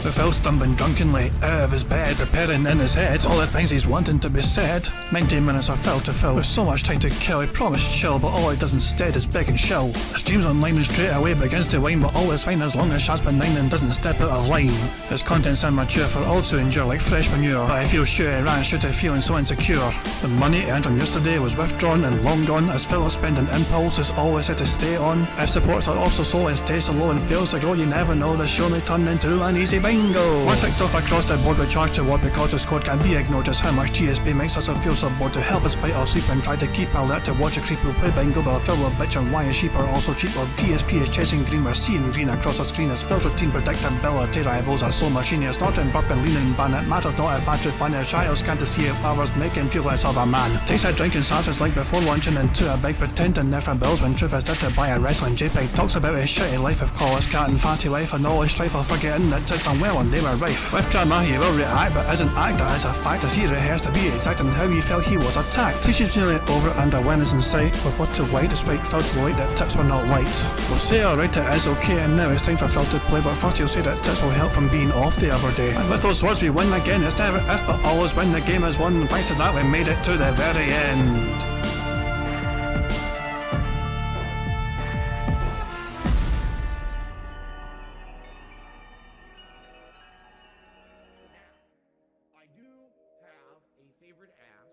With Phil stumbling drunkenly out of his bed, preparing in his head all the things he's wanting to be said. 19 minutes of Phil to Phil, with so much time to kill. He promised chill, but all he does instead is beg and shill. The stream's online and straight away begins to whine, but all is fine as long as Shad's benign and doesn't step out of line. His content's immature for all to endure like fresh manure, but I feel sure he ran straight to feeling so insecure. The money he earned from yesterday was withdrawn and long gone, as Phil's spending impulse is always set to stay on. If supports are also slow and stays so low and fails to grow, you never know, the show may turn into an easy bingo. Once clicked off across the board with charge to what because his code can be ignored, just how much DSP makes us feel so bored. To help us fight or sleep and try to keep alert to watch a creep who play bingo, but Phil will bitch on why his sheep are also cheap. While DSP is chasing green, we're seeing green across the screen as Phil's routine predictability rivals are slow machine. It's not in burp and leaning ban, it matters not if that's fun. His child can't see it powers make him feel less of a man. Takes a drink and starts his like before lunching into a bike, pretending they're for bills when truth is there to buy a wrestling JPEG. Talks about his shitty life of Collis cat and fatty wife and all his strife while forgetting that it's done well and they were rife. With drama he will react but isn't act, that is a fact as he rehearsed to be exact in how he felt he was attacked. Teaches nearly over and awareness in sight with what to white despite Phil to light that tips were not white. We'll say alright it is okay and now it's time for Phil to play, but first he'll say that tips will help from being off the other day. And with those words we win again, it's never if but always when the game is won. Thanks to that we made it to the very end.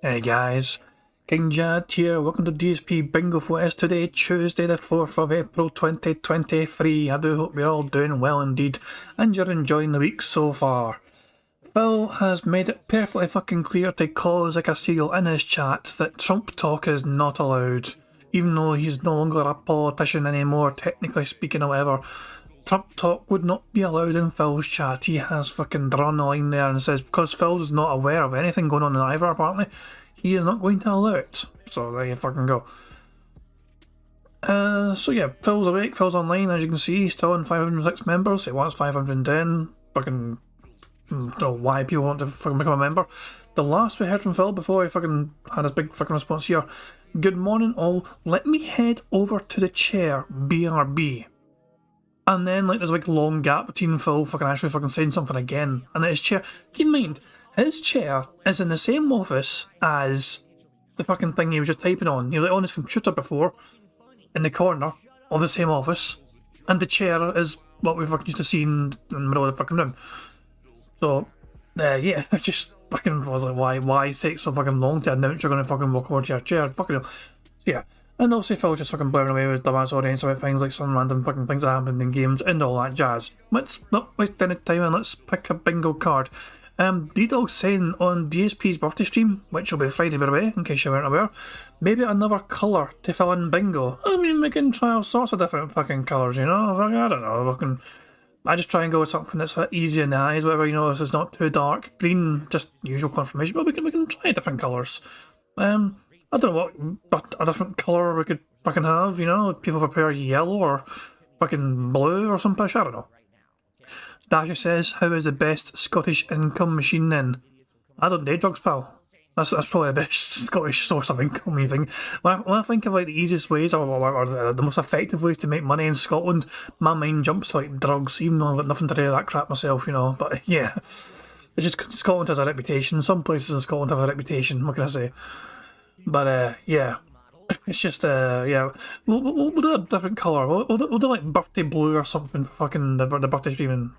Hey guys, King Jad here, welcome to DSP Bingo for us today, Tuesday the 4th of April 2023. I do hope you're all doing well indeed, and you're enjoying the week so far. Phil has made it perfectly fucking clear to Cause Like a Seagull in his chat that Trump talk is not allowed. Even though he's no longer a politician anymore, technically speaking, however, Trump talk would not be allowed in Phil's chat. He has fucking drawn the line there and says because Phil is not aware of anything going on in either, apparently, he is not going to allow it. So there you fucking go. So yeah, Phil's awake, Phil's online, as you can see, he's still on 506 members. He wants 510. Fucking don't know why people want to fucking become a member. The last we heard from Phil before he fucking had his big fucking response here. Good morning all, let me head over to the chair, BRB. And then like there's like a long gap between Phil fucking actually fucking saying something again. And his chair, keep in mind, his chair is in the same office as the fucking thing he was just typing on. He was like on his computer before, in the corner of the same office. And the chair is what we fucking used to see in the middle of the fucking room. So, yeah, I just fucking was like, why take so fucking long to announce you're gonna fucking walk over to your chair? Fucking hell. So yeah. And also Phil just fucking blaring away with dumbass audience about things like some random fucking things that happened in games and all that jazz. Let's not waste any time and let's pick a bingo card. D-Dog's saying on DSP's birthday stream, which will be Friday by the way, in case you weren't aware, maybe another colour to fill in bingo. I mean, we can try all sorts of different fucking colours, you know? I don't know, I just try and go with something that's easy in the eyes, whatever, you know, so it's not too dark. Green, just usual confirmation, but we can try different colours. I don't know what a different colour we could fucking have, you know? People prepare yellow or fucking blue or some push, I don't know. Dasher says, how is the best Scottish income machine then? I don't do drugs, pal. That's probably the best Scottish source of income, you think. When I think of like the easiest ways or the most effective ways to make money in Scotland, my mind jumps to like drugs, even though I've got nothing to do with that crap myself, you know. But yeah, it's just Scotland has a reputation. Some places in Scotland have a reputation, what can I say? But yeah, it's just yeah, we'll do a different colour. We'll do like birthday blue or something for fucking the birthday streaming.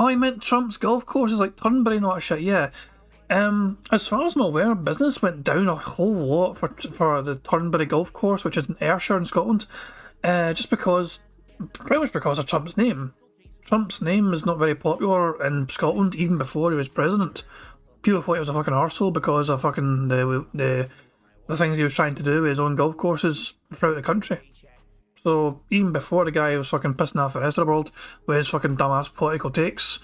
Oh, I meant Trump's golf courses like Turnberry and all that shit. Yeah. As far as I'm aware, business went down a whole lot for the Turnberry golf course, which is in Ayrshire in Scotland. Just pretty much because of Trump's name. Trump's name is not very popular in Scotland even before he was president. People thought he was a fucking arsehole because of fucking the things he was trying to do with his own golf courses throughout the country. So even before the guy was fucking pissing off the rest of the world with his fucking dumbass political takes,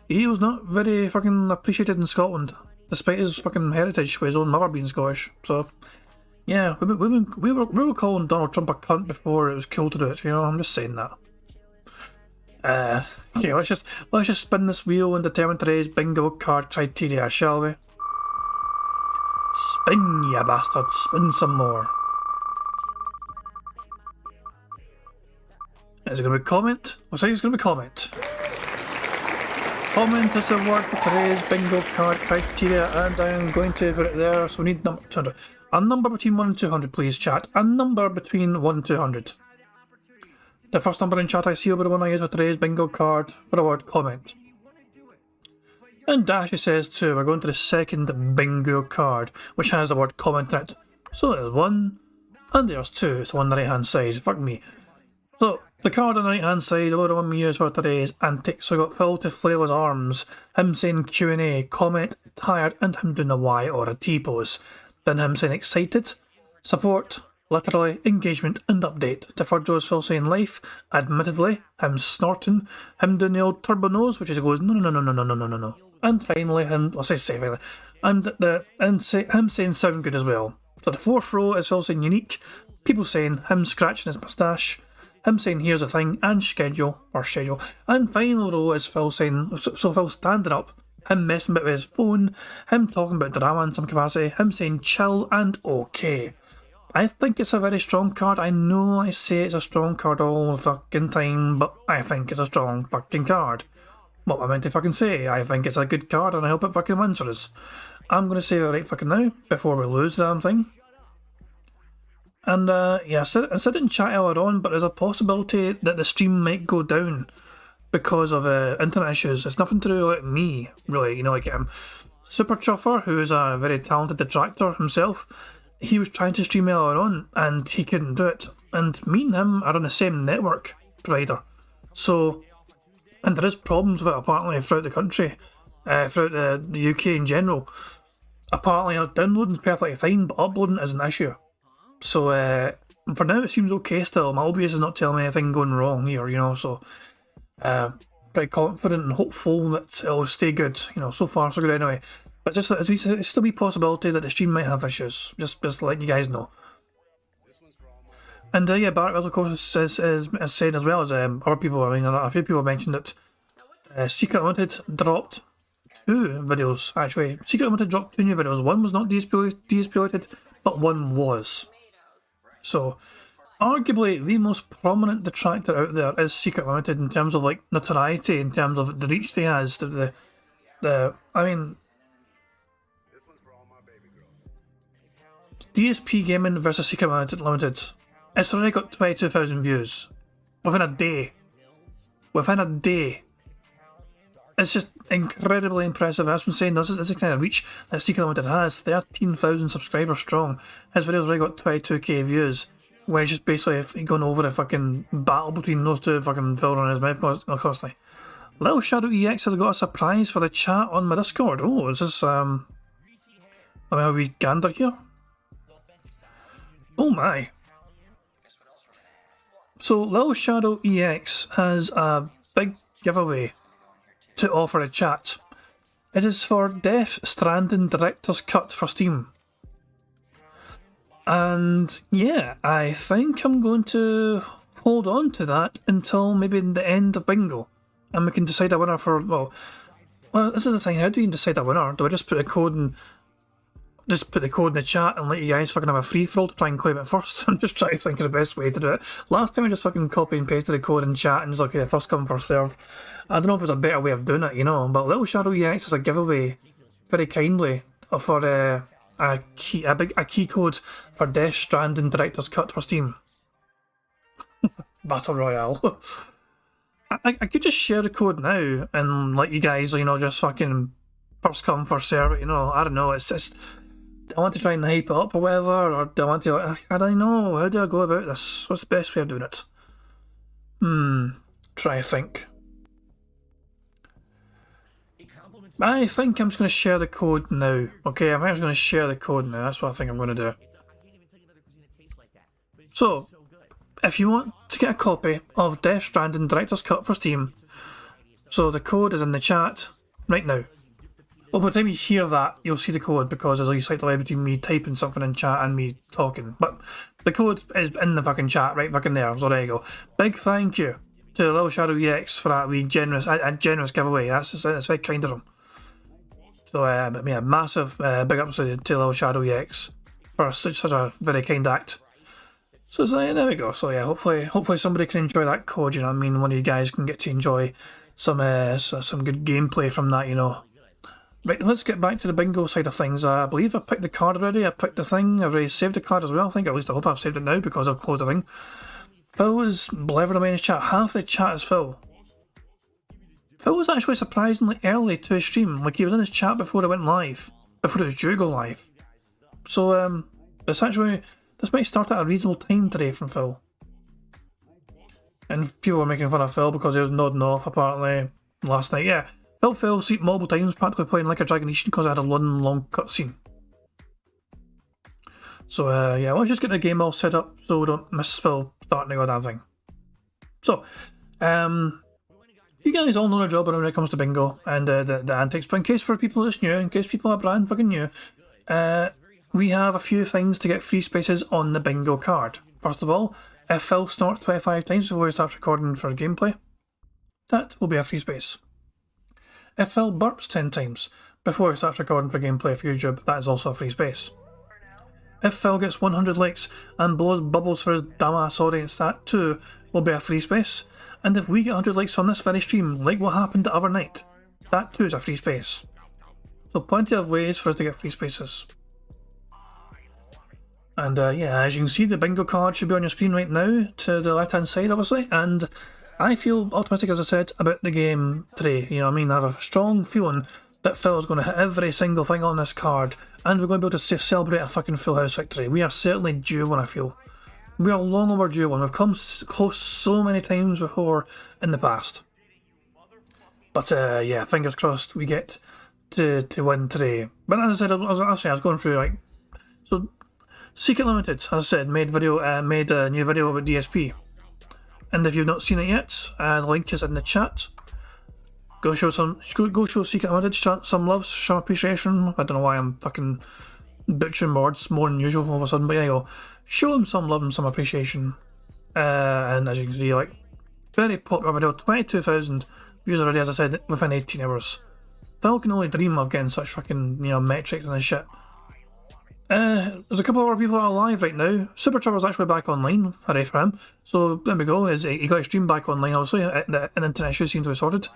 he was not very fucking appreciated in Scotland, despite his fucking heritage with his own mother being Scottish. So yeah, we were calling Donald Trump a cunt before it was cool to do it, you know, I'm just saying that. Okay, let's just spin this wheel and determine today's bingo card criteria, shall we? Spin, you bastard, spin some more. Is it going to be comment? Looks like it's going to be comment. comment is the word for today's bingo card criteria, and I'm going to put it there. So we need number 200. A number between 1 and 200, please, chat. A number between 1 and 200. The first number in chat I see will be the one I use for today's bingo card for the word comment. And Dashy says 2. We're going to the second bingo card, which has the word comment in it. So there's 1, and there's 2. So on the right hand side. Fuck me. So, the card on the right hand side, the one we use for today's antics. So we got Phil to flail his arms, him saying Q&A, comment, tired, and him doing a Y or a T pose. Then him saying excited, support, literally, engagement, and update. The third row is Phil saying life, admittedly, him snorting, him doing the old turbo nose, which is he goes, no. And finally, him, I'll say finally, and him saying sound good as well. So the fourth row is Phil saying unique, people saying him scratching his moustache, him saying here's a thing, and schedule. And final row is Phil saying, so Phil standing up, him messing about with his phone, him talking about drama in some capacity, him saying chill and okay. I think it's a very strong card. I know I say it's a strong card all the fucking time, but I think it's a strong fucking card. What am I meant to fucking say? I think it's a good card and I hope it fucking wins for us. I'm going to say it right fucking now, before we lose the damn thing. And yeah, I said in chat earlier on, but there's a possibility that the stream might go down because of internet issues. It's nothing to do with me, really. You know, like Super Chuffer, who is a very talented detractor himself, he was trying to stream earlier on and he couldn't do it. And me and him are on the same network provider. So, and there is problems with it apparently throughout the country, throughout the UK in general. Apparently downloading is perfectly fine, but uploading is an issue. So, for now it seems okay still. My OBS is not telling me anything going wrong here, you know, so pretty confident and hopeful that it'll stay good, you know, so far so good anyway. But it's still a possibility that the stream might have issues, just letting you guys know. And yeah, Barrett of course is saying as well as other people, I mean a few people mentioned that Secret Limited dropped 2 videos, actually. Secret Limited dropped 2 new videos. One was not DSP related, but one was. So, arguably the most prominent detractor out there is Secret Limited in terms of like notoriety, in terms of the reach they has. I mean, DSP Gaming versus Secret Limited. It's already got 22,000 views within a day. It's just incredibly impressive. As I've been saying, this is the kind of reach that Secret Limited has. 13,000 subscribers strong. His video's already got 22k views. Where he's just basically going over a fucking battle between those two fucking Phil on his mouth constantly. Little Shadow EX has got a surprise for the chat on my Discord. Oh, is this I mean, have we gander here? Oh my. So Little Shadow EX has a big giveaway to offer a chat. It is for Death Stranding Director's Cut for Steam. And yeah, I think I'm going to hold on to that until maybe the end of bingo. And we can decide a winner for, well, this is the thing, how do you decide a winner? Do I just put the code in the chat and let you guys fucking have a free for all to try and claim it first? I'm just trying to think of the best way to do it. Last time I just fucking copy and pasted the code in chat and just like, okay, first come, first serve. I don't know if there's a better way of doing it, you know, but Little Shadow EX is a giveaway, very kindly, for a key code for Death Stranding Director's Cut for Steam. Battle Royale. I could just share the code now and let you guys, you know, just fucking first come, first serve it, you know. I don't know, it's just, do I want to try and hype it up or whatever, or do I want to, like, I don't know, how do I go about this? What's the best way of doing it? Try to think. I think I'm just going to share the code now. Okay, I think I'm just going to share the code now. That's what I think I'm going to do. So, if you want to get a copy of Death Stranding Director's Cut for Steam, so the code is in the chat right now. Well, by the time you hear that, you'll see the code because there's a slight delay between me typing something in chat and me talking. But the code is in the fucking chat right fucking there, so there you go. Big thank you to Little Shadow EX for that wee generous giveaway. That's very kind of him. So yeah, massive big ups to Little Shadow EX for such a very kind act. So there we go. So yeah, hopefully somebody can enjoy that code. You know what I mean? One of you guys can get to enjoy some good gameplay from that, you know. Right, let's get back to the bingo side of things. I believe I've picked the card already. I picked the thing. I've already saved the card as well. I think, at least I hope I've saved it now because I've closed the thing. Phil is blevering away in his chat. Half the chat is Phil. Phil was actually surprisingly early to his stream. Like, he was in his chat before it went live. Before it was due to go live. So, this might start at a reasonable time today from Phil. And people were making fun of Phil because he was nodding off, apparently, last night. Yeah. Phil fell asleep multiple times, practically playing like a Dragonation because I had a long cutscene. So, yeah, let's just get the game all set up so we don't miss Phil starting the goddamn thing. So, you guys all know the job when it comes to bingo and the antics, but in case for people that's new, in case people are brand fucking new, we have a few things to get free spaces on the bingo card. First of all, if Phil snorts 25 times before he starts recording for gameplay, that will be a free space. If Phil burps 10 times before he starts recording for gameplay for YouTube, that is also a free space. If Phil gets 100 likes and blows bubbles for his dumbass audience, that too will be a free space. And if we get 100 likes on this very stream, like what happened the other night, that too is a free space. So plenty of ways for us to get free spaces. And yeah, as you can see, the bingo card should be on your screen right now, to the left hand side obviously, and I feel optimistic, as I said, about the game today. You know what I mean? I have a strong feeling that Phil is going to hit every single thing on this card, and we're going to be able to celebrate a fucking full house victory. We are certainly due one, I feel. We are long overdue one. We've come close so many times before in the past. But yeah, fingers crossed we get to win today. But as I said, I was going through, like, so Secret Limited, as I said, made a new video about DSP. And if you've not seen it yet, the link is in the chat. Go show Secret Limited some love, some appreciation. I don't know why I'm fucking butchering words more than usual all of a sudden, but yeah, go show him some love and some appreciation. And as you can see, like, very popular video, 22,000 views already, as I said, within 18 hours. Phil can only dream of getting such fucking, you know, metrics and shit. There's a couple of other people that are live right now. Super Trevor's actually back online, hooray for him. So there we go, he got his stream back online obviously, and internet issues seem to be sorted.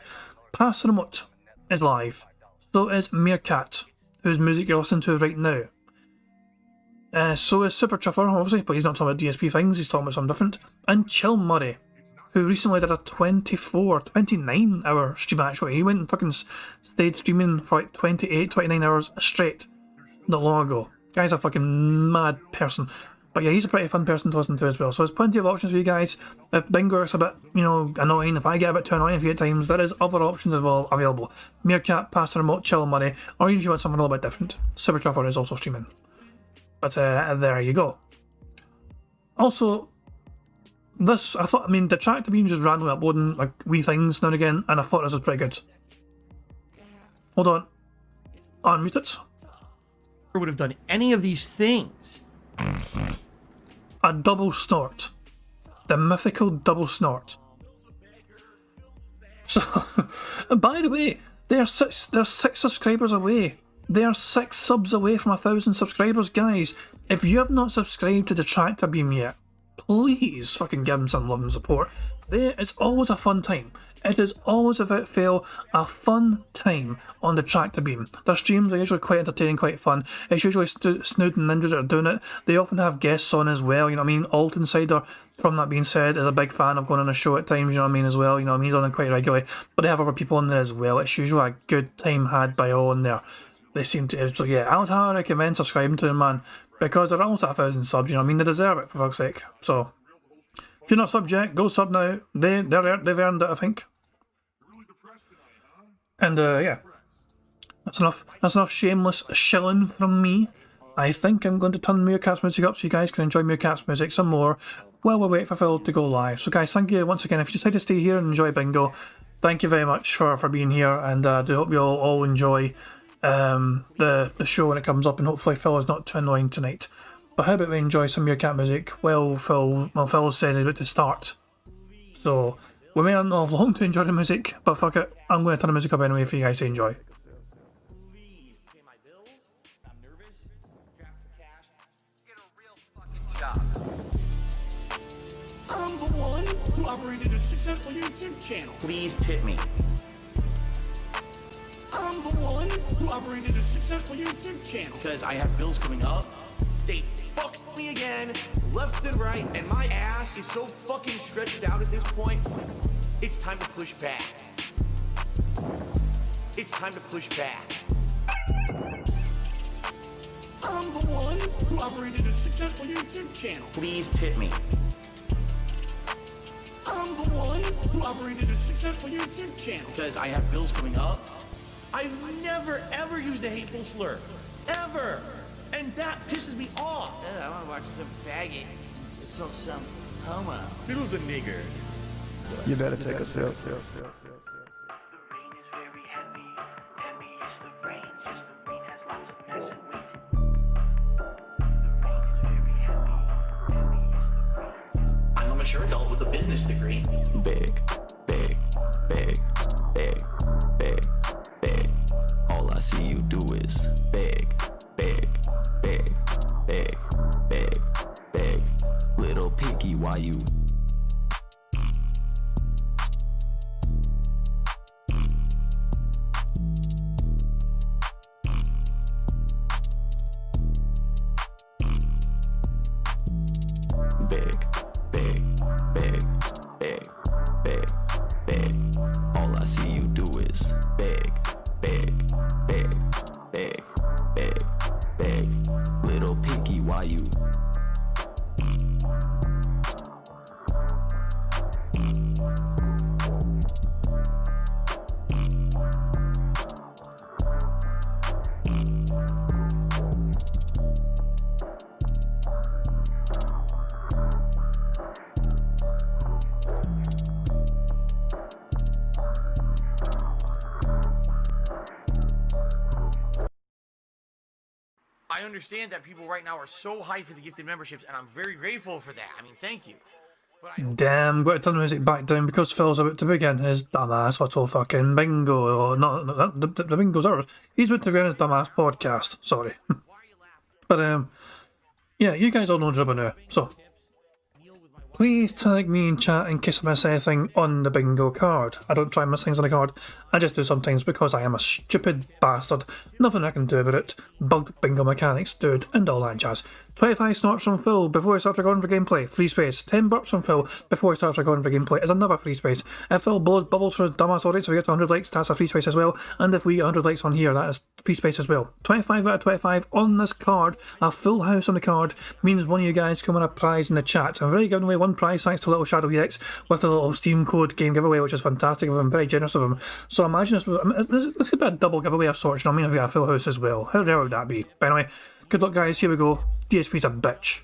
Pass the Remote is live. So is Meerkat, whose music you're listening to right now. So is Super Trevor, obviously, but he's not talking about DSP things, he's talking about something different. And Chill Murray, who recently did a 29 hour stream actually. He went and fucking stayed streaming for like 29 hours straight not long ago. Guy's a fucking mad person. But yeah, he's a pretty fun person to listen to as well. So there's plenty of options for you guys. If bingo is a bit, you know, annoying, if I get a bit too annoying a few times, there is other options as well available. Meerkat, Pass the Remote, Chill Money, or even if you want something a little bit different, Super Trevor is also streaming. But there you go. Also, the track to be just randomly uploading like wee things now and again, and I thought this was pretty good. Hold on. Unmute it. Would have done any of these things. A double snort. The mythical double snort. So, by the way, they're six subscribers away. They are 6 subs away from 1,000 subscribers, guys. If you have not subscribed to the Tractor Beam yet, please fucking give them some love and support. It's always a fun time. It is always, without fail, a fun time on the Tractor Beam. Their streams are usually quite entertaining, quite fun. It's usually Snood and Ninjas that are doing it. They often have guests on as well, you know what I mean? Alt Insider, from that being said, is a big fan of going on a show at times, you know what I mean, as well. You know what I mean? He's on it quite regularly. But they have other people on there as well. It's usually a good time had by all in there. They seem to, so yeah, I would highly recommend subscribing to them, man. Because they're almost at 1,000 subs, you know what I mean? They deserve it, for fuck's sake. So, if you're not sub yet, go sub now. They've earned it, I think. And yeah, that's enough. That's enough shameless shilling from me. I think I'm going to turn Meerkat's music up so you guys can enjoy Meerkat's music some more while we wait for Phil to go live. So guys, thank you once again. If you decide to stay here and enjoy bingo, thank you very much for being here, and I do hope you all enjoy the show when it comes up, and hopefully Phil is not too annoying tonight. But how about we enjoy some Meerkat music while Phil says he's about to start. So we may not have long to enjoy the music, but fuck it, I'm going to turn the music up anyway for you guys to enjoy. I'm the one who operated a successful YouTube channel. Please tip me. I'm the one who operated a successful YouTube channel. Because I have bills coming up. They fucked me again, left and right, and my ass is so fucking stretched out at this point. It's time to push back. It's time to push back. I'm the one who operated a successful YouTube channel. Please tip me. I'm the one who operated a successful YouTube channel. Because I have bills coming up. I've never ever used a hateful slur. Ever. And that pisses me off. I want to watch some faggot. Some homo. Fiddle's a nigger. You better take a sip. I'm a mature adult with a business degree. Big, big, big, big, big, big. All I see you do is big, big, big, big, big, big. Little picky, why you? Big, big, big, big, big, big. All I see you do is big, big, big, big, big, big. Little picky, why you? I understand that people right now are so hyped for the gifted memberships, and I'm very grateful for that. I mean, thank you. But I Damn, got to turn the music back down because Phil's about to begin his dumbass little fucking bingo. Or not, the bingo's ours. He's about to begin his dumbass podcast. Sorry. But, yeah, you guys all know Dribble now, so please tag me in chat in case I miss anything on the bingo card. I don't try and miss things on the card. I just do sometimes because I am a stupid bastard. Nothing I can do about it. Bugged bingo mechanics, dude, and all that jazz. 25 snorts from Phil before he starts recording for gameplay. Free space. 10 burps from Phil before he starts recording for gameplay is another free space. If Phil blows bubbles for his dumbass audience, if we get to 100 likes, that's a free space as well. And if we get 100 likes on here, that is free space as well. 25 out of 25 on this card. A full house on the card means one of you guys can win a prize in the chat. I'm already giving away one prize thanks to Little Shadow EX with a little Steam code game giveaway, which is fantastic of him, very generous of him. So imagine this could be a double giveaway of sorts, you know what I mean, if we got a full house as well. How rare would that be? But anyway, good luck guys, here we go. DSP's a bitch.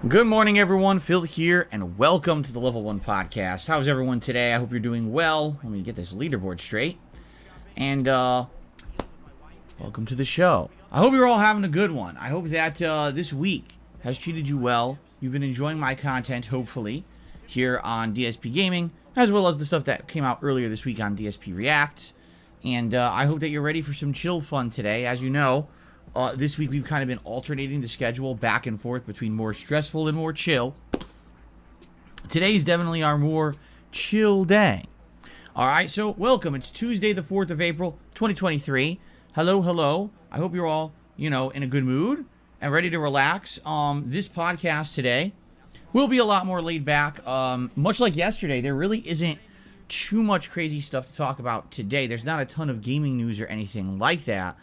Good morning, everyone. Phil here, and welcome to the Level 1 Podcast. How's everyone today? I hope you're doing well. Let me get this leaderboard straight. And, welcome to the show. I hope you're all having a good one. I hope that this week has treated you well. You've been enjoying my content, hopefully, here on DSP Gaming, as well as the stuff that came out earlier this week on DSP Reacts. And I hope that you're ready for some chill fun today. As you know, this week we've kind of been alternating the schedule back and forth between more stressful and more chill. Today's definitely our more chill day. All right, so welcome. It's Tuesday, the 4th of April, 2023. Hello, hello. I hope you're all, in a good mood and ready to relax. This podcast today will be a lot more laid back. Much like yesterday, there really isn't too much crazy stuff to talk about today. There's not a ton of gaming news or anything like that.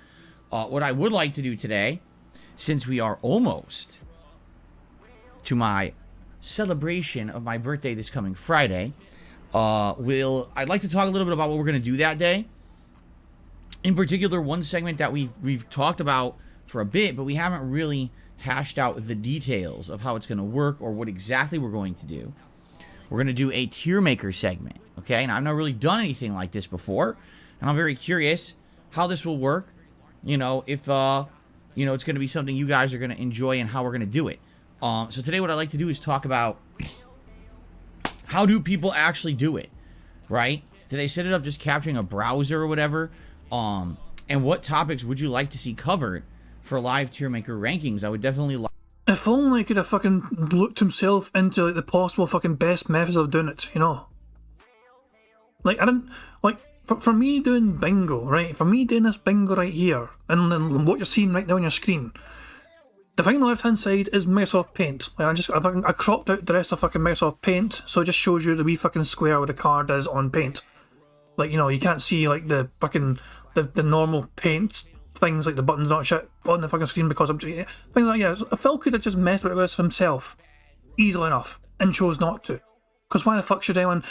What I would like to do today, since we are almost to my celebration of my birthday this coming Friday, I'd like to talk a little bit about what we're going to do that day. In particular, one segment that we've talked about for a bit, but we haven't really hashed out the details of how it's going to work or what exactly we're going to do. We're going to do a tier maker segment, okay? And I've not really done anything like this before, and I'm very curious how this will work. If it's going to be something you guys are going to enjoy and how we're going to do it. So today what I'd like to do is talk about how do people actually do it, right? Do they set it up just capturing a browser or whatever? And what topics would you like to see covered for live tier maker rankings? I would definitely like If only he could have fucking looked himself into like the possible fucking best methods of doing it, you know? Like, I didn't, like, for me doing bingo, right? For me doing this bingo right here, and then what you're seeing right now on your screen, the thing on the left hand side is Microsoft Paint. Like, I cropped out the rest of fucking Microsoft Paint, so it just shows you the wee fucking square where the card is on Paint. Like, you know, you can't see like the fucking, the normal Paint things like the buttons not shit on the fucking screen because I'm things like, yeah, Phil could have just messed with this himself easily enough and chose not to. Because why the fuck should anyone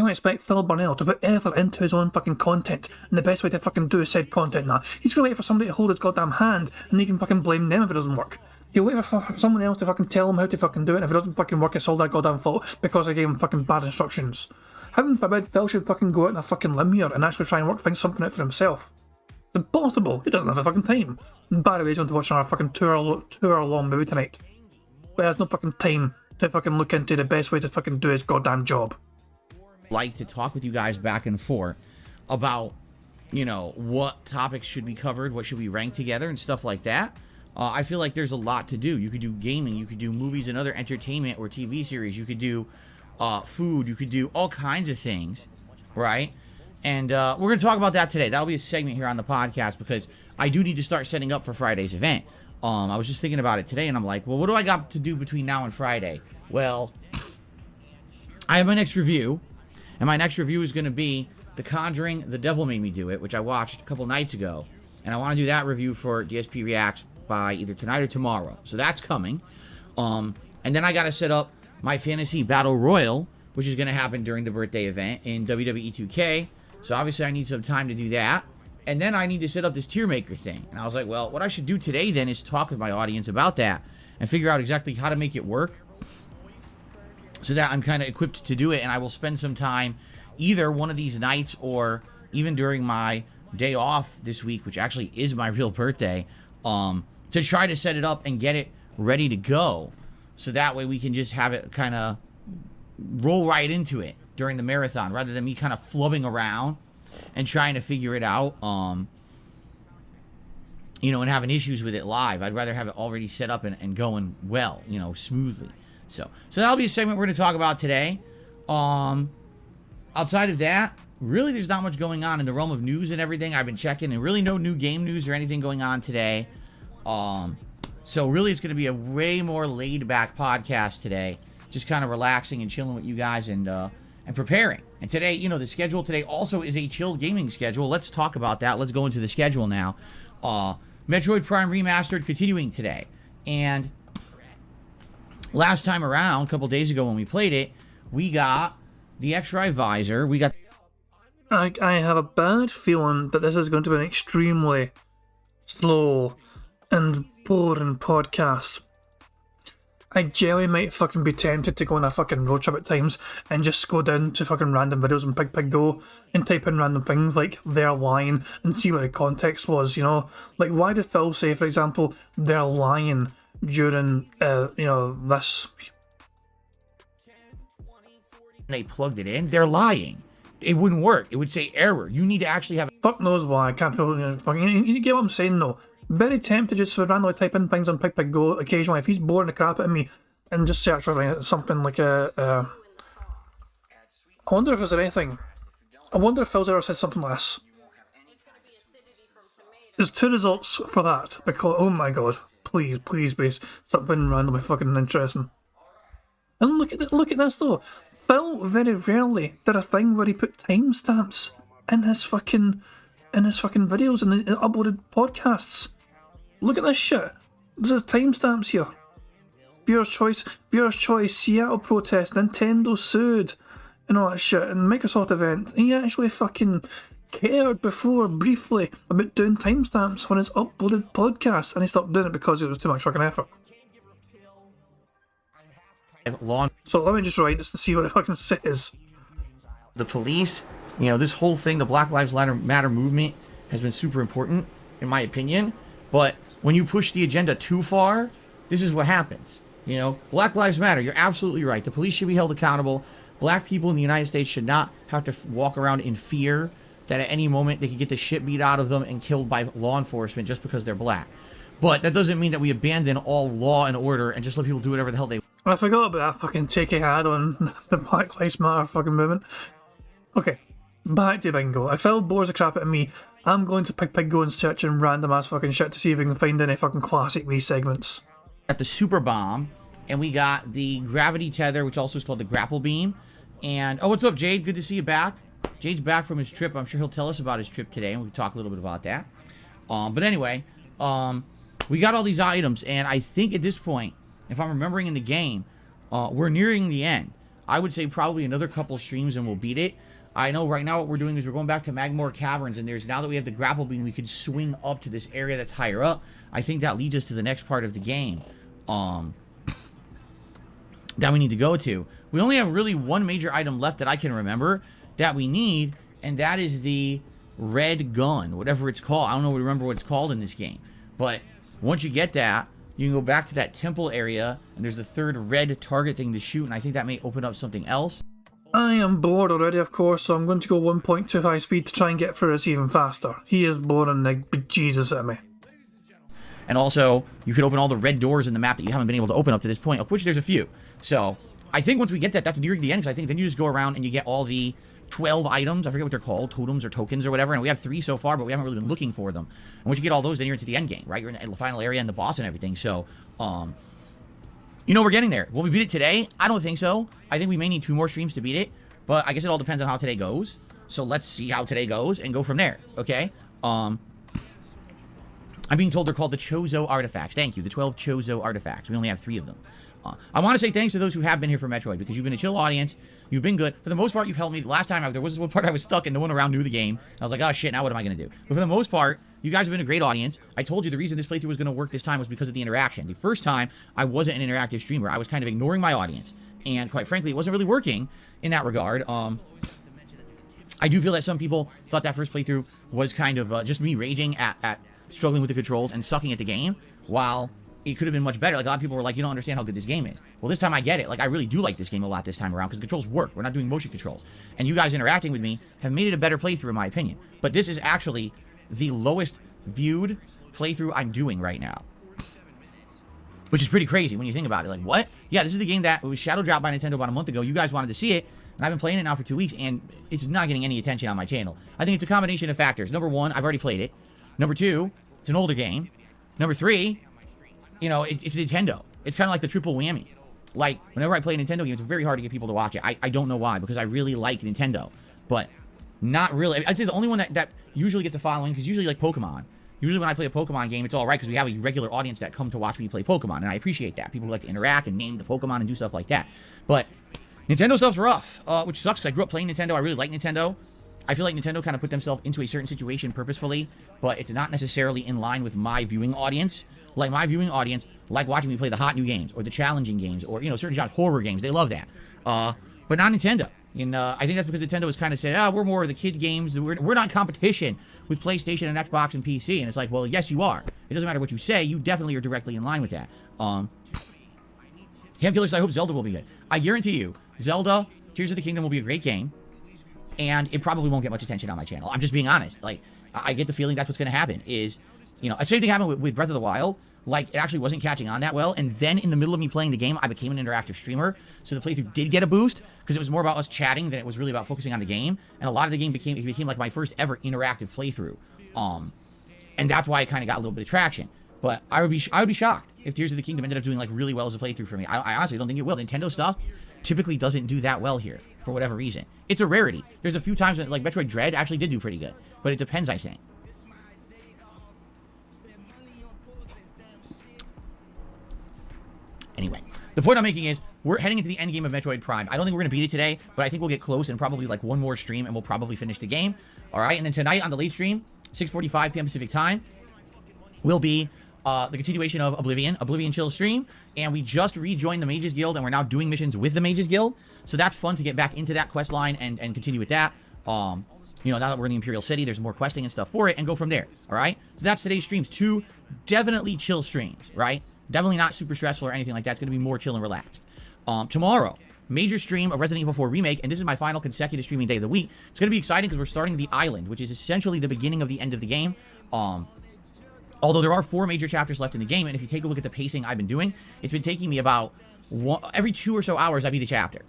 expect Phil Burnell to put effort into his own fucking content, and the best way to fucking do said content now? He's gonna wait for somebody to hold his goddamn hand and he can fucking blame them if it doesn't work. He'll wait for someone else to fucking tell him how to fucking do it, and if it doesn't fucking work it's all their goddamn fault because I gave him fucking bad instructions. Heaven forbid Phil should fucking go out on a fucking limb here and actually try and work something out for himself. It's impossible. He doesn't have the fucking time. And by the way, he's going to watch our fucking two-hour-long movie tonight. But he has no fucking time to fucking look into the best way to fucking do his goddamn job. Like to talk with you guys back and forth about, you know, what topics should be covered, what should we rank together, and stuff like that. I feel like there's a lot to do. You could do gaming, you could do movies and other entertainment or TV series, you could do food, you could do all kinds of things, right? And we're going to talk about that today. That'll be a segment here on the podcast because I do need to start setting up for Friday's event. I was just thinking about it today, and I'm like, well, what do I got to do between now and Friday? Well, I have my next review, and my next review is going to be The Conjuring, The Devil Made Me Do It, which I watched a couple nights ago, and I want to do that review for DSP Reacts by either tonight or tomorrow, so that's coming. And then I got to set up my Fantasy Battle Royal, which is going to happen during the birthday event in WWE 2K, so obviously I need some time to do that. And then I need to set up this tier maker thing. And I was like, well, what I should do today then is talk with my audience about that and figure out exactly how to make it work so that I'm kind of equipped to do it. And I will spend some time either one of these nights or even during my day off this week, which actually is my real birthday, to try to set it up and get it ready to go. So that way we can just have it kind of roll right into it during the marathon rather than me kind of flubbing around and trying to figure it out, you know, and having issues with it live. I'd rather have it already set up and going well, you know, smoothly. So that'll be a segment we're going to talk about today. Outside of that, really there's not much going on in the realm of news and everything. I've been checking, and really no new game news or anything going on today. So really it's going to be a way more laid-back podcast today, just kind of relaxing and chilling with you guys and preparing. And today, you know, the schedule today also is a chill gaming schedule. Let's talk about that. Let's go into the schedule now. Metroid Prime Remastered continuing today. And last time around, a couple days ago when we played it, we got the X-Ray Visor. We got... I have a bad feeling that this is going to be an extremely slow and boring podcast. I generally might fucking be tempted to go on a fucking road trip at times and just go down to fucking random videos on Pig Go and type in random things like they're lying and see what the context was, you know? Like, why did Phil say, for example, they're lying during, you know, this? They plugged it in, they're lying. It wouldn't work. It would say error. You need to actually have... Fuck knows why. I can't feel, you know, fucking, you get what I'm saying though. Very tempted just to randomly type in things on Pig Go occasionally if he's boring the crap out of me and just search for something like I wonder if there's anything. I wonder if Phil's ever said something like this. There's 2 results for that because, oh my god, please be something randomly fucking interesting. And look at this though. Phil very rarely did a thing where he put timestamps in his fucking videos and the uploaded podcasts. Look at this shit. There's timestamps here. Viewer's choice, Seattle protest, Nintendo sued, and all that shit, and Microsoft event. He actually fucking cared before, briefly, about doing timestamps on his uploaded podcast, and he stopped doing it because it was too much fucking effort. So let me just write this to see what it fucking says. The police, you know, this whole thing, the Black Lives Matter movement has been super important, in my opinion. But when you push the agenda too far, this is what happens. You know, Black Lives Matter, you're absolutely right. The police should be held accountable. Black people in the United States should not have to walk around in fear that at any moment they could get the shit beat out of them and killed by law enforcement just because they're black. But that doesn't mean that we abandon all law and order and just let people do whatever the hell they. I forgot about that fucking take I had on the Black Lives Matter fucking movement. Okay, back to bingo. If Phil bores the crap out of me, I'm going to go and search in random ass fucking shit to see if we can find any fucking classic Wii segments. Got the super bomb, and we got the gravity tether, which also is called the grapple beam. And oh, what's up, Jade? Good to see you back. Jade's back from his trip. I'm sure he'll tell us about his trip today, and we can talk a little bit about that. But anyway, we got all these items, and I think at this point, if I'm remembering in the game, we're nearing the end. I would say probably another couple streams and we'll beat it. I know right now what we're doing is we're going back to Magmore Caverns, and now that we have the grapple beam, we could swing up to this area that's higher up. I think that leads us to the next part of the game that we need to go to. We only have really one major item left that I can remember that we need, and that is the red gun, whatever it's called. I don't remember what it's called in this game. But once you get that, you can go back to that temple area, and there's the third red target thing to shoot, and I think that may open up something else. I am bored already, of course, so I'm going to go 1.25 speed to try and get through this even faster. He is boring the bejesus at me. And also, you can open all the red doors in the map that you haven't been able to open up to this point, of which there's a few. So, I think once we get that, that's nearing the end, because I think then you just go around and you get all the 12 items. I forget what they're called, totems or tokens or whatever, and we have 3 so far, but we haven't really been looking for them. And once you get all those, then you're into the end game, right? You're in the final area and the boss and everything. So, you know, we're getting there. Will we beat it today? I don't think so. I think we may need 2 more streams to beat it, but I guess it all depends on how today goes. So let's see how today goes and go from there, okay? I'm being told they're called the Chozo artifacts. Thank you, the 12 Chozo artifacts. We only have 3 of them. I want to say thanks to those who have been here for Metroid, because you've been a chill audience. You've been good. For the most part, you've helped me. Last time, there was this one part I was stuck and no one around knew the game. I was like, oh shit, now what am I going to do? But for the most part, you guys have been a great audience. I told you the reason this playthrough was going to work this time was because of the interaction. The first time, I wasn't an interactive streamer. I was kind of ignoring my audience. And quite frankly, it wasn't really working in that regard. I do feel that some people thought that first playthrough was kind of just me raging at struggling with the controls and sucking at the game, while it could have been much better. Like, a lot of people were like, you don't understand how good this game is. Well, this time I get it. Like, I really do like this game a lot this time around, because the controls work. We're not doing motion controls. And you guys interacting with me have made it a better playthrough, in my opinion. But this is actually the lowest viewed playthrough I'm doing right now, which is pretty crazy when you think about it. Like, what? Yeah, this is the game that was shadow dropped by Nintendo about a month ago. You guys wanted to see it, and I've been playing it now for 2 weeks, and it's not getting any attention on my channel. I think it's a combination of factors. Number 1, I've already played it. Number 2, it's an older game. Number 3, you know, it's Nintendo. It's kind of like the triple whammy. Like, whenever I play a Nintendo game, it's very hard to get people to watch it. I don't know why, because I really like Nintendo. But not really. I'd say the only one that usually gets a following, because usually like Pokemon. Usually when I play a Pokemon game, it's all right, because we have a regular audience that come to watch me play Pokemon, and I appreciate that. People who like to interact and name the Pokemon and do stuff like that. But Nintendo stuff's rough, which sucks, because I grew up playing Nintendo. I really like Nintendo. I feel like Nintendo kind of put themselves into a certain situation purposefully, but it's not necessarily in line with my viewing audience. Like, my viewing audience like watching me play the hot new games, or the challenging games, or, you know, certain genres, horror games. They love that. But not Nintendo. And I think that's because Nintendo has kind of said, we're more of the kid games. We're not in competition with PlayStation and Xbox and PC. And it's like, well, yes, you are. It doesn't matter what you say. You definitely are directly in line with that. Ham Killer says, I hope Zelda will be good. I guarantee you, Zelda, Tears of the Kingdom will be a great game. And it probably won't get much attention on my channel. I'm just being honest. Like, I get the feeling that's what's going to happen. Is, you know, the same thing happened with Breath of the Wild. Like, it actually wasn't catching on that well. And then in the middle of me playing the game, I became an interactive streamer. So the playthrough did get a boost, because it was more about us chatting than it was really about focusing on the game. And a lot of the game became like my first ever interactive playthrough. And that's why it kind of got a little bit of traction. But I would be shocked if Tears of the Kingdom ended up doing like really well as a playthrough for me. I honestly don't think it will. Nintendo stuff typically doesn't do that well here, for whatever reason. It's a rarity. There's a few times that, like, Metroid Dread actually did do pretty good. But it depends, I think. Anyway, the point I'm making is, we're heading into the end game of Metroid Prime. I don't think we're going to beat it today, but I think we'll get close, and probably like one more stream, and we'll probably finish the game. Alright, and then tonight on the late stream, 6:45 p.m. Pacific time, will be the continuation of Oblivion Chill stream, and we just rejoined the Mages Guild, and we're now doing missions with the Mages Guild, so that's fun to get back into that quest line and continue with that. You know, now that we're in the Imperial City, there's more questing and stuff for it, and go from there, alright? So that's today's streams. 2 definitely chill streams, right? Definitely not super stressful or anything like that. It's going to be more chill and relaxed. Tomorrow, major stream of Resident Evil 4 Remake, and this is my final consecutive streaming day of the week. It's going to be exciting because we're starting the island, which is essentially the beginning of the end of the game. Although there are 4 major chapters left in the game, and if you take a look at the pacing I've been doing, it's been taking me about every 2 or so hours I beat a chapter.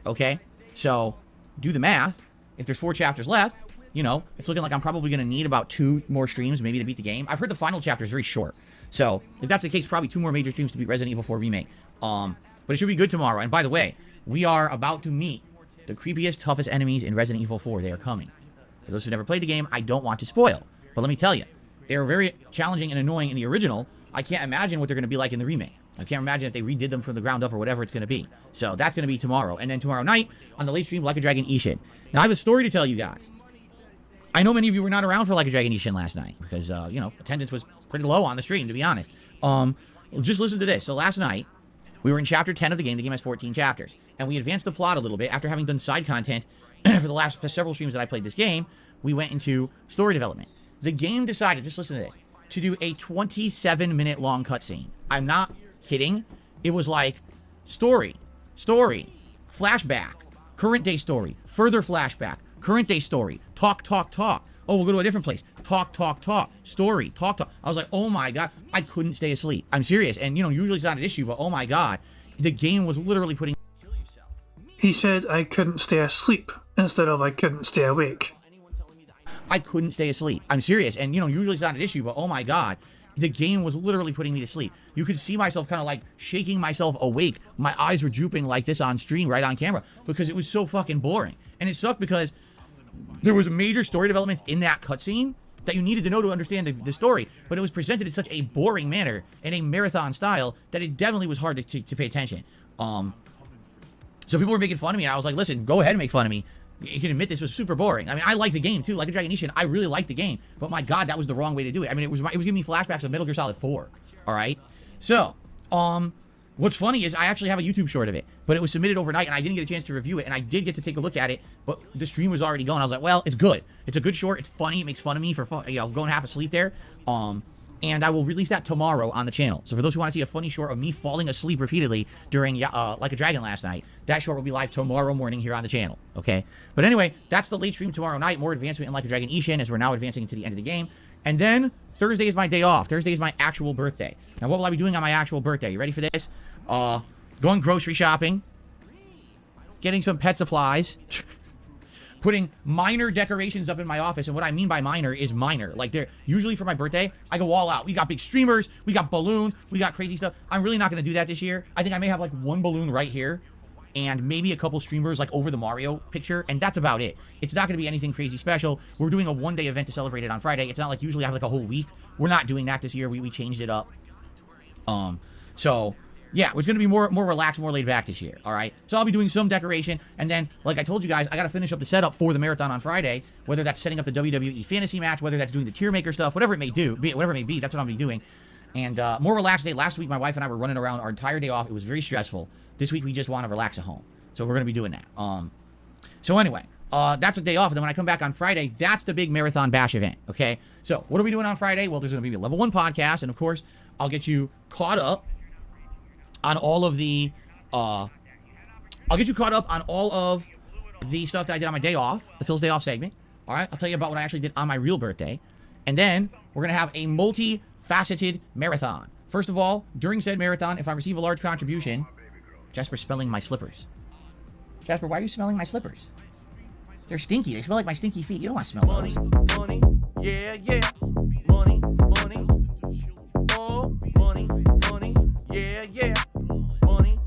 Okay? So, do the math. If there's 4 chapters left, you know, it's looking like I'm probably going to need about 2 more streams maybe to beat the game. I've heard the final chapter is very short. So, if that's the case, probably 2 more major streams to beat Resident Evil 4 Remake. But it should be good tomorrow. And by the way, we are about to meet the creepiest, toughest enemies in Resident Evil 4. They are coming. For those who never played the game, I don't want to spoil. But let me tell you, they were very challenging and annoying in the original. I can't imagine what they're going to be like in the remake. I can't imagine if they redid them from the ground up or whatever it's going to be. So that's going to be tomorrow. And then tomorrow night, on the late stream, Like a Dragon Ishin. Now, I have a story to tell you guys. I know many of you were not around for Like a Dragon Ishin last night because, you know, attendance was pretty low on the stream, to be honest. Just listen to this. So last night, we were in Chapter 10 of the game. The game has 14 chapters. And we advanced the plot a little bit after having done side content for several streams that I played this game. We went into story development. The game decided, just listen to this, to do a 27-minute long cutscene. I'm not kidding. It was like story, flashback, current day story, further flashback, current day story, talk. Oh, we'll go to a different place. Talk, story, talk. I was like, oh my God, I couldn't stay asleep. I'm serious. And, you know, usually it's not an issue, but oh my God, the game was literally putting... He said I couldn't stay asleep instead of I couldn't stay awake. I couldn't stay asleep. I'm serious. And, you know, usually it's not an issue, but oh my God, the game was literally putting me to sleep. You could see myself kind of like shaking myself awake. My eyes were drooping like this on stream, right on camera, because it was so fucking boring. And it sucked because there was major story developments in that cutscene that you needed to know to understand the story, but it was presented in such a boring manner in a marathon style that it definitely was hard to pay attention. So people were making fun of me, and I was like, listen, go ahead and make fun of me. You can admit this was super boring. I mean, I like the game too, Like a Dragon Ishin. I really liked the game, but my God, that was the wrong way to do it. I mean, it was giving me flashbacks of Metal Gear Solid 4. All right. So, what's funny is I actually have a YouTube short of it, but it was submitted overnight, and I didn't get a chance to review it, and I did get to take a look at it, but the stream was already going. I was like, well, it's good. It's a good short. It's funny. It makes fun of me for fun. You know, going half asleep there. And I will release that tomorrow on the channel. So for those who want to see a funny short of me falling asleep repeatedly during Like a Dragon last night, that short will be live tomorrow morning here on the channel, okay? But anyway, that's the late stream tomorrow night. More advancement in Like a Dragon Ishin as we're now advancing into the end of the game. And then Thursday is my day off. Thursday is my actual birthday. Now, what will I be doing on my actual birthday? You ready for this? Going grocery shopping, getting some pet supplies, putting minor decorations up in my office. And what I mean by minor is minor. Like, they're usually for my birthday, I go all out. We got big streamers, we got balloons, we got crazy stuff. I'm really not going to do that this year. I think I may have like 1 balloon right here and maybe a couple streamers like over the Mario picture, and that's about it. It's not going to be anything crazy special. We're doing a 1-day event to celebrate it on Friday. It's not like usually I have like a whole week. We're not doing that this year. We changed it up. So yeah, it's going to be more relaxed, more laid back this year, all right? So I'll be doing some decoration, and then, like I told you guys, I got to finish up the setup for the marathon on Friday, whether that's setting up the WWE Fantasy match, whether that's doing the tier maker stuff, whatever it may be, that's what I'll be doing. And more relaxed day. Last week, my wife and I were running around our entire day off. It was very stressful. This week, we just want to relax at home. So we're going to be doing that. So anyway, that's a day off, and then when I come back on Friday, that's the big marathon bash event, okay? So what are we doing on Friday? Well, there's going to be a level 1 podcast, and of course, I'll get you caught up on all of the stuff that I did on my day off, the Phil's Day Off segment. All right, I'll tell you about what I actually did on my real birthday. And then we're going to have a multi-faceted marathon. First of all, during said marathon, if I receive a large contribution, Jasper's smelling my slippers. Jasper, why are you smelling my slippers? They're stinky. They smell like my stinky feet. You don't want to smell those. Money, yeah, money, oh, money, yeah, money.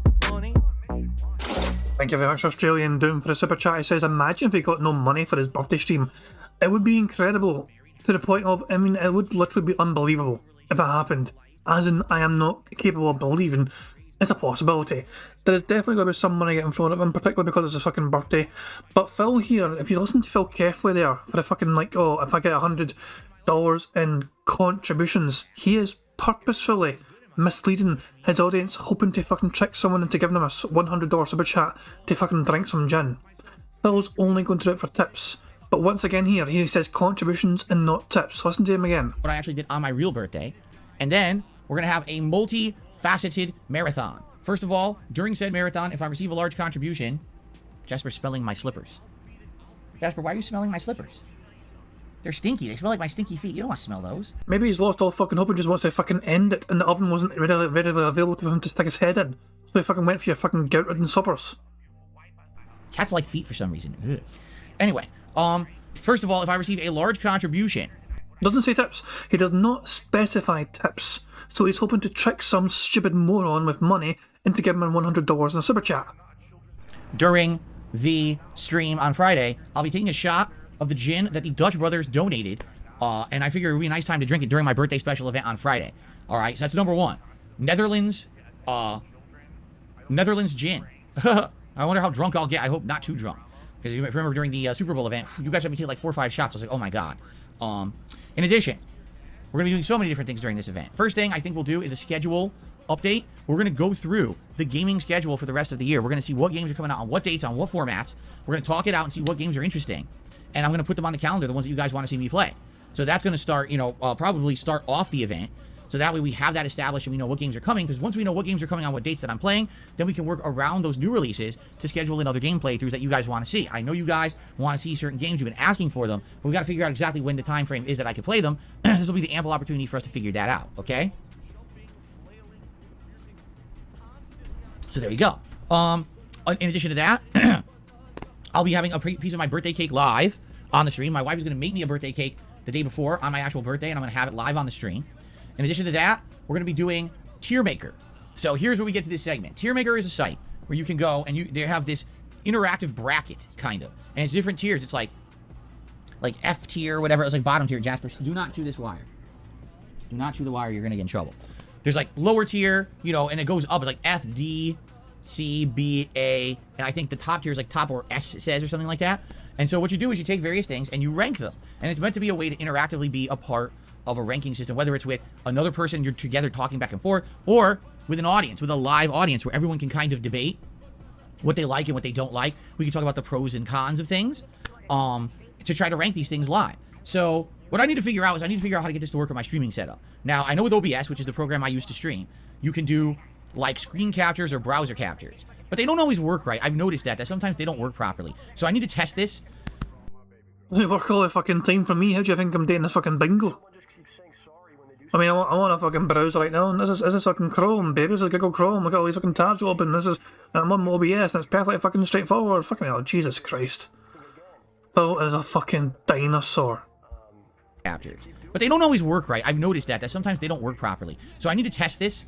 Thank you very much, Australian Doom, for the super chat. He says, imagine if he got no money for his birthday stream. It would be incredible, to the point of, I mean, it would literally be unbelievable if it happened. As in, I am not capable of believing it's a possibility. There is definitely going to be some money getting thrown at him, particularly because it's his fucking birthday. But Phil here, if you listen to Phil carefully there, for the fucking, like, oh, if I get $100 in contributions, he is purposefully misleading his audience, hoping to fucking trick someone into giving him a $100 super chat to fucking drink some gin. Phil's only going to do it for tips. But once again here, he says contributions and not tips. Listen to him again. What I actually did on my real birthday. And then we're going to have a multi-faceted marathon. First of all, during said marathon, if I receive a large contribution, Jasper's smelling my slippers. Jasper, why are you smelling my slippers? They're stinky. They smell like my stinky feet. You don't want to smell those. Maybe he's lost all fucking hope and just wants to fucking end it, and the oven wasn't readily available to him to stick his head in. So he fucking went for your fucking gout-ridden suppers. Cats like feet for some reason. Ugh. Anyway, first of all, if I receive a large contribution... Doesn't say tips. He does not specify tips. So he's hoping to trick some stupid moron with money into giving him $100 in a super chat. During the stream on Friday, I'll be taking a shot of the gin that the Dutch brothers donated, and I figure it would be a nice time to drink it during my birthday special event on Friday. All right, so that's number one. Netherlands gin. I wonder how drunk I'll get. I hope not too drunk. Because you remember during the Super Bowl event, you guys had me take like 4 or 5 shots. I was like, oh my God. In addition, we're going to be doing so many different things during this event. First thing I think we'll do is a schedule update. We're going to go through the gaming schedule for the rest of the year. We're going to see what games are coming out on what dates, on what formats. We're going to talk it out and see what games are interesting. And I'm going to put them on the calendar, the ones that you guys want to see me play. So that's going to start, probably start off the event. So that way we have that established and we know what games are coming. Because once we know what games are coming on what dates that I'm playing, then we can work around those new releases to schedule in other game playthroughs that you guys want to see. I know you guys want to see certain games. You've been asking for them. But we got to figure out exactly when the time frame is that I can play them. This will be the ample opportunity for us to figure that out. Okay? So there you go. In addition to that, I'll be having a piece of my birthday cake live on the stream. My wife is going to make me a birthday cake the day before on my actual birthday, and I'm going to have it live on the stream. In addition to that, we're going to be doing Tier Maker. So here's where we get to this segment. Tier Maker is a site where you can go and they have this interactive bracket, kind of. And it's different tiers. It's like F tier, whatever. It's like bottom tier. Jasper, do not chew this wire. Do not chew the wire. You're going to get in trouble. There's like lower tier, and it goes up. It's like F, D, C, B, A. And I think the top tier is like top or S, it says, or something like that. And so what you do is you take various things and you rank them. And it's meant to be a way to interactively be a part of a ranking system, whether it's with another person you're together talking back and forth, or with an audience, with a live audience where everyone can kind of debate what they like and what they don't like. We can talk about the pros and cons of things to try to rank these things live. So what I need to figure out is I need to figure out how to get this to work with my streaming setup. Now, I know with OBS, which is the program I use to stream, you can do like screen captures or browser captures, but they don't always work right. I've noticed that sometimes they don't work properly. So I need to test this. They work all the fucking time for me. How do you think I'm doing this fucking bingo? I mean, I want a fucking browser right now, and this is fucking Chrome, baby. This is Google Chrome. Look at all these fucking tabs open. I'm on OBS, and it's perfectly fucking straightforward. Fucking hell, Jesus Christ. Phil is a fucking dinosaur. Captures. But they don't always work right. I've noticed that sometimes they don't work properly. So I need to test this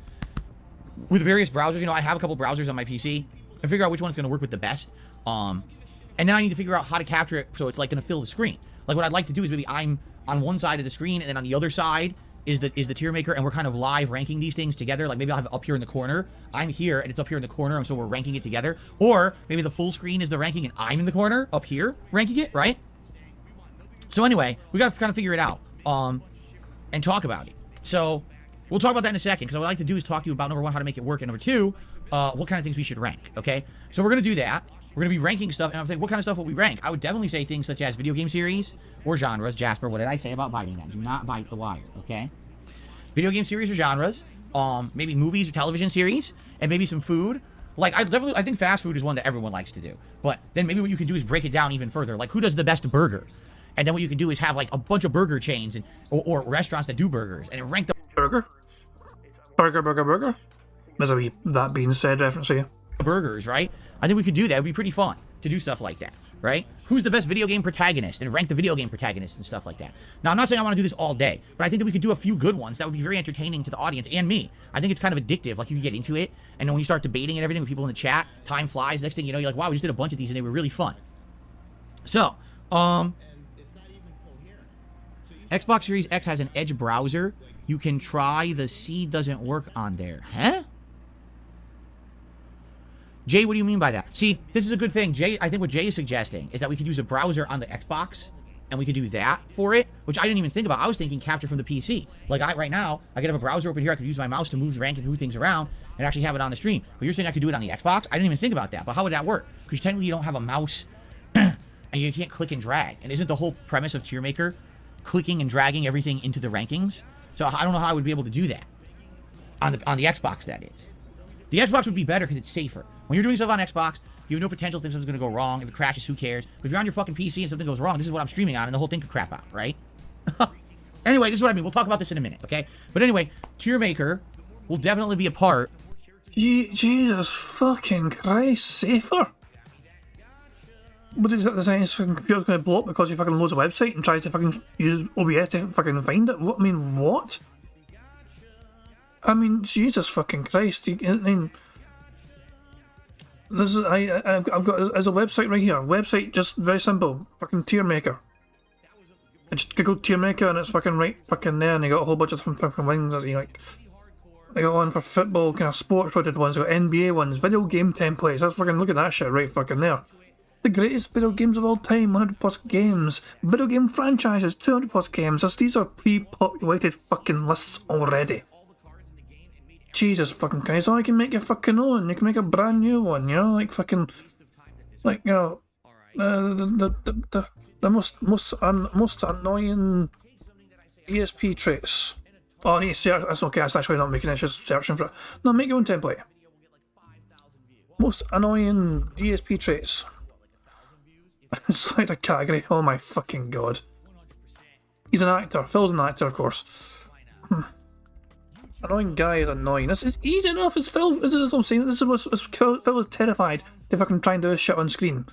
with various browsers. I have a couple browsers on my PC and figure out which one's going to work with the best. And then I need to figure out how to capture it so it's like going to fill the screen. Like what I'd like to do is maybe I'm on one side of the screen and then on the other side is the tier maker, and we're kind of live ranking these things together. Like maybe I'll have it up here in the corner. I'm here and it's up here in the corner, and so we're ranking it together. Or maybe the full screen is the ranking and I'm in the corner up here ranking it, right? So anyway, we got to kind of figure it out and talk about it. So we'll talk about that in a second, because what I'd like to do is talk to you about, number one, how to make it work, and number two, what kind of things we should rank, okay? So we're going to do that. We're going to be ranking stuff, and I'm thinking, what kind of stuff will we rank? I would definitely say things such as video game series or genres. Jasper, what did I say about biting that? Do not bite the wire, okay? Video game series or genres, maybe movies or television series, and maybe some food. Like, I think fast food is one that everyone likes to do. But then maybe what you can do is break it down even further. Like, who does the best burger? And then what you can do is have, like, a bunch of burger chains or restaurants that do burgers, and rank the burger. There's a wee that being said reference here. Burgers, right? I think we could do that. It would be pretty fun to do stuff like that, right? Who's the best video game protagonist, and rank the video game protagonists and stuff like that. Now, I'm not saying I want to do this all day, but I think that we could do a few good ones that would be very entertaining to the audience and me. I think it's kind of addictive. Like, you can get into it, and then when you start debating and everything with people in the chat, time flies. Next thing you know, you're like, wow, we just did a bunch of these and they were really fun. So, Xbox Series X has an Edge browser. You can try. The C doesn't work on there. Huh? Jay, what do you mean by that? See, this is a good thing. Jay, I think what Jay is suggesting is that we could use a browser on the Xbox, and we could do that for it, which I didn't even think about. I was thinking capture from the PC. Like, right now, I could have a browser open here. I could use my mouse to move, rank, and move things around, and actually have it on the stream. But you're saying I could do it on the Xbox? I didn't even think about that. But how would that work? Because technically you don't have a mouse, and you can't click and drag. And isn't the whole premise of Tier Maker clicking and dragging everything into the rankings? So I don't know how I would be able to do that on the Xbox, that is. The Xbox would be better because it's safer. When you're doing stuff on Xbox, you have no potential thing something's going to go wrong. If it crashes, who cares? But if you're on your fucking PC and something goes wrong, this is what I'm streaming on, and the whole thing could crap out, right? Anyway, this is what I mean. We'll talk about this in a minute, okay? But anyway, Tier Maker will definitely be a part. Jesus fucking Christ, safer. What is it, the science fucking computer's going to blow up because he fucking loads a website and tries to fucking use OBS to fucking find it? What? I mean, what? I mean, Jesus fucking Christ. I mean, this is, I've got, there's a website right here. Website, just very simple. Fucking Tier Maker. I just Google Tier Maker and it's fucking right fucking there, and you got a whole bunch of different fucking wings that you like. They got one for football, kind of sports related ones, they got NBA ones, video game templates. Let's fucking look at that shit right fucking there. The greatest video games of all time, 100 plus games, video game franchises, 200 plus games. These are pre-populated fucking lists already. Jesus fucking Christ, or you can make your fucking own, you can make a brand new one, you know, like fucking, like, you know, the most annoying DSP traits. Oh, I need to search. That's okay. That's actually not making it. It's just searching for it. No, make your own template. Most annoying DSP traits. Select a category. Oh my fucking god. He's an actor. Phil's an actor, of course. Annoying guy is annoying. This is easy enough. It's Phil. This is what I'm saying. This is what Phil is terrified to fucking try and do his shit on screen.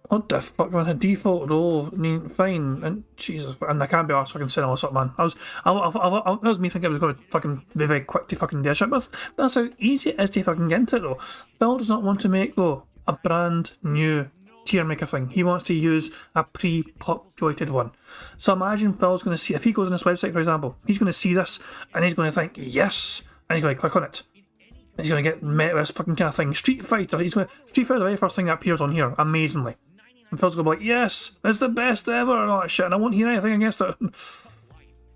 What the fuck, man? A default role, I mean, fine, and Jesus, and I can't be arsed fucking saying all this up, man. That was me thinking I was going to fucking be very quick to fucking do a shit, but that's how easy it is to fucking get into it, though. Phil does not want to make, though, a brand new Tier Maker thing. He wants to use a pre-populated one. So imagine Phil's going to see, if he goes on this website, for example, he's going to see this, and he's going to think, yes, and he's going to click on it. And he's going to get met with this fucking kind of thing. Street Fighter, Street Fighter, the very first thing that appears on here, amazingly. And Phil's gonna be like, yes, it's the best ever, and all that shit, and I won't hear anything against it.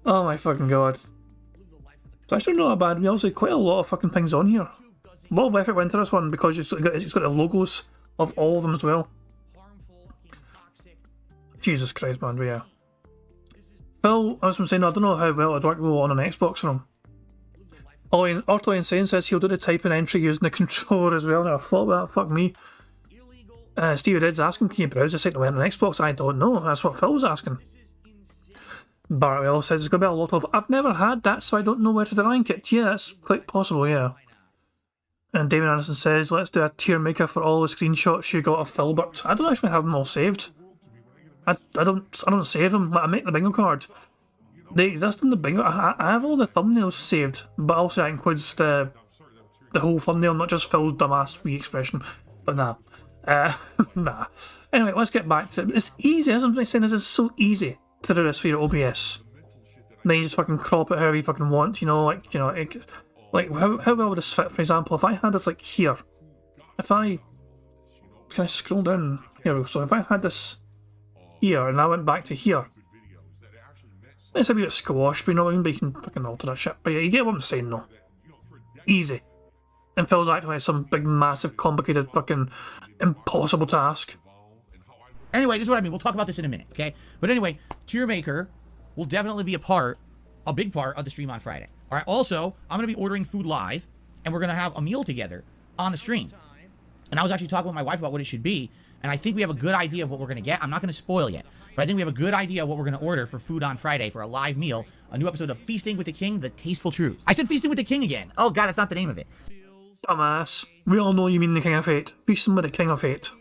Oh my fucking god. It's actually not bad. We also quite a lot of fucking things on here. A lot of effort went into this one because it's got the logos of all of them as well. Jesus Christ, man, but yeah. Phil, I was saying, I don't know how well it'd work on an Xbox for him. Oh, and Orto Insane says he'll do the typing entry using the controller as well. Now I thought about that, fuck me. Stevie Red's asking, can you browse the site to win on Xbox? I don't know, that's what Phil was asking. Barrett says there's going to be a lot of, I've never had that, so I don't know where to rank it. Yeah, that's quite possible, yeah. And David Anderson says, let's do a Tier Maker for all the screenshots you got of Filbert. I don't actually have them all saved. I don't save them, like I make the bingo card. They exist in the bingo, I have all the thumbnails saved, but also that includes the whole thumbnail, not just Phil's dumbass wee expression, but nah. Nah. Anyway, let's get back to it. It's easy, as I'm saying, this is so easy to do this for your OBS. Then you just fucking crop it however you fucking want, you know, like, you know, like how well would this fit, for example, if I had this like here, can I scroll down? Here we go, so if I had this here and I went back to here, it's a bit squash, but you know what I mean, but you can fucking alter that shit, but yeah, you get what I'm saying though. Easy. And Phil's actually some big, massive, complicated, fucking impossible task. Anyway, this is what I mean. We'll talk about this in a minute, okay? But anyway, Tier Maker will definitely be a big part of the stream on Friday. All right. Also, I'm going to be ordering food live, and we're going to have a meal together on the stream. And I was actually talking with my wife about what it should be, and I think we have a good idea of what we're going to get. I'm not going to spoil yet, but I think we have a good idea of what we're going to order for food on Friday for a live meal, a new episode of Feasting with the King, The Tasteful Truth. I said Feasting with the King again. Oh, God, that's not the name of it. Dumbass. We all know you mean the King of Fate. Feasting with the King of Fate.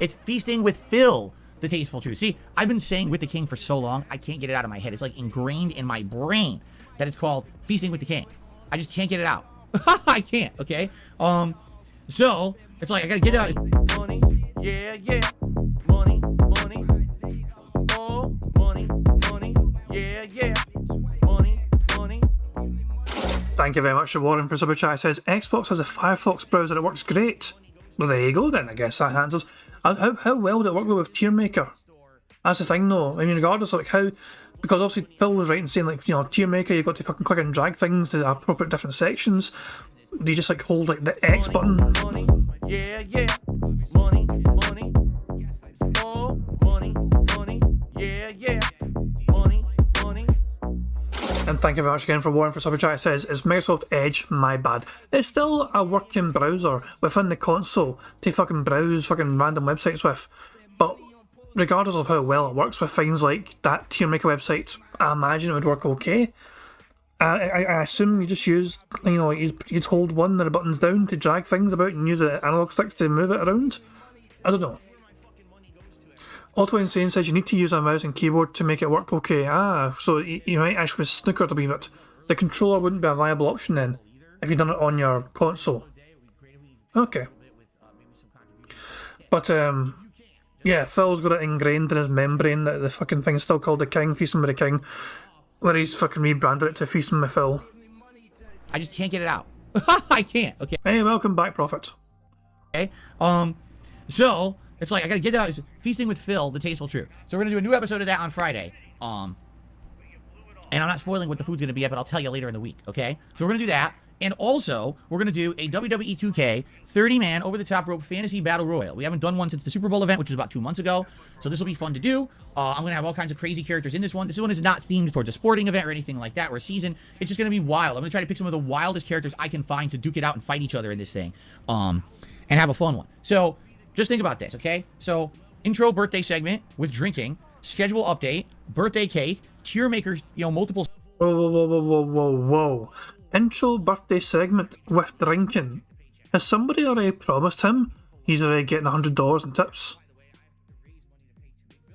It's Feasting with Phil, The Tasteful Truth. See, I've been saying with the King for so long, I can't get it out of my head. It's like ingrained in my brain that it's called Feasting with the King. I just can't get it out. I can't, okay? So, it's like, I gotta get it out. Money, yeah, yeah. Money, money. Oh, money, money. Yeah, yeah. Money, money. Thank you very much to Warren for Super Chat. It says, Xbox has a Firefox browser that works great. Well, there you go then, I guess that answers. How well would it work with Tier Maker? That's the thing though. I mean, regardless of like how, because obviously Phil was right in saying like, you know, Tier Maker, you've got to fucking click and drag things to appropriate different sections. Do you just like hold like the X button? Money, yeah, yeah. Money, money. Oh, money, money. Yeah, yeah. Money, money. And thank you very much again for Warren for Super Chat. It says, is Microsoft Edge my bad? It's still a working browser within the console to fucking browse fucking random websites with. But regardless of how well it works with things like that tier maker website, I imagine it would work okay. I assume you just use, you'd hold one of the buttons down to drag things about and use the analog sticks to move it around. I don't know. Auto Insane says you need to use a mouse and keyboard to make it work okay. So you might actually be snookered a wee bit. The controller wouldn't be a viable option then, if you'd done it on your console. Okay. But, yeah, Phil's got it ingrained in his membrane that the fucking thing's still called The King, Feasting with the King, where he's fucking rebranded it to Feasting with Phil. I just can't get it out. I can't, okay? Hey, welcome back, Prophet. Okay, so, it's like, I gotta get that out. It's Feasting with Phil, The Tasteful Truth. So we're gonna do a new episode of that on Friday. And I'm not spoiling what the food's gonna be yet, but I'll tell you later in the week, okay? So we're gonna do that. And also, we're going to do a WWE 2K 30-man over-the-top rope fantasy battle royal. We haven't done one since the Super Bowl event, which was about 2 months ago. So this will be fun to do. I'm going to have all kinds of crazy characters in this one. This one is not themed towards a sporting event or anything like that or a season. It's just going to be wild. I'm going to try to pick some of the wildest characters I can find to duke it out and fight each other in this thing. And have a fun one. So just think about this, okay? So intro birthday segment with drinking, schedule update, birthday cake, tier makers, multiple... Whoa. Intro birthday segment with drinking. Has somebody already promised him he's already getting $100 in tips?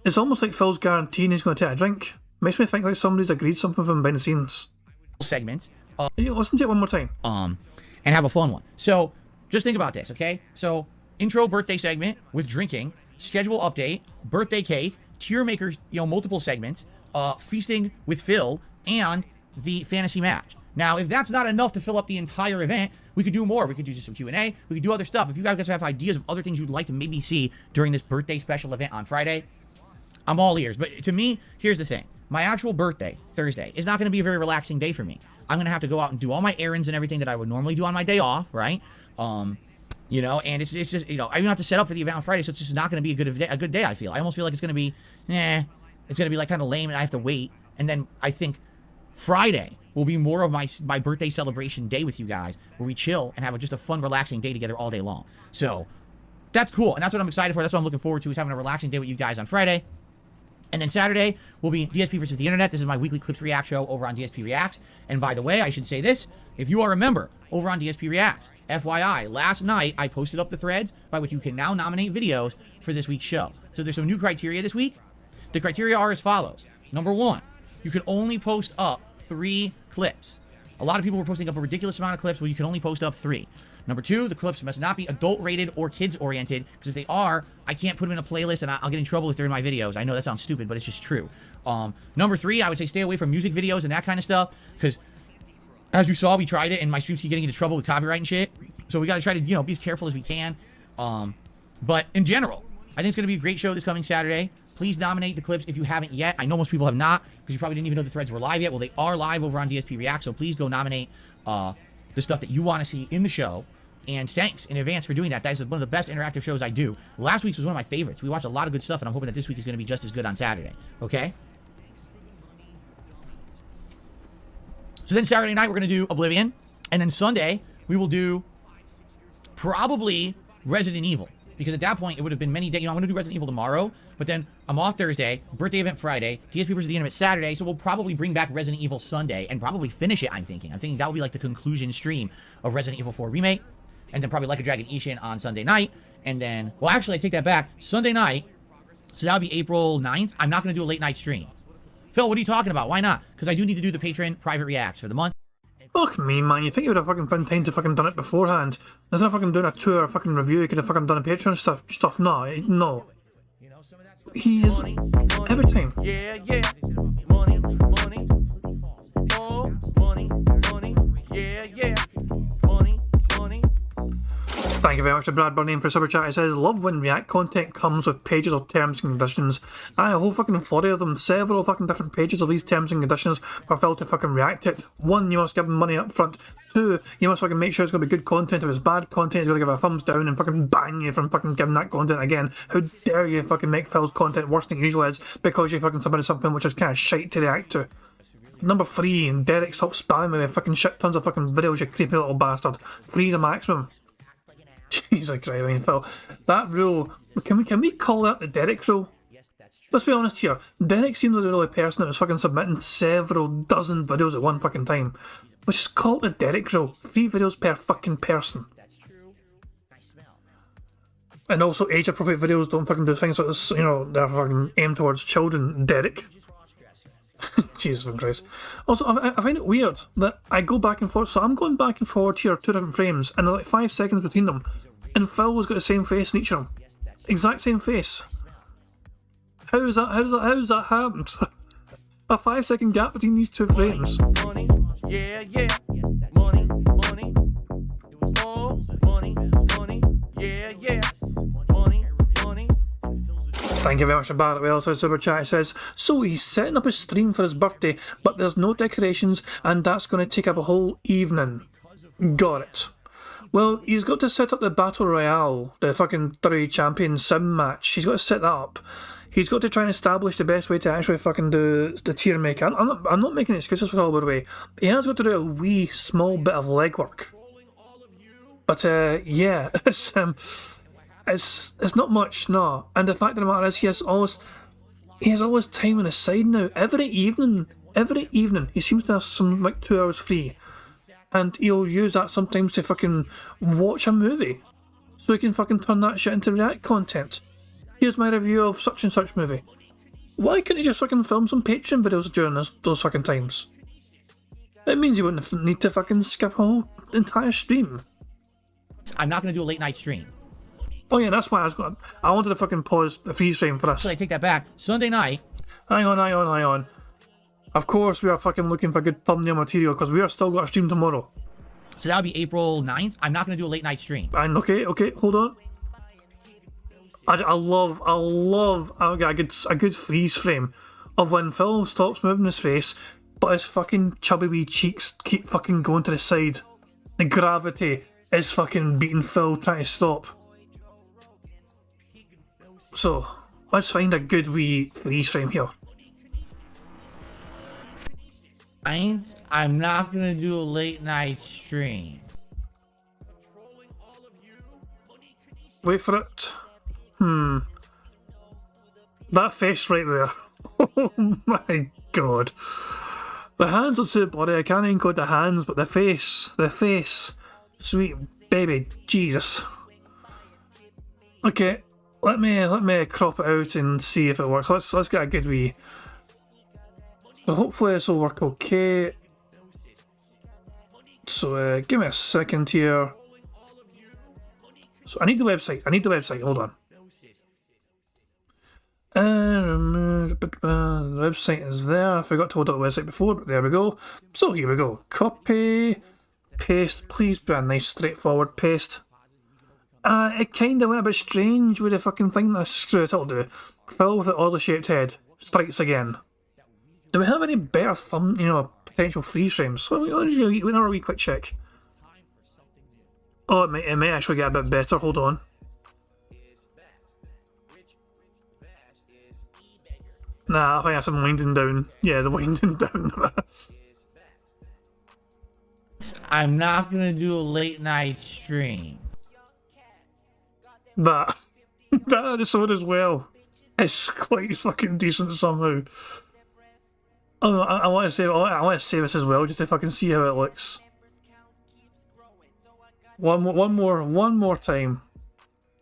It's almost like Phil's guaranteeing he's going to take a drink. Makes me think like somebody's agreed something from behind the scenes. Segments. Listen to it one more time. And have a fun one. So just think about this, okay? So intro birthday segment with drinking, schedule update, birthday cake, tier makers, multiple segments, feasting with Phil, and the fantasy match. Now, if that's not enough to fill up the entire event, we could do more. We could do just some Q&A. We could do other stuff. If you guys have ideas of other things you'd like to maybe see during this birthday special event on Friday, I'm all ears. But to me, here's the thing. My actual birthday, Thursday, is not going to be a very relaxing day for me. I'm going to have to go out and do all my errands and everything that I would normally do on my day off, right? And it's just, I don't have to set up for the event on Friday, so it's just not going to be a good day, I feel. I almost feel like it's going to be, it's going to be like kind of lame and I have to wait. And then I think Friday will be more of my birthday celebration day with you guys, where we chill and have just a fun, relaxing day together all day long. So that's cool, and that's what I'm excited for. That's what I'm looking forward to, is having a relaxing day with you guys on Friday. And then Saturday will be DSP versus the Internet. This is my weekly Clips React show over on DSP Reacts. And by the way, I should say this. If you are a member over on DSP Reacts, FYI, last night I posted up the threads by which you can now nominate videos for this week's show. So there's some new criteria this week. The criteria are as follows. Number 1, you can only post up 3 clips. A lot of people were posting up a ridiculous amount of clips, where you can only post up 3. Number 2, the clips must not be adult rated or kids oriented, because if they are, I can't put them in a playlist and I'll get in trouble if they're in my videos. I know that sounds stupid, but it's just true. Number 3, I would say stay away from music videos and that kind of stuff, because as you saw, we tried it and my streams keep getting into trouble with copyright and shit. So we got to try to, be as careful as we can. But in general, I think it's going to be a great show this coming Saturday. Please nominate the clips if you haven't yet. I know most people have not, because you probably didn't even know the threads were live yet. Well, they are live over on DSP React, so please go nominate the stuff that you want to see in the show. And thanks in advance for doing that. That is one of the best interactive shows I do. Last week's was one of my favorites. We watched a lot of good stuff, and I'm hoping that this week is going to be just as good on Saturday. Okay? So then Saturday night, we're going to do Oblivion. And then Sunday, we will do probably Resident Evil. Because at that point, it would have been many days. I'm going to do Resident Evil tomorrow, but then I'm off Thursday, birthday event Friday, DSP versus the Internet Saturday, so we'll probably bring back Resident Evil Sunday and probably finish it, I'm thinking. I'm thinking that will be like the conclusion stream of Resident Evil 4 Remake, and then probably Like a Dragon Ishin on Sunday night, and then, well, actually, I take that back. Sunday night, so that'll be April 9th, I'm not going to do a late night stream. Phil, what are you talking about? Why not? Because I do need to do the Patreon private reacts for the month. Fuck me, man. You think you would have fucking found time to fucking done it beforehand? Instead of fucking doing a 2-hour fucking review, you could have fucking done a Patreon stuff. No. He is every time. Yeah. Money. Oh, money. Yeah. Money. Thank you very much to Brad Burnham for Super Chat. He says, love when React content comes with pages of terms and conditions. A whole fucking flurry of them, several fucking different pages of these terms and conditions for Phil to fucking react it. 1, you must give him money up front. 2, you must fucking make sure it's going to be good content. If it's bad content, he's going to give a thumbs down and fucking ban you from fucking giving that content again. How dare you fucking make Phil's content worse than it usually is because you fucking submitted something which is kind of shite to react to. Number 3, and Derek, stop spamming me with fucking shit tons of fucking videos, you creepy little bastard. 3 is a maximum. Jesus Christ, I mean, Phil, that rule, can we call that the Derek rule? let's be honest here, Derek seems like the only person that was fucking submitting several dozen videos at one fucking time. Let's just call it the Derek Grill. 3 videos per fucking person. And also age-appropriate videos, don't fucking do things like this, you know, they're fucking aimed towards children, Derek. Jesus Christ. Also, I find it weird that I go back and forth, so I'm going back and forward here, 2 different frames, and there's like 5 seconds between them, and Phil has got the same face in each of them. Exact same face. How's that happened? A 5-second gap between these 2 frames. Money, yeah, yeah. Money, money. Oh, money, money, yeah, yeah. Money, money. Thank you very much to Barrett Wells. His super chat says, so he's setting up a stream for his birthday, but there's no decorations, and that's going to take up a whole evening. Got it. Well, he's got to set up the Battle Royale, the fucking 3 champion sim match. He's got to set that up. He's got to try and establish the best way to actually fucking do the tier making. I'm not making excuses for Phil, by the way. He has got to do a wee small bit of legwork. But yeah, it's not much, no. And the fact of the matter is, he has all his time on his side now. Every evening, he seems to have some like 2 hours free, and he'll use that sometimes to fucking watch a movie, so he can fucking turn that shit into React content. Here's my review of such and such movie. Why couldn't he just fucking film some Patreon videos during those fucking times? It means he wouldn't need to fucking skip a whole entire stream. I'm not going to do a late night stream. Oh yeah, that's why I wanted to fucking pause the free stream for this. So I take that back. Sunday night. Hang on. Of course we are fucking looking for good thumbnail material, because we are still got a stream tomorrow. So that'll be April 9th. I'm not going to do a late night stream. And okay, hold on. I love a good freeze frame of when Phil stops moving his face, but his fucking chubby wee cheeks keep fucking going to the side. The gravity is fucking beating Phil trying to stop. So, let's find a good wee freeze frame here. I'm not going to do a late night stream. Wait for it. That face right there. Oh my god. The hands are too bloody. I can't even call it the hands, but the face. Sweet baby Jesus. Okay, let me crop it out and see if it works. Let's get a good wee. So hopefully this will work okay. So give me a second here. So I need the website. Hold on. The website is there. I forgot to hold up the website before, but there we go. So here we go. Copy, paste. Please be a nice straightforward paste. It kind of went a bit strange with the fucking thing that screw it, it'll do. Phil with the oddly shaped head strikes again. Do we have any better potential freeze frames? So another wee quick check. Oh, it may actually get a bit better. Hold on. Nah, I think that's some winding down. Yeah, the winding down. I'm not going to do a late night stream. That episode as well. It's quite fucking decent somehow. Oh, I want to save this as well, just to fucking see how it looks. One more time.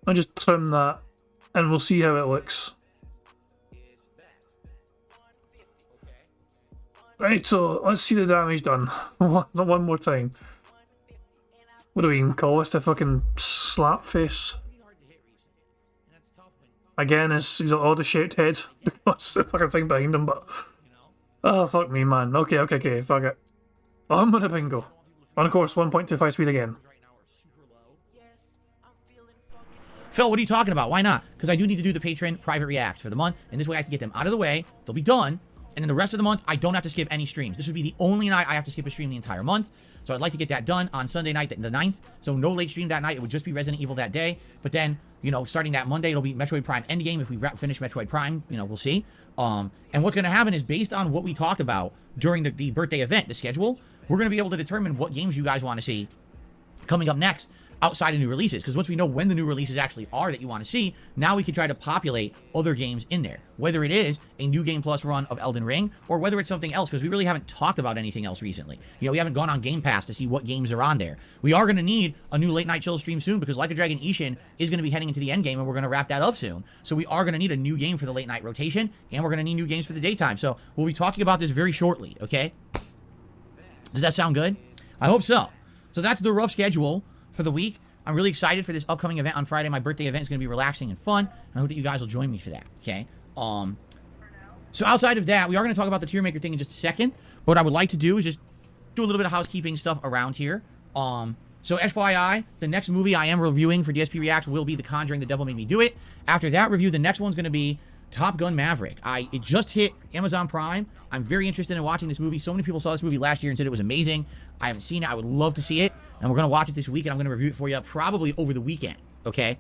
I'll just trim that, and we'll see how it looks. Right, so let's see the damage done. One more time. What do we even call this? The fucking slap face. Again, he's got all the shaped head. What's the fucking thing behind him? But oh fuck me, man. Okay, fuck it. I'm gonna bingo. And of course, 1.25 speed again. Phil, what are you talking about? Why not? Because I do need to do the patron private reacts for the month, and this way I can get them out of the way. They'll be done. And then the rest of the month, I don't have to skip any streams. This would be the only night I have to skip a stream the entire month. So I'd like to get that done on Sunday night, the 9th. So no late stream that night. It would just be Resident Evil that day. But then, starting that Monday, it'll be Metroid Prime Endgame. If we finish Metroid Prime, we'll see. And what's going to happen is based on what we talked about during the birthday event, the schedule, we're going to be able to determine what games you guys want to see coming up next outside of new releases. Because once we know when the new releases actually are that you want to see, now we can try to populate other games in there. Whether it is a new Game Plus run of Elden Ring, or whether it's something else, because we really haven't talked about anything else recently. You know, we haven't gone on Game Pass to see what games are on there. We are going to need a new Late Night Chill stream soon, because Like a Dragon Ishin is going to be heading into the end game, and we're going to wrap that up soon. So we are going to need a new game for the late night rotation, and we're going to need new games for the daytime. So we'll be talking about this very shortly, okay? Does that sound good? I hope so. So that's the rough schedule for the week. I'm really excited for this upcoming event on Friday. My birthday event is going to be relaxing and fun, and I hope that you guys will join me for that, okay? So outside of that, we are going to talk about the tier maker thing in just a second. What I would like to do is just do a little bit of housekeeping stuff around here. So FYI, the next movie I am reviewing for DSP Reacts will be The Conjuring, The Devil Made Me Do It. After that review, the next one's going to be Top Gun Maverick. It just hit Amazon Prime. I'm very interested in watching this movie. So many people saw this movie last year and said it was amazing. I haven't seen it. I would love to see it. And we're going to watch it this week, and I'm going to review it for you probably over the weekend, okay?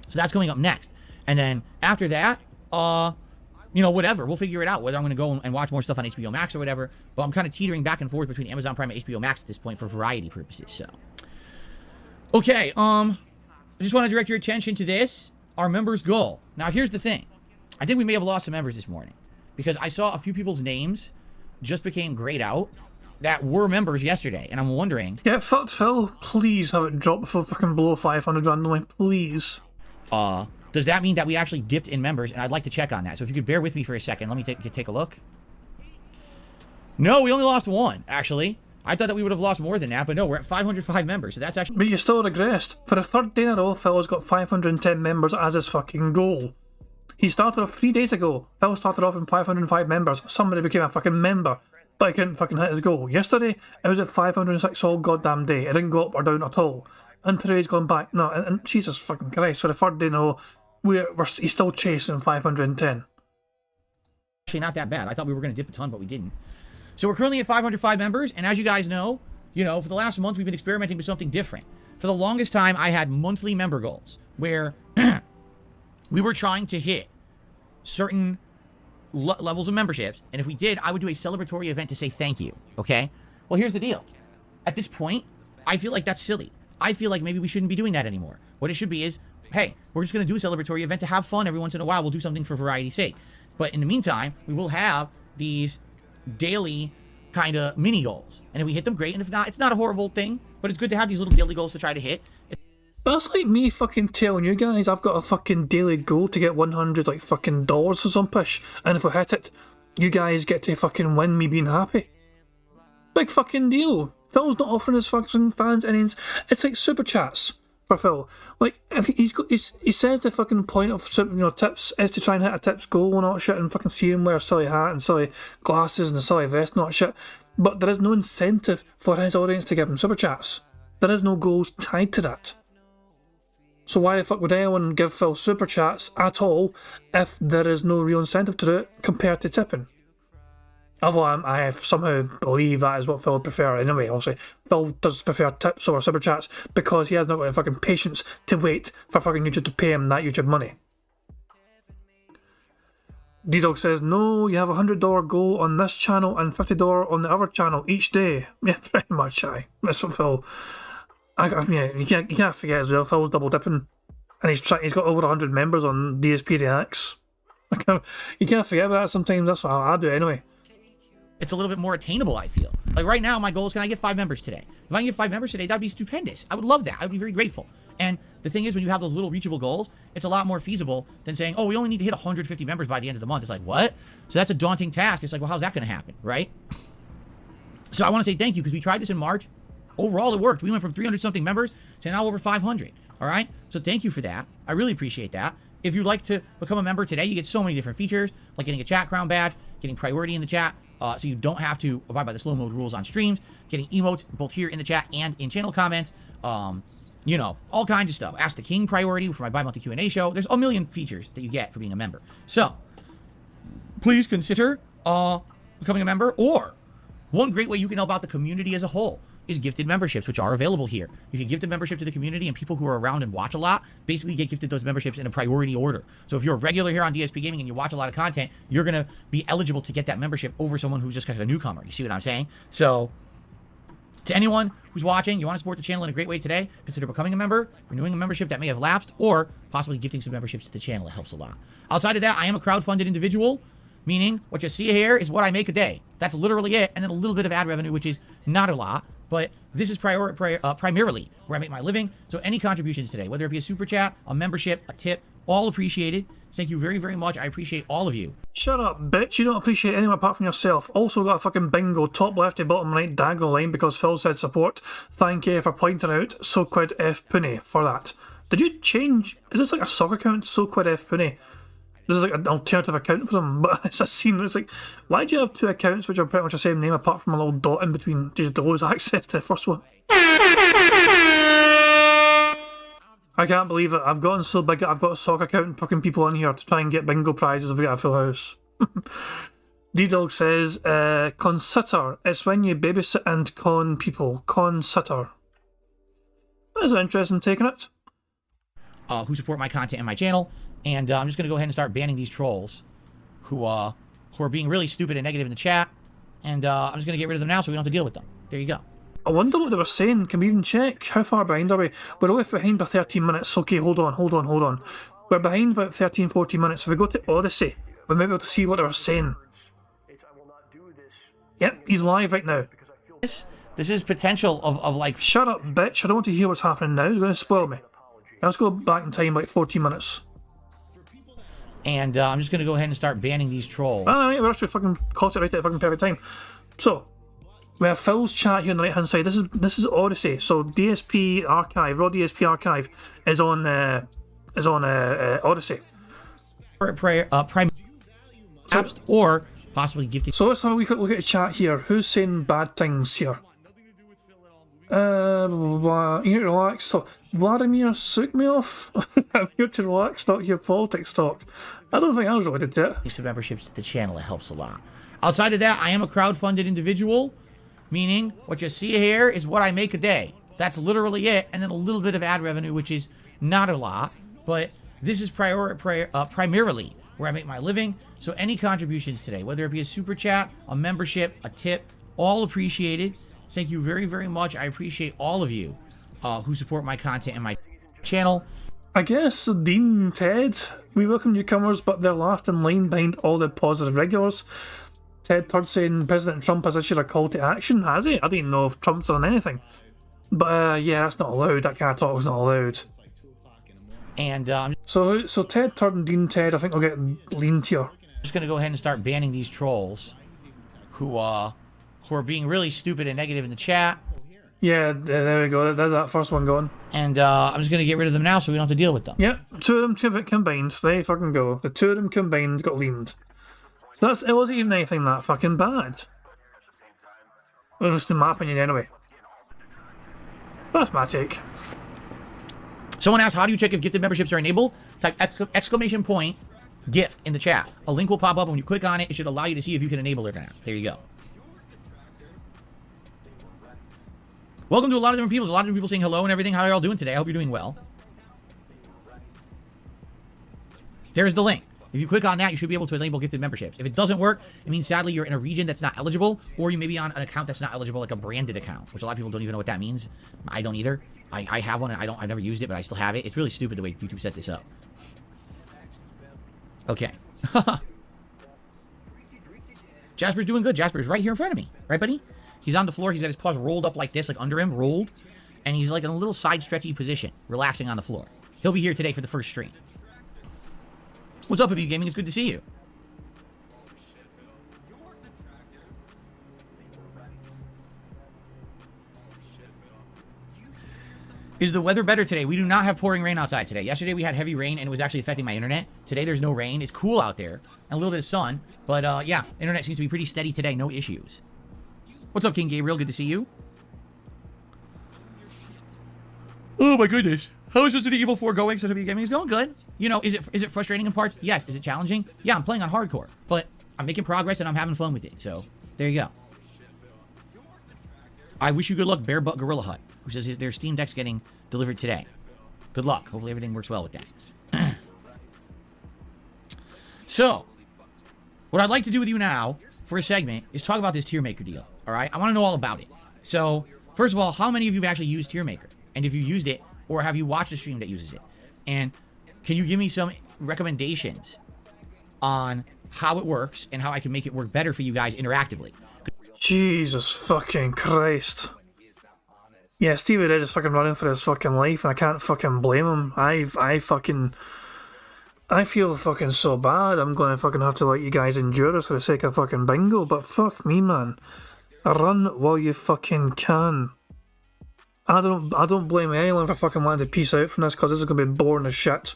So that's coming up next. And then after that, you know, whatever. We'll figure it out, whether I'm going to go and watch more stuff on HBO Max or whatever. But I'm kind of teetering back and forth between Amazon Prime and HBO Max at this point for variety purposes, so. Okay, I just want to direct your attention to this, our members' goal. Now, here's the thing. I think we may have lost some members this morning, because I saw a few people's names just became grayed out that were members yesterday, and I'm wondering... Yeah, Phil, please have it drop before fucking below 500 randomly, please. Does that mean that we actually dipped in members? And I'd like to check on that. So if you could bear with me for a second, let me take a look. No, we only lost one, actually. I thought that we would have lost more than that, but no, we're at 505 members, so that's actually... But you still regressed. For the third day in a row, Phil's got 510 members as his fucking goal. He started off 3 days ago. Phil started off in 505 members. Somebody became a fucking member, but he couldn't fucking hit his goal. Yesterday, it was at 506 all goddamn day. It didn't go up or down at all. And today's gone back. No, and Jesus fucking Christ, for the third day in a row, he's still chasing 510. Actually not that bad. I thought we were going to dip a ton, but we didn't. So we're currently at 505 members, and as you guys know, for the last month, we've been experimenting with something different. For the longest time, I had monthly member goals, where we were trying to hit certain levels of memberships, and if we did, I would do a celebratory event to say thank you, okay? Well, here's the deal. At this point, I feel like that's silly. I feel like maybe we shouldn't be doing that anymore. What it should be is, hey, we're just going to do a celebratory event to have fun every once in a while. We'll do something for variety's sake. But in the meantime, we will have these daily kind of mini goals. And if we hit them, great. And if not, it's not a horrible thing, but it's good to have these little daily goals to try to hit. That's like me fucking telling you guys I've got a fucking daily goal to get 100 like fucking dollars or some push, and if I hit it, you guys get to fucking win me being happy. Big fucking deal. Phil's not offering his fucking fans any. It's like super chats for Phil. Like if he says the fucking point of tips is to try and hit a tips goal and all that shit, and fucking see him wear a silly hat and silly glasses and a silly vest and all that shit. But there is no incentive for his audience to give him super chats. There is no goals tied to that. So why the fuck would anyone give Phil super chats at all if there is no real incentive to do it compared to tipping? Although I somehow believe that is what Phil would prefer anyway. Obviously, Phil does prefer tips over super chats because he has not got the fucking patience to wait for fucking YouTube to pay him that YouTube money. D-Dog says, no, you have a $100 goal on this channel and $50 on the other channel each day. Yeah, pretty much, aye. That's what Phil... yeah, you can't forget as well, Phil's double dipping, and he's got over 100 members on DSP Reacts. You can't forget about that sometimes. That's what I do anyway. It's a little bit more attainable, I feel. Like right now, my goal is, can I get 5 members today? If I can get 5 members today, that'd be stupendous. I would love that. I would be very grateful. And the thing is, when you have those little reachable goals, it's a lot more feasible than saying, oh, we only need to hit 150 members by the end of the month. It's like, what? So that's a daunting task. It's like, well, how's that going to happen, right? So I want to say thank you, because we tried this in March. Overall, it worked. We went from 300-something members to now over 500. All right? So thank you for that. I really appreciate that. If you'd like to become a member today, you get so many different features, like getting a chat crown badge, getting priority in the chat, so you don't have to abide by the slow mode rules on streams, getting emotes both here in the chat and in channel comments, all kinds of stuff. Ask the King priority for my bi-monthly Q&A show. There's a million features that you get for being a member. So please consider becoming a member, or one great way you can help out the community as a whole is gifted memberships, which are available here. You can gift a membership to the community, and people who are around and watch a lot basically get gifted those memberships in a priority order. So if you're a regular here on DSP Gaming and you watch a lot of content, you're going to be eligible to get that membership over someone who's just kind of a newcomer. You see what I'm saying? So To anyone who's watching, you want to support the channel in a great way today, consider becoming a member, renewing a membership that may have lapsed, or possibly gifting some memberships to the channel. It helps a lot. Outside of that, I am a crowdfunded individual, meaning what you see here is what I make a day. That's literally it, and then a little bit of ad revenue, which is not a lot, but this is primarily where I make my living. So any contributions today, whether it be a super chat, a membership, a tip, all appreciated. Thank you very, very much. I appreciate all of you. Shut up, bitch. You don't appreciate anyone apart from yourself. Also got a fucking bingo, top left to bottom right diagonal line because Phil said support. Thank you for pointing out SoQuid F Punny for that. Did you change? Is this like a soccer account, SoQuid F Punny? This is like an alternative account for them, but it's a scene. It's like, why do you have two accounts which are pretty much the same name apart from a little dot in between just to lose access to the first one? I can't believe it. I've gotten so big that I've got a soccer account and fucking people in here to try and get bingo prizes if we get a full house. D-Dog says, consitter. It's when you babysit and con people. Consitter. That is an interesting take on it. Who support my content and my channel. And I'm just going to go ahead and start banning these trolls who are being really stupid and negative in the chat. And I'm just going to get rid of them now so we don't have to deal with them. There you go. I wonder what they were saying. Can we even check? How far behind are we? We're only behind by 13 minutes. Okay, hold on. We're behind about 13, 14 minutes. So if we go to Odyssey, we might be able to see what they were saying. Yep, he's live right now. This is potential of like... Shut up, bitch. I don't want to hear what's happening now. It's going to spoil me. Now let's go back in time like 14 minutes. And I'm just going to go ahead and start banning these trolls. Alright, we're actually fucking caught it right at the fucking perfect time. So, we have Phil's chat here on the right hand side. This is Odyssey. So DSP archive, raw DSP archive is on Odyssey. Or possibly gifting. So let's have a wee quick look at the chat here. Who's saying bad things here? You need to relax. So Vladimir Sukmyov. I'm here to relax, not hear politics talk. I don't think I was related to it. Some memberships to the channel. It helps a lot. Outside of that, I am a crowdfunded individual. Meaning, what you see here is what I make a day. That's literally it, and then a little bit of ad revenue, which is not a lot, but this is primarily where I make my living. So any contributions today, whether it be a super chat, a membership, a tip, all appreciated. Thank you very, very much. I appreciate all of you who support my content and my channel. I guess Dean Ted, we welcome newcomers, but they're last in line behind all the positive regulars. Ted Turd saying President Trump has issued a call to action, has he? I didn't know if Trump's done anything. But yeah, that's not allowed. That kind of talk is not allowed. And so Ted Turd and Dean Ted, I think they'll get leaned here. I'm just going to go ahead and start banning these trolls who are being really stupid and negative in the chat. Yeah, there we go. There's that first one gone. And I'm just going to get rid of them now so we don't have to deal with them. Yep, two of them combined. There you fucking go. The two of them combined got leaned. So it wasn't even anything that fucking bad. Well, just in my opinion anyway. That's my take. Someone asked, how do you check if gifted memberships are enabled? Type exclamation point gift in the chat. A link will pop up. When you click on it, it should allow you to see if you can enable it or not. There you go. Welcome to a lot of different people. There's a lot of different people saying hello and everything. How are y'all doing today? I hope you're doing well. There's the link. If you click on that, you should be able to enable gifted memberships. If it doesn't work, it means sadly you're in a region that's not eligible, or you may be on an account that's not eligible, like a branded account, which a lot of people don't even know what that means. I don't either. I have one, and I've never used it, but I still have it. It's really stupid the way YouTube set this up. Okay. Jasper's doing good. Jasper's right here in front of me. Right, buddy? He's on the floor. He's got his paws rolled up like this, like under him, rolled. And he's like in a little side stretchy position, relaxing on the floor. He'll be here today for the first stream. What's up, Abu Gaming? It's good to see you. Is the weather better today? We do not have pouring rain outside today. Yesterday we had heavy rain and it was actually affecting my internet. Today there's no rain. It's cool out there. And a little bit of sun. But yeah, internet seems to be pretty steady today. No issues. What's up, King Gabriel? Good to see you. Oh my goodness. How is Resident Evil 4 going? Abu Gaming is going good. You know, is it frustrating in parts? Yes. Is it challenging? Yeah, I'm playing on hardcore. But I'm making progress and I'm having fun with it. So, there you go. I wish you good luck, Bear Butt Gorilla Hut, who says their Steam Deck's getting delivered today. Good luck. Hopefully everything works well with that. So, what I'd like to do with you now, for a segment, is talk about this tier maker deal. Alright? I want to know all about it. So, First of all, how many of you have actually used TierMaker? And if you used it, or have you watched a stream that uses it? And can you give me some recommendations on how it works and how I can make it work better for you guys interactively? Jesus fucking Christ. Yeah, Stevie Red is fucking running for his fucking life, and I can't fucking blame him. I feel fucking so bad. I'm gonna fucking have to let you guys endure this for the sake of fucking bingo, but fuck me, man. Run while you fucking can. I don't blame anyone for fucking wanting to peace out from this, because this is gonna be boring as shit.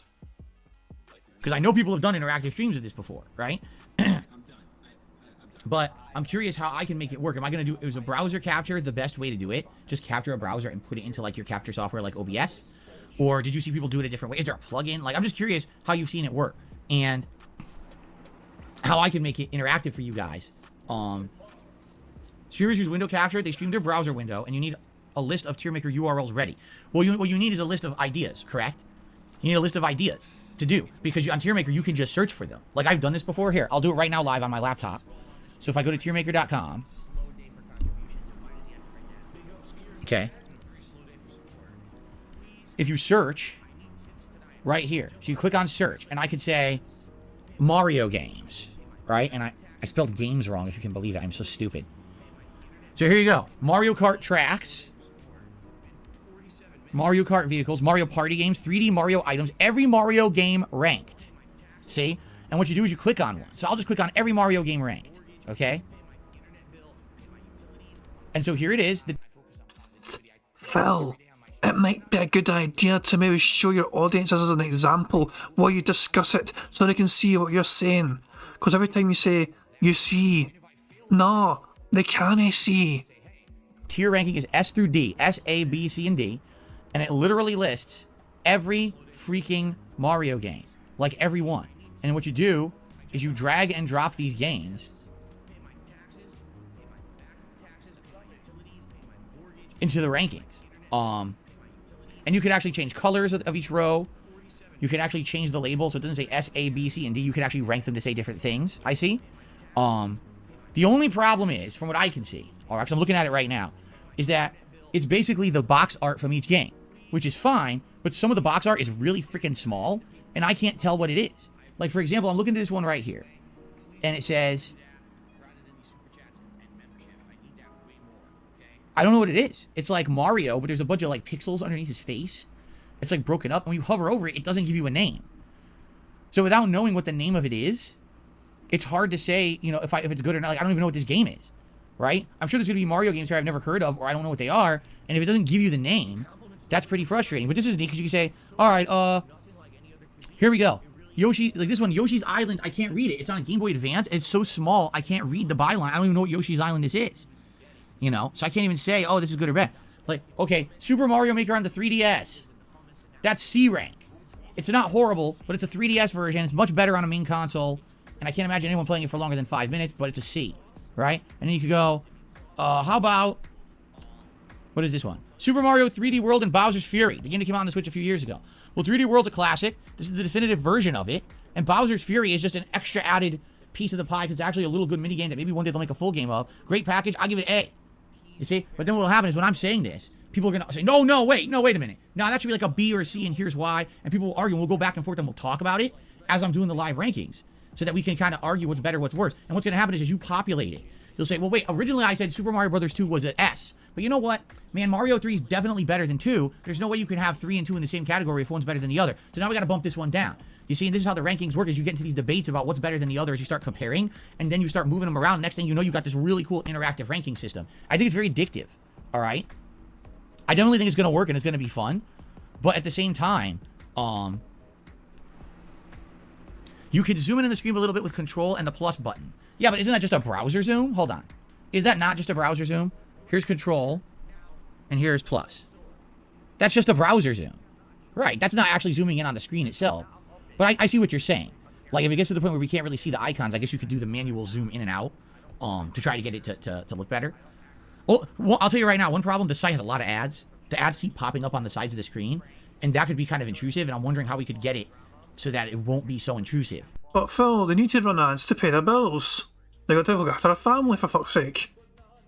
Because I know people have done interactive streams of this before, right? But I'm curious how I can make it work. Am I going to do, is a browser capture the best way to do it? Just capture a browser and put it into like your capture software like OBS? Or did you see people do it a different way? Is there a plugin? Like, I'm just curious how you've seen it work and how I can make it interactive for you guys. Streamers use window capture. They stream their browser window, and you need a list of TierMaker URLs ready. Well, what you need is a list of ideas, correct? You need a list of ideas to do, because on TierMaker, you can just search for them. Like, I've done this before. Here, I'll do it right now live on my laptop. So if I go to tiermaker.com, okay, if you search right here, so you click on search, and I could say Mario games, right? And I spelled games wrong, if you can believe it. I'm so stupid. So here you go. Mario Kart tracks, Mario Kart vehicles, Mario Party games, 3D Mario items, every Mario game ranked. See? And what you do is you click on one. So I'll just click on every Mario game ranked. Okay? And so here it is. Phil, it might be a good idea to maybe show your audience as an example while you discuss it, so they can see what you're saying. Because every time you say, you see, no, they can't see. Tier ranking is S through D. S, A, B, C, and D. And it literally lists every freaking Mario game. Like every one. And what you do is you drag and drop these games into the rankings. And you can actually change colors of each row. You can actually change the label so it doesn't say S, A, B, C, and D. You can actually rank them to say different things. I see. The only problem is, from what I can see, or actually I'm looking at it right now, is that it's basically the box art from each game, which is fine, but some of the box art is really freaking small, and I can't tell what it is. Like, for example, I'm looking at this one right here, and it says, I don't know what it is. It's like Mario, but there's a bunch of like pixels underneath his face. It's like broken up. And when you hover over it, it doesn't give you a name. So without knowing what the name of it is, it's hard to say, you know, if it's good or not. Like, I don't even know what this game is, right? I'm sure there's going to be Mario games here I've never heard of, or I don't know what they are. And if it doesn't give you the name, that's pretty frustrating. But this is neat because you can say, all right, here we go. Yoshi, like this one, Yoshi's Island, I can't read it. It's on a Game Boy Advance. It's so small, I can't read the byline. I don't even know what Yoshi's Island this is. You know, so I can't even say, oh, this is good or bad. Like, okay, Super Mario Maker on the 3DS. That's C rank. It's not horrible, but it's a 3DS version. It's much better on a main console. And I can't imagine anyone playing it for longer than 5 minutes, but it's a C, right? And then you could go, how about, what is this one? Super Mario 3D World and Bowser's Fury. The game that came out on the Switch a few years ago. Well, 3D World's a classic. This is the definitive version of it. And Bowser's Fury is just an extra added piece of the pie because it's actually a little good mini game that maybe one day they'll make a full game of. Great package. I'll give it A. You see? But then what will happen is when I'm saying this, people are going to say, no, wait a minute. No, that should be like a B or a C, and here's why. And people will argue, and we'll go back and forth, and we'll talk about it as I'm doing the live rankings so that we can kind of argue what's better, what's worse. And what's going to happen is as you populate it, you'll say, well, wait, originally I said Super Mario Brothers 2 was an S. But you know what? Man, Mario 3 is definitely better than 2. There's no way you can have 3 and 2 in the same category if one's better than the other. So now we got to bump this one down. You see, and this is how the rankings work, is you get into these debates about what's better than the other as you start comparing, and then you start moving them around. Next thing you know, you got this really cool interactive ranking system. I think it's very addictive. All right, I definitely think it's going to work and it's going to be fun, but at the same time, you can zoom in the screen a little bit with Control and the plus button. Yeah, but isn't that just a browser zoom? Hold on, is that not just a browser zoom? Here's Control, and here's plus. That's just a browser zoom, right? That's not actually zooming in on the screen itself. But I see what you're saying. Like if it gets to the point where we can't really see the icons, I guess you could do the manual zoom in and out, to try to get it to look better. Well, I'll tell you right now, one problem, the site has a lot of ads. The ads keep popping up on the sides of the screen, and that could be kind of intrusive, and I'm wondering how we could get it so that it won't be so intrusive. But Phil, they need to run ads to pay their bills. They got to look after a family, for fuck's sake.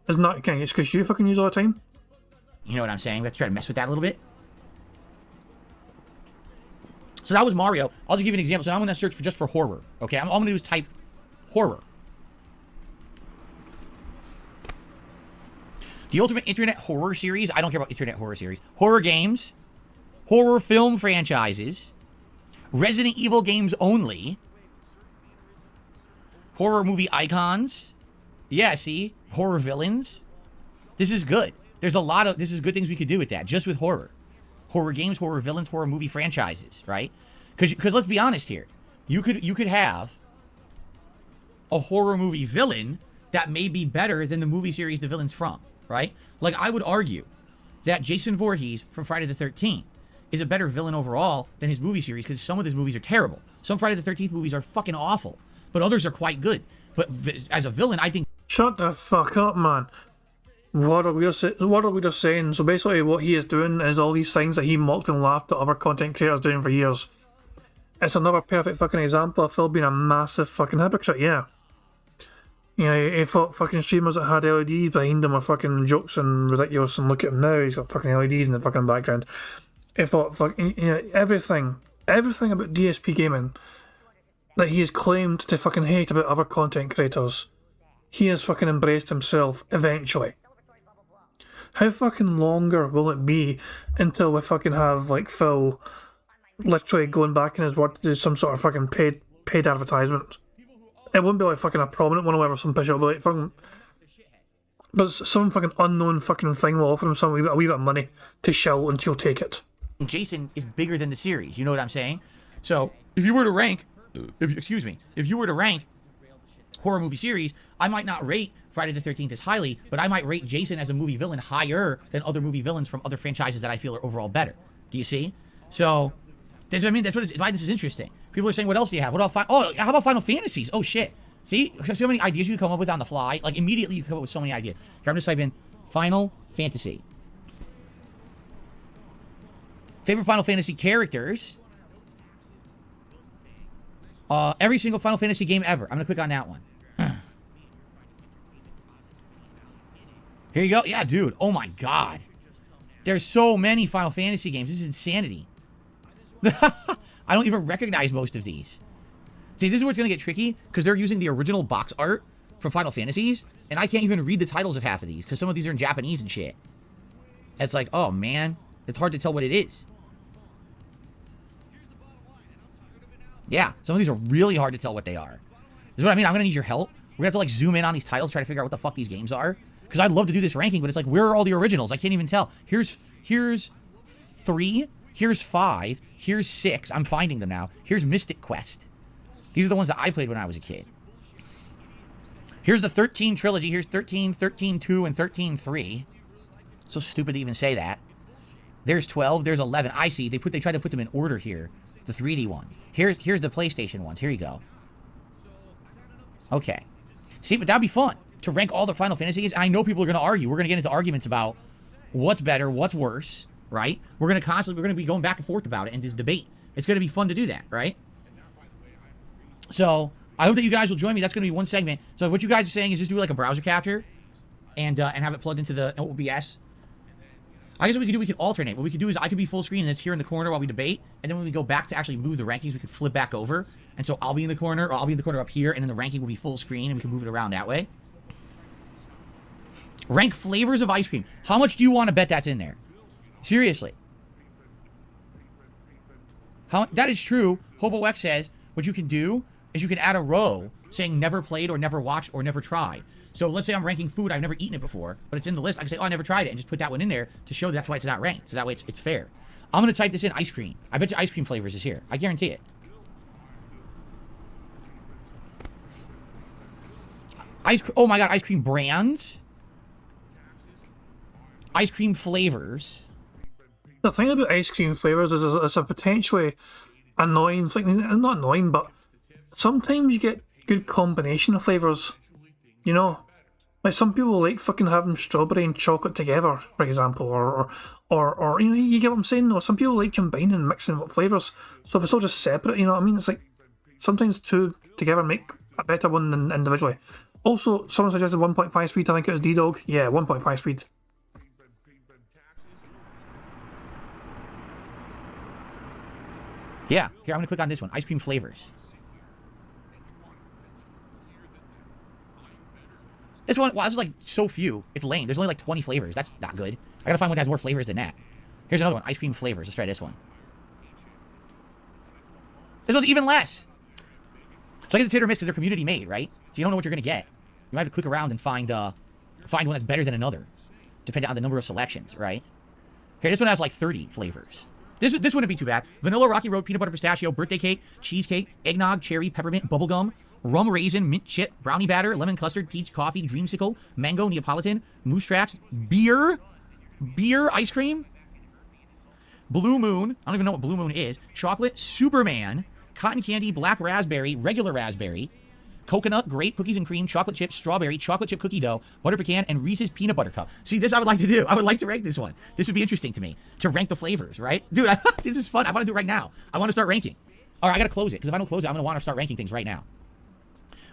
Isn't that kind of excuse you fucking use all the time? You know what I'm saying? We have to try to mess with that a little bit. So that was Mario. I'll just give you an example. So now I'm going to search just for horror. Okay, all I'm going to do is type horror. The ultimate internet horror series. I don't care about internet horror series. Horror games. Horror film franchises. Resident Evil games only. Horror movie icons. Yeah, see? Horror villains. This is good. There's a lot of... This is good things we could do with that. Just with horror. Horror games, horror villains, horror movie franchises, right? Because let's be honest here. You could have a horror movie villain that may be better than the movie series the villain's from, right? Like, I would argue that Jason Voorhees from Friday the 13th is a better villain overall than his movie series because some of his movies are terrible. Some Friday the 13th movies are fucking awful, but others are quite good. But as a villain, I think... Shut the fuck up, man. What are we just saying? So basically what he is doing is all these things that he mocked and laughed at other content creators doing for years. It's another perfect fucking example of Phil being a massive fucking hypocrite, yeah. You know, he thought fucking streamers that had LEDs behind them were fucking jokes and ridiculous, and look at him now, he's got fucking LEDs in the fucking background. He thought fucking, you know, everything about DSP gaming that he has claimed to fucking hate about other content creators, he has fucking embraced himself eventually. How fucking longer will it be until we fucking have, like, Phil literally going back in his word to do some sort of fucking paid advertisement? It wouldn't be like fucking a prominent one or whatever, some pitch, it'll be like fucking... But some fucking unknown fucking thing will offer him a wee bit of money to shill and he'll take it. Jason is bigger than the series, you know what I'm saying? So, if you were to rank... if you were to rank horror movie series, I might not rate Friday the 13th as highly, but I might rate Jason as a movie villain higher than other movie villains from other franchises that I feel are overall better. Do you see? So, that's what I mean. That's why this is interesting. People are saying, what else do you have? What else? Oh, how about Final Fantasies? Oh, shit. See? So many ideas you can come up with on the fly. Like, immediately you come up with so many ideas. Here, I'm just typing in Final Fantasy. Favorite Final Fantasy characters. Every single Final Fantasy game ever. I'm going to click on that one. Here you go. Yeah, dude. Oh, my God. There's so many Final Fantasy games. This is insanity. I don't even recognize most of these. See, this is where it's going to get tricky, because they're using the original box art from Final Fantasies, and I can't even read the titles of half of these, because some of these are in Japanese and shit. It's like, oh, man. It's hard to tell what it is. Yeah, some of these are really hard to tell what they are. This is what I mean. I'm going to need your help. We're going to have to, like, zoom in on these titles, try to figure out what the fuck these games are. Because I'd love to do this ranking, but it's like, where are all the originals? I can't even tell. Here's 3. Here's 5. Here's 6. I'm finding them now. Here's Mystic Quest. These are the ones that I played when I was a kid. Here's the 13 trilogy. Here's 13, 13-2, and 13-3. So stupid to even say that. There's 12. There's 11. I see. They tried to put them in order here. The 3D ones. Here's the PlayStation ones. Here you go. Okay. See, but that'd be fun to rank all the Final Fantasy games. I know people are going to argue. We're going to get into arguments about what's better, what's worse, right? We're going to be going back and forth about it in this debate. It's going to be fun to do that, right? So, I hope that you guys will join me. That's going to be one segment. So, what you guys are saying is just do like a browser capture and have it plugged into the OBS. I guess what we could alternate. What we could do is I could be full screen and it's here in the corner while we debate. And then when we go back to actually move the rankings, we could flip back over. And so I'll be in the corner, or I'll be in the corner up here, and then the ranking will be full screen, and we can move it around that way. Rank flavors of ice cream. How much do you want to bet that's in there? Seriously. That is true. Hobo X says, what you can do is you can add a row saying never played or never watched or never tried. So let's say I'm ranking food, I've never eaten it before, but it's in the list. I can say, oh, I never tried it, and just put that one in there to show that's why it's not ranked. So that way it's fair. I'm going to type this in, ice cream. I bet you ice cream flavors is here. I guarantee it. Oh my god, ice cream brands. Ice cream flavors. The thing about ice cream flavors is it's a potentially annoying thing. Not annoying, but sometimes you get good combination of flavors. You know? Like some people like fucking having strawberry and chocolate together, for example, or you know, you get what I'm saying? No, some people like combining and mixing up flavors. So if it's all just separate, you know what I mean? It's like sometimes two together make a better one than individually. Also, someone suggested 1.5 speed. I think it was D-Dog. Yeah, 1.5 speed. Yeah, here, I'm gonna click on this one. Ice cream flavors. This one, wow, this is like so few. It's lame. There's only like 20 flavors. That's not good. I gotta find one that has more flavors than that. Here's another one. Ice cream flavors. Let's try this one. This one's even less. So I guess it's hit or miss because they're community made, right? So you don't know what you're gonna get. You might have to click around and find one that's better than another, depending on the number of selections, right? Here, this one has like 30 flavors. This wouldn't be too bad. Vanilla, Rocky Road, peanut butter, pistachio, birthday cake, cheesecake, eggnog, cherry, peppermint, bubblegum, rum raisin, mint chip, brownie batter, lemon custard, peach, coffee, dreamsicle, mango, Neapolitan, moose tracks, beer, ice cream, blue moon. I don't even know what blue moon is. Chocolate, Superman, cotton candy, black raspberry, regular raspberry, coconut, grape, cookies and cream, chocolate chip, strawberry, chocolate chip cookie dough, butter pecan, and Reese's peanut butter cup. See, this I would like to do. I would like to rank this one. This would be interesting to me, to rank the flavors, right? Dude, see, this is fun. I want to do it right now. I want to start ranking. All right, I got to close it, because if I don't close it, I'm going to want to start ranking things right now.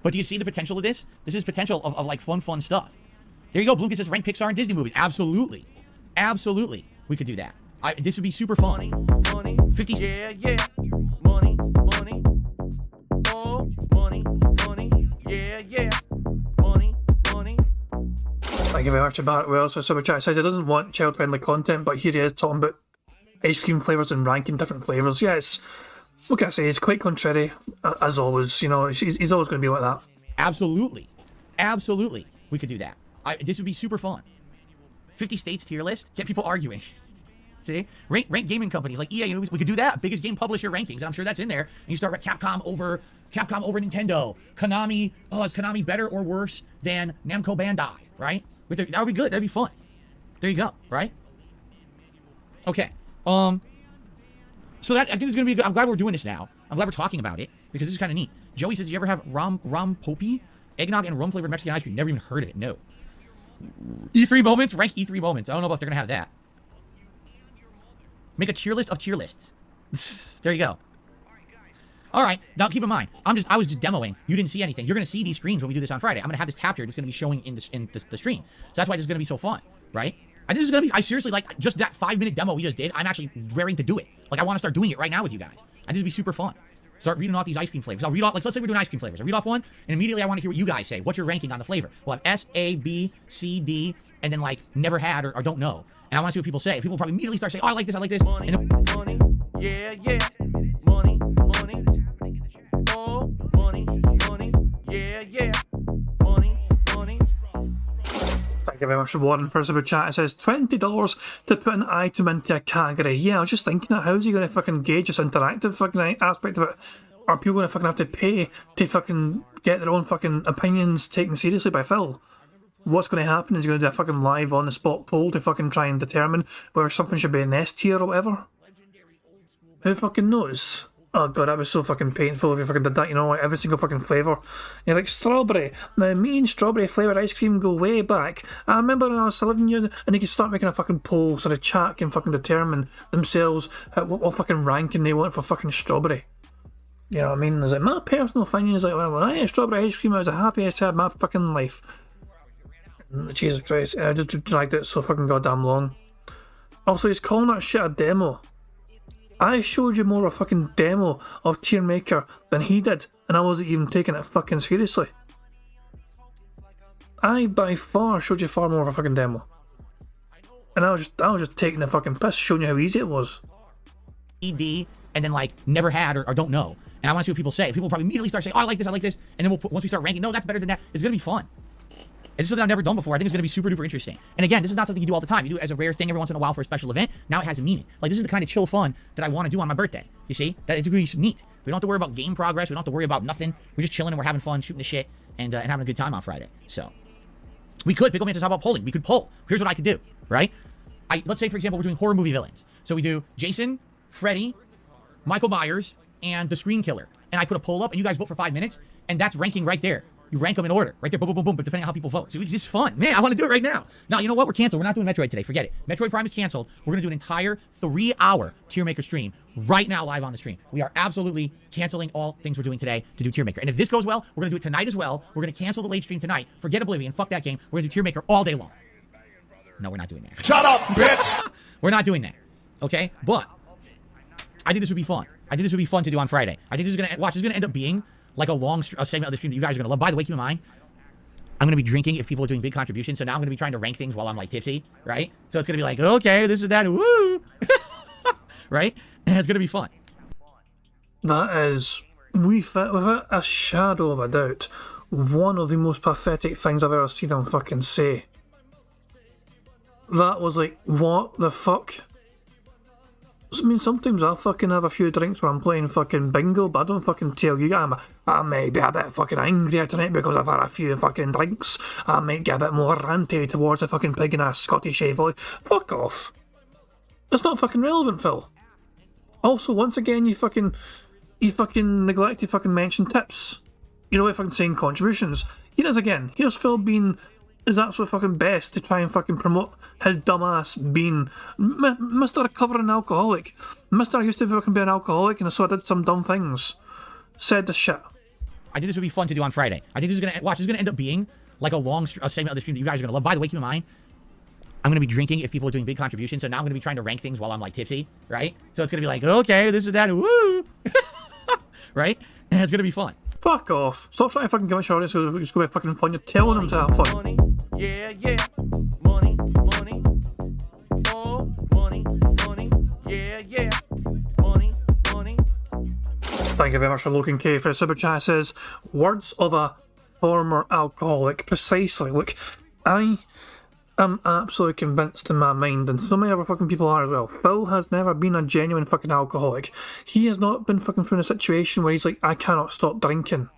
But do you see the potential of this? This is potential of like fun stuff. There you go. Bloomkin says rank Pixar and Disney movies. Absolutely. Absolutely. We could do that. This would be super fun. Money, 50. yeah. Money, oh, money, yeah. Money. Thank you very much to Barrett Wells. So Super Chat says he doesn't want child-friendly content, but here he is talking about ice cream flavours and ranking different flavours. Yeah, it's, what can I say, it's quite contrary, as always. You know, he's always going to be like that. Absolutely. Absolutely. We could do that. This would be super fun. 50 states tier list. Get people arguing. See? Rank gaming companies like EA. We could do that. Biggest game publisher rankings. And I'm sure that's in there. And you start Capcom over Nintendo. Konami. Oh, is Konami better or worse than Namco Bandai? Right? That would be good. That'd be fun. There you go. Right? Okay. So that, I think it's going to be good. I'm glad we're doing this now. I'm glad we're talking about it because this is kind of neat. Joey says, "Did you ever have rum poppy? Eggnog and rum flavored Mexican ice cream? Never even heard of it. No." E3 moments? Rank E3 moments. I don't know if they're going to have that. Make a tier list of tier lists. There you go. All right. Now keep in mind, I was just demoing. You didn't see anything. You're going to see these screens when we do this on Friday. I'm going to have this captured. It's going to be showing in the stream. So that's why this is going to be so fun, right? I think this is going to be, I seriously, like, just that 5-minute demo we just did, I'm actually raring to do it. Like, I want to start doing it right now with you guys. I think this would be super fun. Start reading off these ice cream flavors. I'll read off, like, let's say we're doing ice cream flavors. I read off one, and immediately I want to hear what you guys say. What's your ranking on the flavor? We'll have S, A, B, C, D, and then, like, never had or don't know. And I want to see what people say. People probably immediately start saying, oh, I like this, and then, Money, yeah. Money, oh, money, yeah. Money. Thank you very much for Warren for a super chat. It says $20 to put an item into a category. Yeah, I was just thinking that. How's he going to fucking gauge this interactive fucking aspect of it? Are people going to fucking have to pay to fucking get their own fucking opinions taken seriously by Phil? What's going to happen? Is he going to do a fucking live on the spot poll to fucking try and determine whether something should be an S tier or whatever? Who fucking knows? Oh god, that was so fucking painful if you fucking did that, you know, like every single fucking flavour. You're like, strawberry. Now, me and strawberry flavoured ice cream go way back. I remember when I was 11 years, and they could start making a fucking poll so the chat can fucking determine themselves what fucking ranking they want for fucking strawberry. You know what I mean? It's like, my personal opinion is like, well, when I ate strawberry ice cream, I was the happiest I had my fucking life. Jesus Christ, I just dragged it so fucking goddamn long. Also, he's calling that shit a demo. I showed you more of a fucking demo of Tier Maker than he did, and I wasn't even taking it fucking seriously. I by far showed you far more of a fucking demo. And I was just taking the fucking piss, showing you how easy it was. ED, and then like never had or don't know. And I want to see what people say. People probably immediately start saying, oh, I like this, and then once we start ranking, no, that's better than that. It's gonna be fun. It's something I've never done before. I think it's going to be super duper interesting. And again, this is not something you do all the time. You do it as a rare thing every once in a while for a special event. Now it has a meaning. Like, this is the kind of chill fun that I want to do on my birthday. You see? That it's going to be neat. We don't have to worry about game progress. We don't have to worry about nothing. We're just chilling and we're having fun, shooting the shit, and having a good time on Friday. So, we could. Pickle Man says, how about polling? We could poll. Here's what I could do, right? Let's say, for example, we're doing horror movie villains. So we do Jason, Freddy, Michael Myers, and the Screen Killer. And I put a poll up, and you guys vote for 5 minutes, and that's ranking right there. You rank them in order, right there, boom, boom, boom, boom, but depending on how people vote. So it's just fun. Man, I want to do it right now. Now, you know what? We're canceled. We're not doing Metroid today. Forget it. Metroid Prime is canceled. We're going to do an entire 3-hour Tier Maker stream right now live on the stream. We are absolutely canceling all things we're doing today to do Tier Maker. And if this goes well, we're going to do it tonight as well. We're going to cancel the late stream tonight. Forget Oblivion. Fuck that game. We're going to do Tier Maker all day long. No, we're not doing that. Shut up, bitch! We're not doing that. Okay? But I think this would be fun. I think this would be fun to do on Friday. I think this is gonna this is gonna end up being like a long segment of the stream that you guys are gonna love. By the way, keep in mind, I'm gonna be drinking if people are doing big contributions. So now I'm gonna be trying to rank things while I'm like tipsy, right? So it's gonna be like, okay, this is that, woo, right? And it's gonna be fun. That is, without a shadow of a doubt, one of the most pathetic things I've ever seen him fucking say. That was like, what the fuck? I mean, sometimes I'll fucking have a few drinks when I'm playing fucking bingo, but I don't fucking tell you, I may be a bit fucking angrier tonight because I've had a few fucking drinks. I might get a bit more ranty towards the fucking pig in a Scottish voice. Fuck off. It's not fucking relevant, Phil. Also, once again, you fucking neglect to fucking mention tips. You're only fucking saying contributions. Here it is again. Here's Phil being his absolute fucking best to try and fucking promote his dumbass being Mr. Recovering Alcoholic. Mr. I used to fucking be an alcoholic and so I did some dumb things. Said the shit. I think this would be fun to do on Friday. I think this is gonna end up being like a long segment of the stream that you guys are gonna love. By the way, keep in mind, I'm gonna be drinking if people are doing big contributions. So now I'm gonna be trying to rank things while I'm like tipsy, right? So it's gonna be like, okay, this is that, woo, right? And it's gonna be fun. Fuck off. Stop trying to fucking give us your audience so we just go back fucking fun. You're telling them to have fun. Money, yeah, yeah. Money, money. Oh, money, money. Yeah, yeah. Money, money. Thank you very much for Logan K for the super chat. Says, words of a former alcoholic. Precisely. Look, I am absolutely convinced in my mind, and so many other fucking people are as well. Phil has never been a genuine fucking alcoholic. He has not been fucking through a situation where he's like, I cannot stop drinking.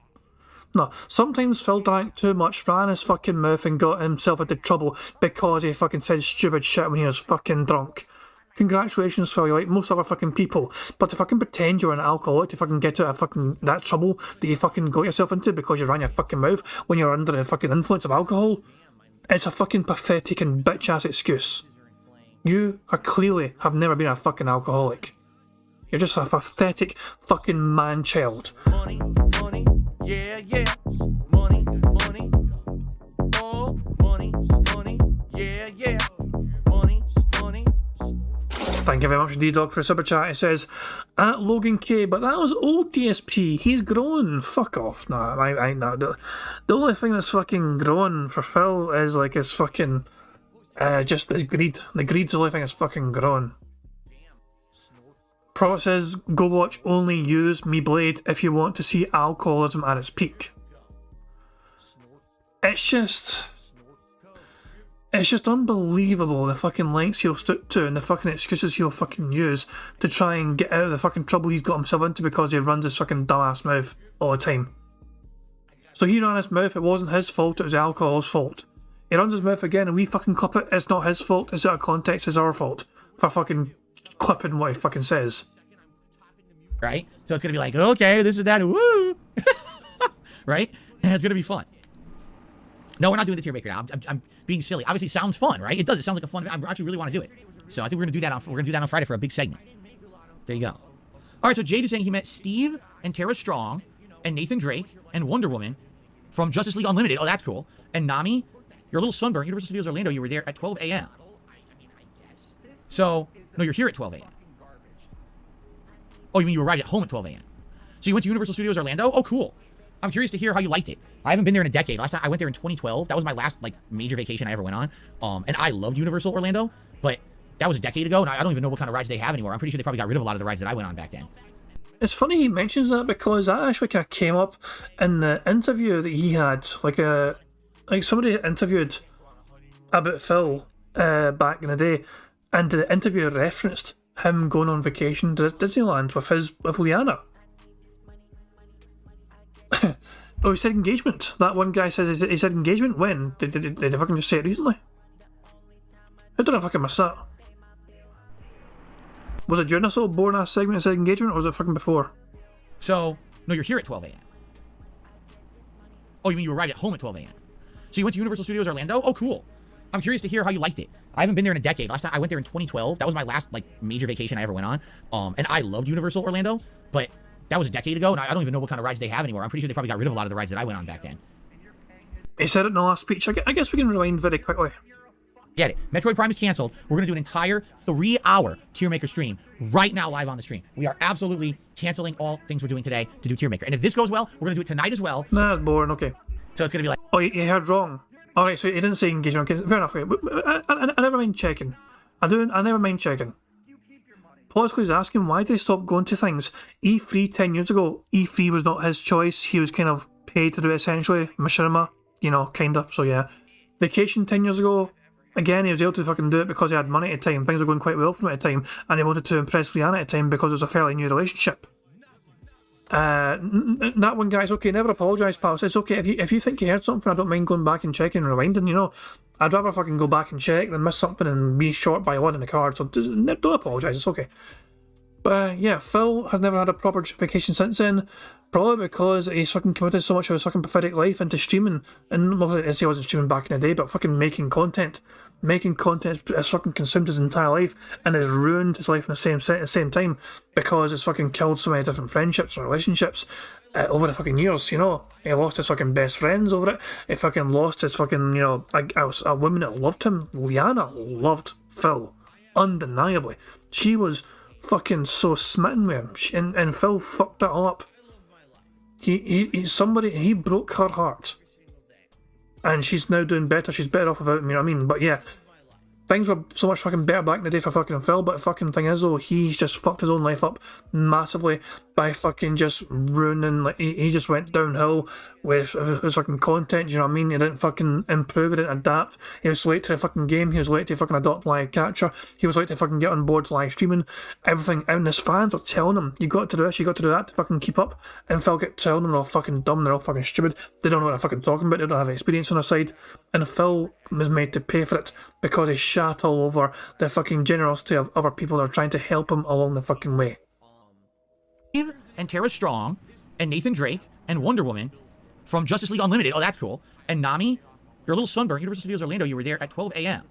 No, sometimes Phil drank too much, ran his fucking mouth and got himself into trouble because he fucking said stupid shit when he was fucking drunk. Congratulations, Phil, you're like most other fucking people. But to fucking pretend you're an alcoholic to fucking get out of fucking that trouble that you fucking got yourself into because you ran your fucking mouth when you're under the fucking influence of alcohol, it's a fucking pathetic and bitch-ass excuse. You are clearly have never been a fucking alcoholic. You're just a pathetic fucking man-child. Money, money. Yeah, yeah. Money, money. Oh, money, money. Yeah, yeah. Money, money. Thank you very much, D-Dog, for a super chat. It says, at Logan K, but that was old DSP. He's grown. Fuck off. Nah, nah. The only thing that's fucking grown for Phil is like his fucking, just his greed. The greed's the only thing that's fucking grown. Prophet says, go watch Only Use Me Blade if you want to see alcoholism at its peak. It's just unbelievable the fucking lengths he'll stoop to and the fucking excuses he'll fucking use to try and get out of the fucking trouble he's got himself into because he runs his fucking dumbass mouth all the time. So he ran his mouth, it wasn't his fault, it was the alcohol's fault. He runs his mouth again and we fucking clip it, it's not his fault, it's out of context, it's our fault for fucking clipping what he fucking says. Right? So it's gonna be like, okay, this is that, woo, right? And it's gonna be fun. No, we're not doing the tier maker now. I'm being silly. Obviously, it sounds fun, right? It does. It sounds like a fun. I actually really want to do it. So I think we're gonna do that on Friday for a big segment. There you go. All right. So Jade is saying he met Steve and Tara Strong and Nathan Drake and Wonder Woman from Justice League Unlimited. Oh, that's cool. And Nami, your little sunburn, Universal Studios Orlando. You were there at 12 a.m. So no, you're here at 12 a.m. Oh, you mean you arrived at home at 12 a.m. So you went to Universal Studios Orlando? Oh, cool. I'm curious to hear how you liked it. I haven't been there in a decade. Last time I went there in 2012. That was my last like major vacation I ever went on. And I loved Universal Orlando, but that was a decade ago, and I don't even know what kind of rides they have anymore. I'm pretty sure they probably got rid of a lot of the rides that I went on back then. It's funny he mentions that because that actually kind of came up in the interview that he had. Like somebody interviewed about Phil back in the day, and the interview referenced him going on vacation to Disneyland with Liana. Oh, he said engagement. That one guy says he said engagement. When? Did they fucking just say it recently? How did I fucking miss that? Was it during this little boring ass segment that said engagement, or was it fucking before? So, no, you're here at 12 a.m. Oh, you mean you arrived at home at 12 a.m. So you went to Universal Studios Orlando? Oh, cool. I'm curious to hear how you liked it. I haven't been there in a decade. Last time I went there in 2012. That was my last like major vacation I ever went on. And I loved Universal Orlando, but that was a decade ago, and I don't even know what kind of rides they have anymore. I'm pretty sure they probably got rid of a lot of the rides that I went on back then. He said it in the last speech. I guess we can rewind very quickly. Get it. Metroid Prime is canceled. We're going to do an entire 3-hour Tier Maker stream right now live on the stream. We are absolutely canceling all things we're doing today to do Tier Maker. And if this goes well, we're going to do it tonight as well. Nah, it's boring, okay. So it's going to be like... Oh, you heard wrong. Alright, so you didn't say engagement. Okay, fair enough. Okay. I never mind checking. I never mind checking. Polsky's asking, why did he stop going to things? E3 10 years ago, E3 was not his choice. He was kind of paid to do it essentially. Machinima, you know, kind of. So yeah. Vacation 10 years ago, again, he was able to fucking do it because he had money at the time. Things were going quite well for him at the time. And he wanted to impress Rihanna at the time because it was a fairly new relationship. That one, guys, okay, never apologise, pal. It's okay, if you think you heard something, I don't mind going back and checking and rewinding, you know. I'd rather fucking go back and check than miss something and be short by one in the card, so don't apologise, it's okay. But yeah, Phil has never had a proper vacation since then, probably because he's fucking committed so much of his fucking pathetic life into streaming, and well, I say he wasn't streaming back in the day, but fucking making content. Making content has fucking consumed his entire life and has ruined his life in the same time because it's fucking killed so many different friendships and relationships over the fucking years, you know. He lost his fucking best friends over it. He fucking lost his fucking, you know, a woman that loved him. Liana loved Phil, undeniably. She was fucking so smitten with him, and Phil fucked that all up. He broke her heart. And she's now doing better. She's better off without him, you know what I mean? But yeah, things were so much fucking better back in the day for fucking Phil, but the fucking thing is though, he's just fucked his own life up massively by fucking just ruining, like, he just went downhill with his fucking content, you know what I mean? He didn't fucking improve, he didn't adapt, he was late to the fucking game, he was late to fucking adopt live capture, he was late to fucking get on board live streaming, everything, and his fans were telling him, you got to do this, you got to do that to fucking keep up, and Phil kept telling them they're all fucking dumb, they're all fucking stupid, they don't know what they're fucking talking about, they don't have experience on their side, and Phil was made to pay for it because he shat all over the fucking generosity of other people that are trying to help him along the fucking way. And Tara Strong, and Nathan Drake, and Wonder Woman from Justice League Unlimited. Oh, that's cool. And Nami, you're a little sunburned. Universal Studios Orlando, you were there at 12 a.m.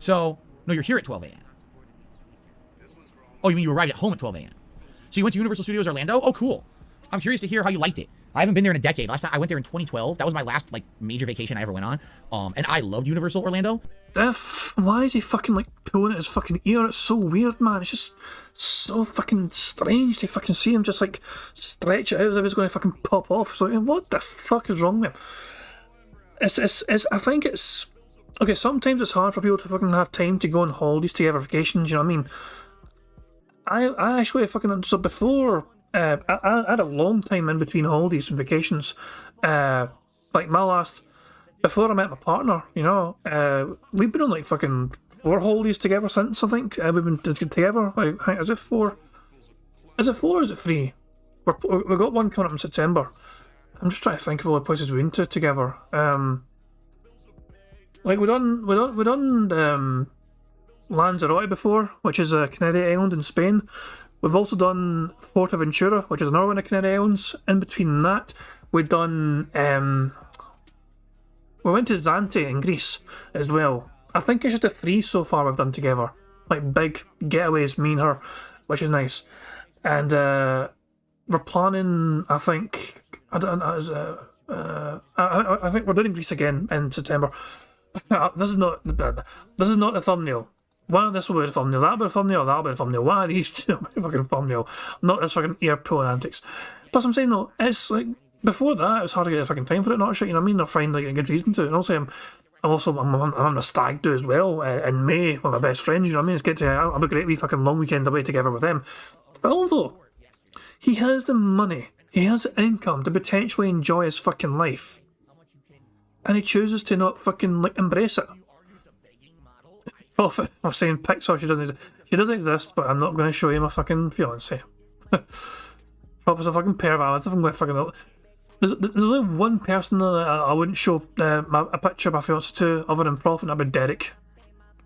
So, no, you're here at 12 a.m. Oh, you mean you arrived at home at 12 a.m. So you went to Universal Studios Orlando? Oh, cool. I'm curious to hear how you liked it. I haven't been there in a decade. Last time I went there in 2012. That was my last, like, major vacation I ever went on. And I loved Universal Orlando. Why is he fucking, like, pulling at his fucking ear? It's so weird, man. It's just so fucking strange to fucking see him just, like, stretch it out as if it's going to fucking pop off. So, what the fuck is wrong with him? I think it's... Okay, sometimes it's hard for people to fucking have time to go on holidays together, vacations, you know what I mean? I actually fucking... So before... I had a long time in between holidays and vacations. Like my last... Before I met my partner, you know, we've been on like fucking 4 holidays together since, I think. We've been together, like, is it 4? Is it 4 or is it 3? We got one coming up in September. I'm just trying to think of all the places we've been to together. Like we done Lanzarote before, which is a Canary Island in Spain. We've also done Fuerteventura, which is another one of the Canary Islands. In between that, we've done we went to Zante in Greece as well. I think it's just the 3 so far we've done together. Like big getaways, me and her, which is nice. And we're planning, I think, I don't know, I think we're doing Greece again in September. This is not the thumbnail. One of this will be the thumbnail, that'll be the thumbnail, that'll be the thumbnail. One of these two will be the fucking thumbnail. Not this fucking ear pulling antics. Plus I'm saying though, it's like, before that it was hard to get the fucking time for it, not shit, you know what I mean? Or find like a good reason to. And also I'm having a stag do as well in May with my best friends, you know what I mean? It's get to have a great wee fucking long weekend away together with them. But although he has the money, he has the income to potentially enjoy his fucking life, and he chooses to not fucking like embrace it. Prophet, I'm saying Pixar, she doesn't exist, but I'm not going to show you my fucking fiance. Prophet's a fucking pervert. I'm going to fucking... There's only one person that I wouldn't show a picture of my fiance to other than Prophet, and that'd be Derek.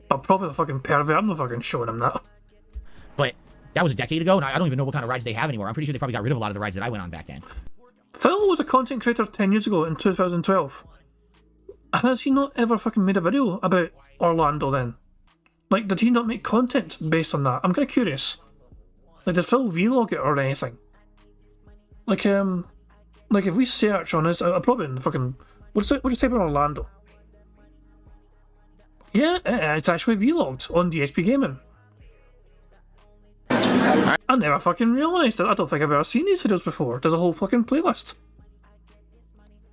But Prophet's a fucking pervert, I'm not fucking showing him that. But that was a decade ago, and I don't even know what kind of rides they have anymore. I'm pretty sure they probably got rid of a lot of the rides that I went on back then. Phil was a content creator 10 years ago in 2012. Has he not ever fucking made a video about Orlando then? Like, did he not make content based on that? I'm kind of curious. Like, did Phil vlog it or anything? Like if we search on this, I'll probably in the fucking... We'll just type in Orlando. Yeah, it's actually vlogged on DSP Gaming. I never fucking realised it. I don't think I've ever seen these videos before. There's a whole fucking playlist.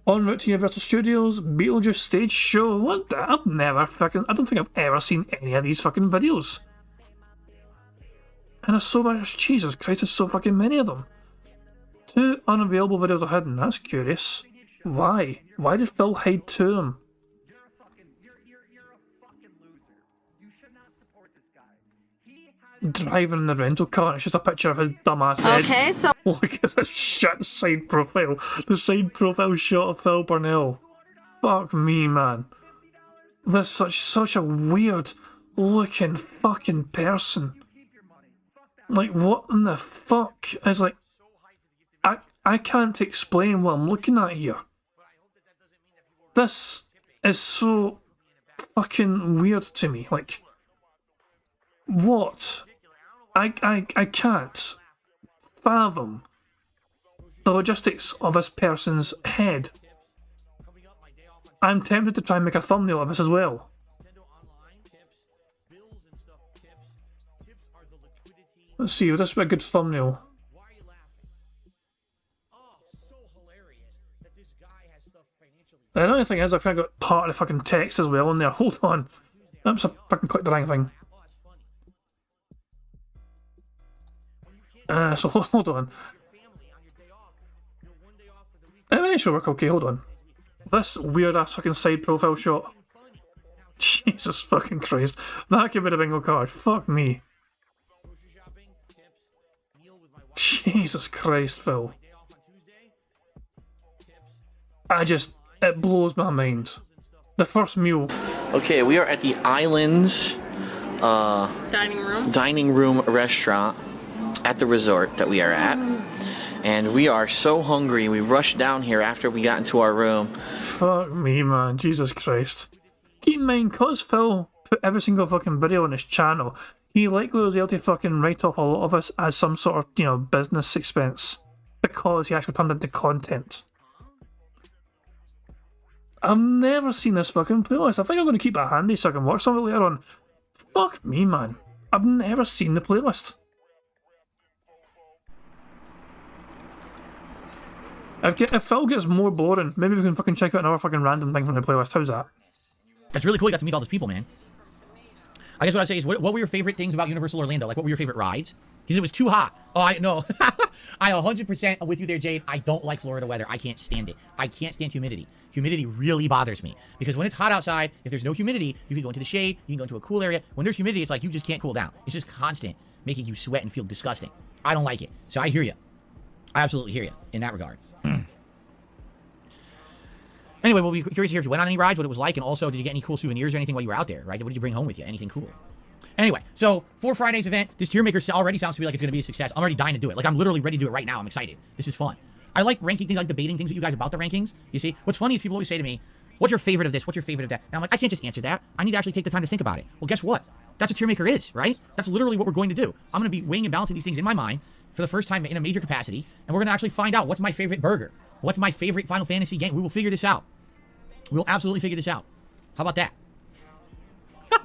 En route to Universal Studios, Beetlejuice stage show. What the? I've never fucking... I don't think I've ever seen any of these fucking videos. And there's so much... Jesus Christ, there's so fucking many of them. 2 unavailable videos are hidden. That's curious. Why? Why did Phil hide 2 of them? Driving in the rental car, and it's just a picture of his dumbass head. Okay, so Look at the shit side profile. The side profile shot of Phil Burnell. Fuck me, man. This such a weird looking fucking person. Like, what in the fuck is like... I can't explain what I'm looking at here. This is so fucking weird to me. Like, what? I can't fathom the logistics of this person's head. I'm tempted to try and make a thumbnail of this as well. Let's see, would this be a good thumbnail? The only thing is, I've kind of got part of the fucking text as well in there. Hold on. Oops, I fucking clicked the wrong thing. So hold on. It should work okay, hold on. This weird ass fucking side profile shot. Jesus fucking Christ. That could be the bingo card. Fuck me. Jesus Christ, Phil. It blows my mind. The first meal. Okay, we are at the Islands dining room restaurant at the resort that we are at. And we are so hungry, we rushed down here after we got into our room. Fuck me, man. Jesus Christ. Keep in mind, cause Phil put every single fucking video on his channel, he likely was able to fucking write off a lot of us as some sort of, business expense. Because he actually turned into content. I've never seen this fucking playlist. I think I'm going to keep it handy so I can watch some of it later on. Fuck me, man. I've never seen the playlist. If Phil gets more boring, maybe we can fucking check out another fucking random thing from the playlist. How's that? That's really cool. You got to meet all those people, man. I guess what I say is, what were your favorite things about Universal Orlando? Like, what were your favorite rides? Because it was too hot. Oh, I know. I 100% am with you there, Jade. I don't like Florida weather. I can't stand it. I can't stand humidity. Humidity really bothers me. Because when it's hot outside, if there's no humidity, you can go into the shade, you can go into a cool area. When there's humidity, it's like you just can't cool down. It's just constant, making you sweat and feel disgusting. I don't like it. So I hear you. I absolutely hear you in that regard. Anyway, we'll be curious to hear if you went on any rides, what it was like, and also, did you get any cool souvenirs or anything while you were out there, right? What did you bring home with you? Anything cool? Anyway, so for Friday's event, this tier maker already sounds to me like it's going to be a success. I'm already dying to do it. Like, I'm literally ready to do it right now. I'm excited. This is fun. I like ranking things, like debating things with you guys about the rankings. You see? What's funny is people always say to me, what's your favorite of this? What's your favorite of that? And I'm like, I can't just answer that. I need to actually take the time to think about it. Well, guess what? That's what tier maker is, right? That's literally what we're going to do. I'm going to be weighing and balancing these things in my mind for the first time in a major capacity, and we're going to actually find out what's my favorite burger. What's my favorite Final Fantasy game? We will figure this out. We'll absolutely figure this out. How about that?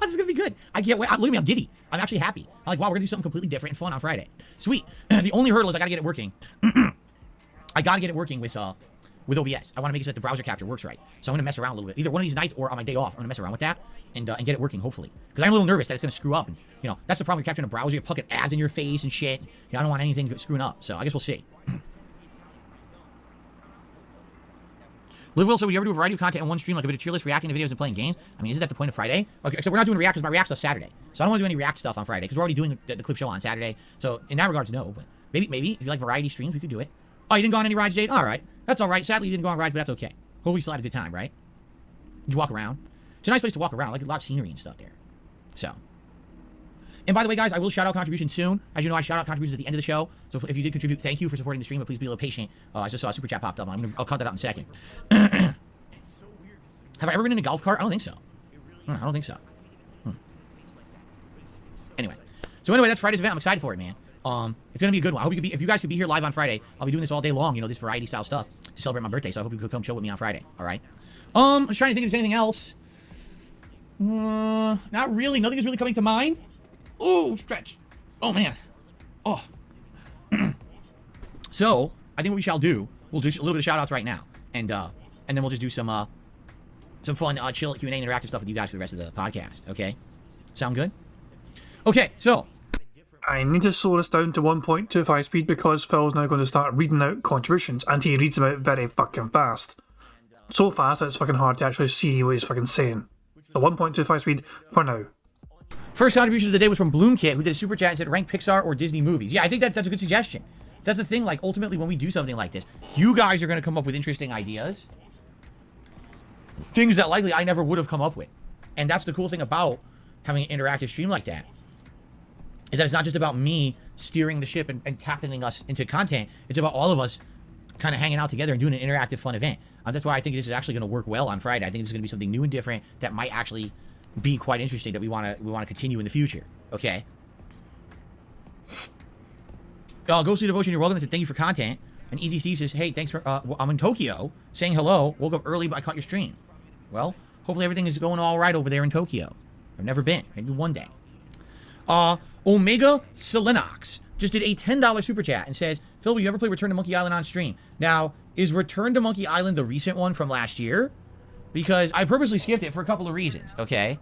This is going to be good. I can't wait. Look at me. I'm giddy. I'm actually happy. I'm like, wow, we're going to do something completely different and fun on Friday. Sweet. The only hurdle is I got to get it working. I got to get it working with OBS. I want to make it so that the browser capture works right. So I'm going to mess around a little bit. Either one of these nights or on my day off, I'm going to mess around with that and get it working, hopefully. Because I'm a little nervous that it's going to screw up. And, that's the problem with capturing a browser. You're fucking ads in your face and shit. I don't want anything screwing up. So I guess we'll see. Liv Will, so would you ever do a variety of content in one stream, like a bit of tier list, reacting to videos and playing games? I mean, isn't that the point of Friday? Okay, so we're not doing React because my React stuff's Saturday. So I don't want to do any React stuff on Friday because we're already doing the clip show on Saturday. So in that regards, no. But maybe if you like variety streams, we could do it. Oh, you didn't go on any rides, Jade? All right. That's all right. Sadly, you didn't go on rides, but that's okay. Hopefully you still had a good time, right? Did you walk around? It's a nice place to walk around. Like a lot of scenery and stuff there. So. And by the way, guys, I will shout out contributions soon. As you know, I shout out contributions at the end of the show. So if you did contribute, thank you for supporting the stream, but please be a little patient. I just saw a super chat popped up. I'll cut that out in a second. Have I ever been in a golf cart? I don't think so. I don't think so. Anyway. So that's Friday's event. I'm excited for it, man. It's going to be a good one. I hope if you guys could be here live on Friday, I'll be doing this all day long, this variety style stuff to celebrate my birthday. So I hope you could come chill with me on Friday. All right. I'm just trying to think if there's anything else. Not really. Nothing is really coming to mind. Oh, stretch. Oh, man. Oh. So, I think what we shall do, we'll do a little bit of shout-outs right now. And then we'll just do some fun, chill, Q&A, interactive stuff with you guys for the rest of the podcast. Okay? Sound good? Okay, so. I need to slow this down to 1.25 speed because Phil's now going to start reading out contributions, and he reads them out very fucking fast. So fast that it's fucking hard to actually see what he's fucking saying. So 1.25 speed for now. First contribution of the day was from Bloomkit, who did a super chat and said, rank Pixar or Disney movies. Yeah, I think that's a good suggestion. That's the thing, like, ultimately, when we do something like this, you guys are going to come up with interesting ideas. Things that likely I never would have come up with. And that's the cool thing about having an interactive stream like that. Is that it's not just about me steering the ship and captaining us into content. It's about all of us kind of hanging out together and doing an interactive, fun event. That's why I think this is actually going to work well on Friday. I think this is going to be something new and different that might actually be quite interesting that we want to continue in the future. Okay. Ghostly Devotion, you're welcome. I said thank you for content. And Easy Steve says, hey, thanks for I'm in Tokyo saying hello. Woke up early, but I caught your stream. Well, hopefully everything is going all right over there in Tokyo. I've never been. Maybe one day. Omega Selenox just did a $10 super chat and says, Phil, will you ever play Return to Monkey Island on stream? Now, is Return to Monkey Island the recent one from last year? Because I purposely skipped it for a couple of reasons, okay?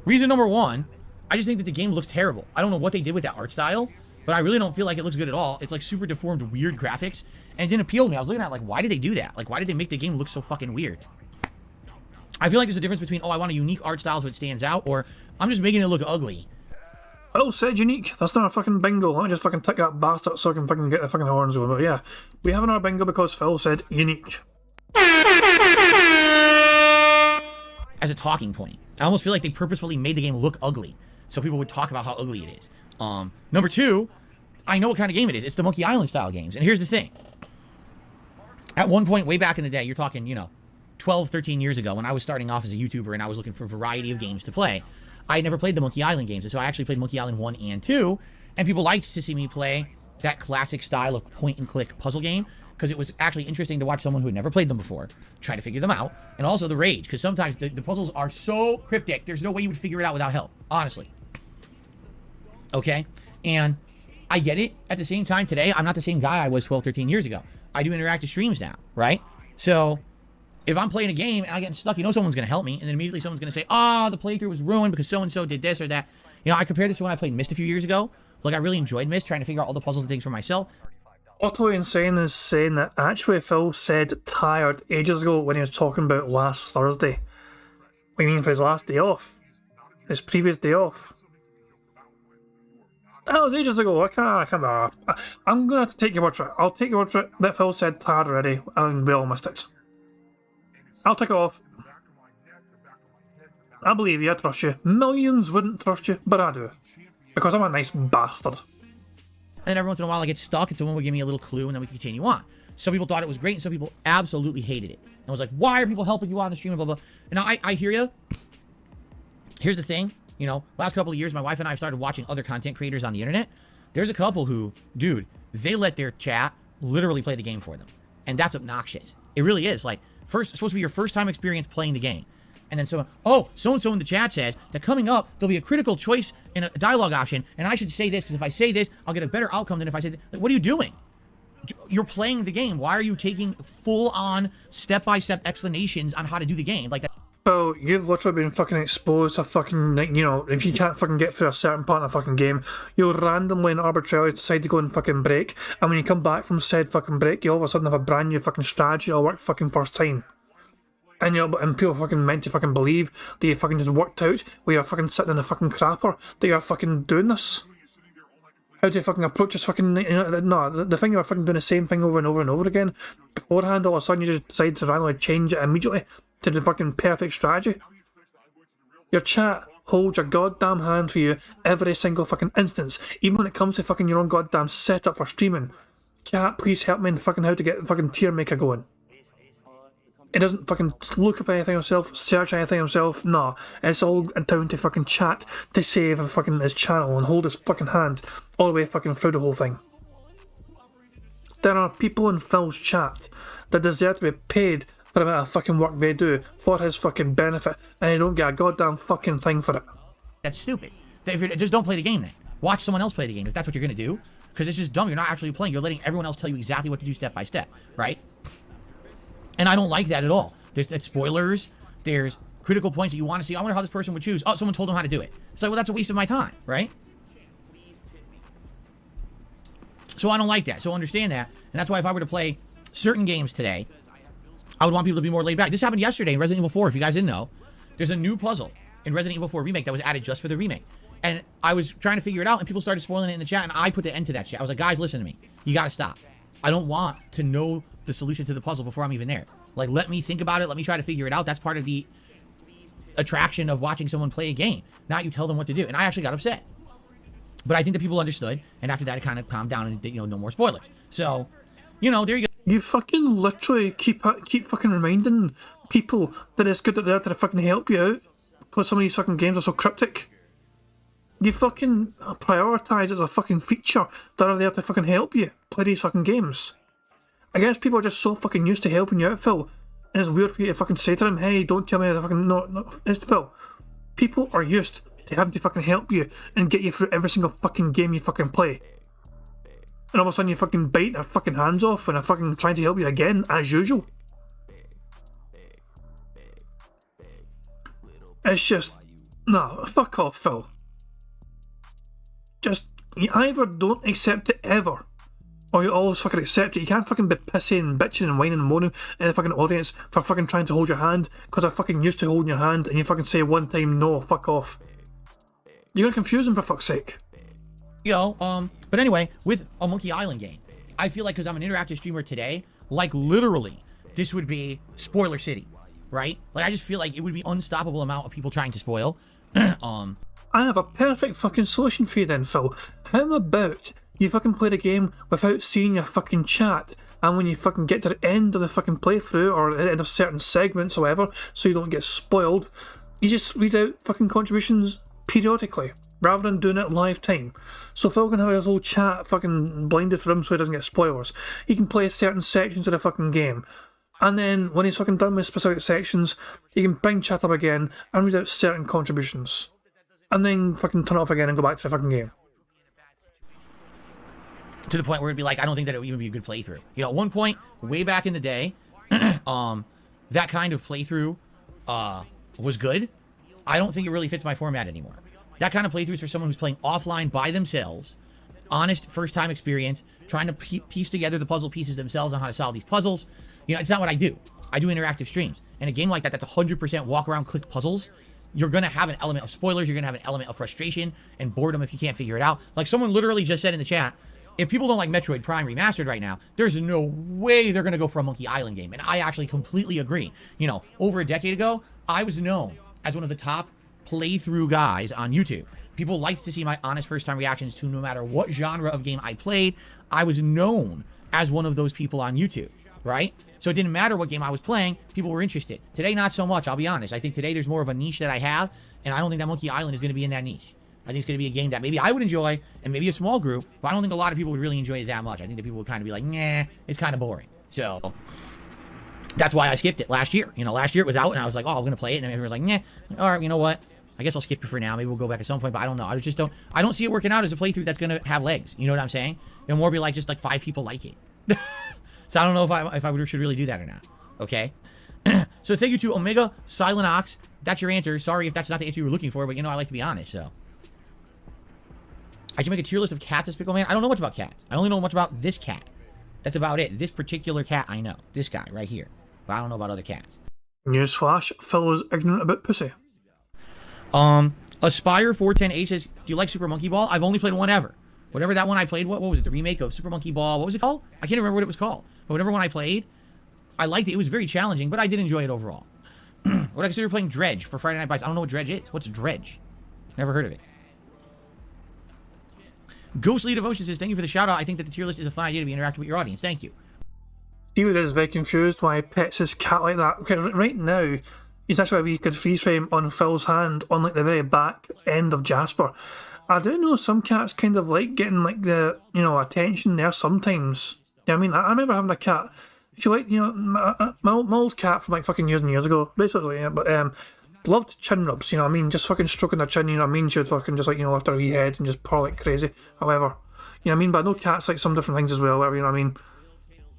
Reason number one, I just think that the game looks terrible. I don't know what they did with that art style, but I really don't feel like it looks good at all. It's like super deformed, weird graphics, and it didn't appeal to me. I was looking at it like, why did they do that? Like, why did they make the game look so fucking weird? I feel like there's a difference between, oh, I want a unique art style so it stands out, or I'm just making it look ugly. Well said, unique. That's not a fucking bingo. Let me just fucking tick that bastard so I can fucking get the fucking horns going. But yeah, we have our bingo because Phil said unique. As a talking point. I almost feel like they purposefully made the game look ugly, so people would talk about how ugly it is. Number two, I know what kind of game it is. It's the Monkey Island style games. And here's the thing. At one point, way back in the day, you're talking, 12, 13 years ago, when I was starting off as a YouTuber and I was looking for a variety of games to play, I had never played the Monkey Island games. And so I actually played Monkey Island 1 and 2. And people liked to see me play that classic style of point-and-click puzzle game, because it was actually interesting to watch someone who had never played them before try to figure them out. And also the rage, because sometimes the puzzles are so cryptic, there's no way you would figure it out without help, honestly. Okay? And I get it. At the same time, today, I'm not the same guy I was 12, 13 years ago. I do interactive streams now, right? So if I'm playing a game and I get stuck, someone's going to help me, and then immediately someone's going to say, the playthrough was ruined because so-and-so did this or that. I compare this to when I played Myst a few years ago. Like, I really enjoyed Myst, trying to figure out all the puzzles and things for myself. Utterly Insane is saying that actually Phil said tired ages ago when he was talking about last Thursday. What do you mean for his last day off? His previous day off? That was ages ago. I can't remember. I'm going to have to take your word for it. I'll take your word for it that Phil said tired already, and we all missed it. I'll take it off. I believe you, I trust you. Millions wouldn't trust you, but I do. Because I'm a nice bastard. And then every once in a while I get stuck and someone would give me a little clue and then we can continue on. Some people thought it was great and some people absolutely hated it. And was like, why are people helping you on the stream and blah, blah. And now I hear you. Here's the thing. Last couple of years, my wife and I started watching other content creators on the internet. There's a couple who, dude, they let their chat literally play the game for them. And that's obnoxious. It really is. Like, it's supposed to be your first time experience playing the game. And then someone, so-and-so in the chat says that coming up, there'll be a critical choice in a dialogue option, and I should say this, because if I say this, I'll get a better outcome than if I say this. Like, what are you doing? You're playing the game. Why are you taking full-on, step-by-step explanations on how to do the game? Like that. Well, you've literally been fucking exposed to fucking, if you can't fucking get through a certain part of the fucking game, you'll randomly and arbitrarily decide to go and fucking break, and when you come back from said fucking break, you all of a sudden have a brand new fucking strategy that'll work fucking first time. And and people fucking meant to fucking believe that you fucking just worked out where you're fucking sitting in a fucking crapper that you're fucking doing this. How do you fucking approach this fucking... No, the thing you're fucking doing the same thing over and over and over again. Beforehand, all of a sudden you just decide to randomly change it immediately to the fucking perfect strategy. Your chat holds your goddamn hand for you every single fucking instance. Even when it comes to fucking your own goddamn setup for streaming. Chat, please help me in fucking how to get the fucking tier maker going. It doesn't fucking look up anything himself, search anything himself, nah. It's all down to fucking chat to save fucking his channel and hold his fucking hand all the way fucking through the whole thing. There are people in Phil's chat that deserve to be paid for the amount of fucking work they do for his fucking benefit, and they don't get a goddamn fucking thing for it. That's stupid. Just don't play the game then. Watch someone else play the game if that's what you're going to do. Because it's just dumb. You're not actually playing. You're letting everyone else tell you exactly what to do step by step, right? And I don't like that at all. There's spoilers. There's critical points that you want to see. I wonder how this person would choose. Oh, someone told them how to do it. It's like, well, that's a waste of my time, right? So I don't like that. So understand that. And that's why if I were to play certain games today, I would want people to be more laid back. This happened yesterday in Resident Evil 4. If you guys didn't know, there's a new puzzle in Resident Evil 4 Remake that was added just for the remake. And I was trying to figure it out, and people started spoiling it in the chat, and I put the end to that shit. I was like, guys, listen to me. You got to stop. I don't want to know the solution to the puzzle before I'm even there. Like, let me think about it. Let me try to figure it out. That's part of the attraction of watching someone play a game. Not you tell them what to do. And I actually got upset. But I think that people understood, and after that, it kind of calmed down, and, you know, no more spoilers. So, you know, there you go. You fucking literally keep fucking reminding people that it's good that they're there to fucking help you out, because some of these fucking games are so cryptic. You fucking prioritise it as a fucking feature that are there to fucking help you play these fucking games. I guess people are just so fucking used to helping you out, Phil, and it's weird for you to fucking say to them, hey, don't tell me to fucking... No, it's Phil. People are used to having to fucking help you and get you through every single fucking game you fucking play. And all of a sudden you fucking bite their fucking hands off and they're fucking trying to help you again, as usual. It's just... No, fuck off, Phil. Just, you either don't accept it ever, or you always fucking accept it. You can't fucking be pissing and bitching and whining and moaning in the fucking audience for fucking trying to hold your hand, because they're fucking used to holding your hand, and you fucking say one time no, fuck off. You're gonna confuse them, for fuck's sake. But anyway, with a Monkey Island game, I feel like, because I'm an interactive streamer today, like literally, this would be Spoiler City, right? Like, I just feel like it would be unstoppable amount of people trying to spoil. I have a perfect fucking solution for you then, Phil. How about you fucking play the game without seeing your fucking chat, and when you fucking get to the end of the fucking playthrough, or the end of certain segments or whatever, so you don't get spoiled, you just read out fucking contributions periodically, rather than doing it live time. So Phil can have his whole chat fucking blinded for him so he doesn't get spoilers. He can play certain sections of the fucking game, and then when he's fucking done with specific sections, he can bring chat up again and read out certain contributions. And then fucking turn it off again and go back to the fucking game. To the point where it'd be like, I don't think that it would even be a good playthrough. You know, at one point, way back in the day, that kind of playthrough was good. I don't think it really fits my format anymore. That kind of playthrough is for someone who's playing offline by themselves, honest first-time experience, trying to piece together the puzzle pieces themselves on how to solve these puzzles. You know, it's not what I do. I do interactive streams. And a game like that, that's 100% walk-around, click puzzles. You're going to have an element of spoilers. You're going to have an element of frustration and boredom if you can't figure it out. Like someone literally just said in the chat, if people don't like Metroid Prime Remastered right now, there's no way they're going to go for a Monkey Island game. And I actually completely agree. You know, over a decade ago, I was known as one of the top playthrough guys on YouTube. People liked to see my honest first-time reactions to no matter what genre of game I played. I was known as one of those people on YouTube, right? So it didn't matter what game I was playing, people were interested. Today, not so much, I'll be honest. I think today there's more of a niche that I have, and I don't think that Monkey Island is going to be in that niche. I think it's going to be a game that maybe I would enjoy, and maybe a small group, but I don't think a lot of people would really enjoy it that much. I think that people would kind of be like, nah, it's kind of boring. So that's why I skipped it last year. You know, last year it was out, and I was like, oh, I'm going to play it, and everyone was like, nah, all right, you know what? I guess I'll skip it for now. Maybe we'll go back at some point, but I don't know. I don't see it working out as a playthrough that's going to have legs. You know what I'm saying? It'll more be like just like 5 people like it. So I don't know if I should really do that or not. Okay? So thank you to Omega Silent Ox. That's your answer. Sorry if that's not the answer you were looking for, but you know I like to be honest, so. I can make a tier list of cats as Pickle Man. I don't know much about cats. I only know much about this cat. That's about it. This particular cat I know. This guy right here. But I don't know about other cats. Newsflash, Phil was ignorant about pussy. Aspire 410H says, do you like Super Monkey Ball? I've only played one ever. Whatever that one I played, what was it? The remake of Super Monkey Ball. What was it called? I can't remember what it was called. But whatever one I played, I liked it. It was very challenging, but I did enjoy it overall. Would I consider playing Dredge for Friday Night Bites? I don't know what Dredge is. What's Dredge? Never heard of it. Ghostly Devotion says, thank you for the shout out. I think that the tier list is a fun idea to be interactive with your audience. Thank you. Steve is very confused why he pets his cat like that. Okay, right now, he's actually a wee good freeze frame on Phil's hand on like the very back end of Jasper. I do know some cats kind of like getting like the, you know, attention there sometimes. Yeah, I mean, I remember having a cat She liked, you know, my old cat from like fucking years and years ago, basically, yeah, but loved chin rubs, you know what I mean? Just fucking stroking her chin, you know what I mean? She would fucking just like, you know, lift her wee head and just purr like crazy. However, you know what I mean? But I know cats like some different things as well, whatever, you know what I mean?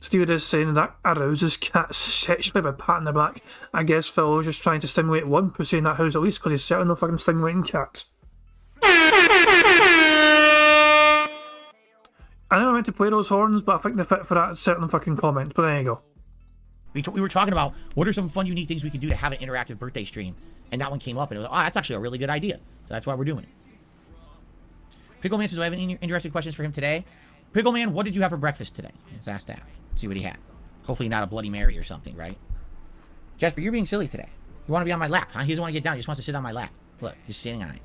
Steve is saying that arouses cats sexually by patting their back. I guess Phil was just trying to stimulate one pussy in that house at least, because he's certainly not fucking stimulating cats. I never meant to play those horns, but I think they fit for that certain fucking comment. But there you go. We were talking about what are some fun, unique things we could do to have an interactive birthday stream, and that one came up, and it was like, oh, that's actually a really good idea. So that's why we're doing it. Pickleman says, do I have any interesting questions for him today? Pickleman, what did you have for breakfast today? Let's ask that. See what he had. Hopefully not a Bloody Mary or something, right? Jasper, you're being silly today. You want to be on my lap, huh? He doesn't want to get down. He just wants to sit on my lap. Look, he's sitting on it.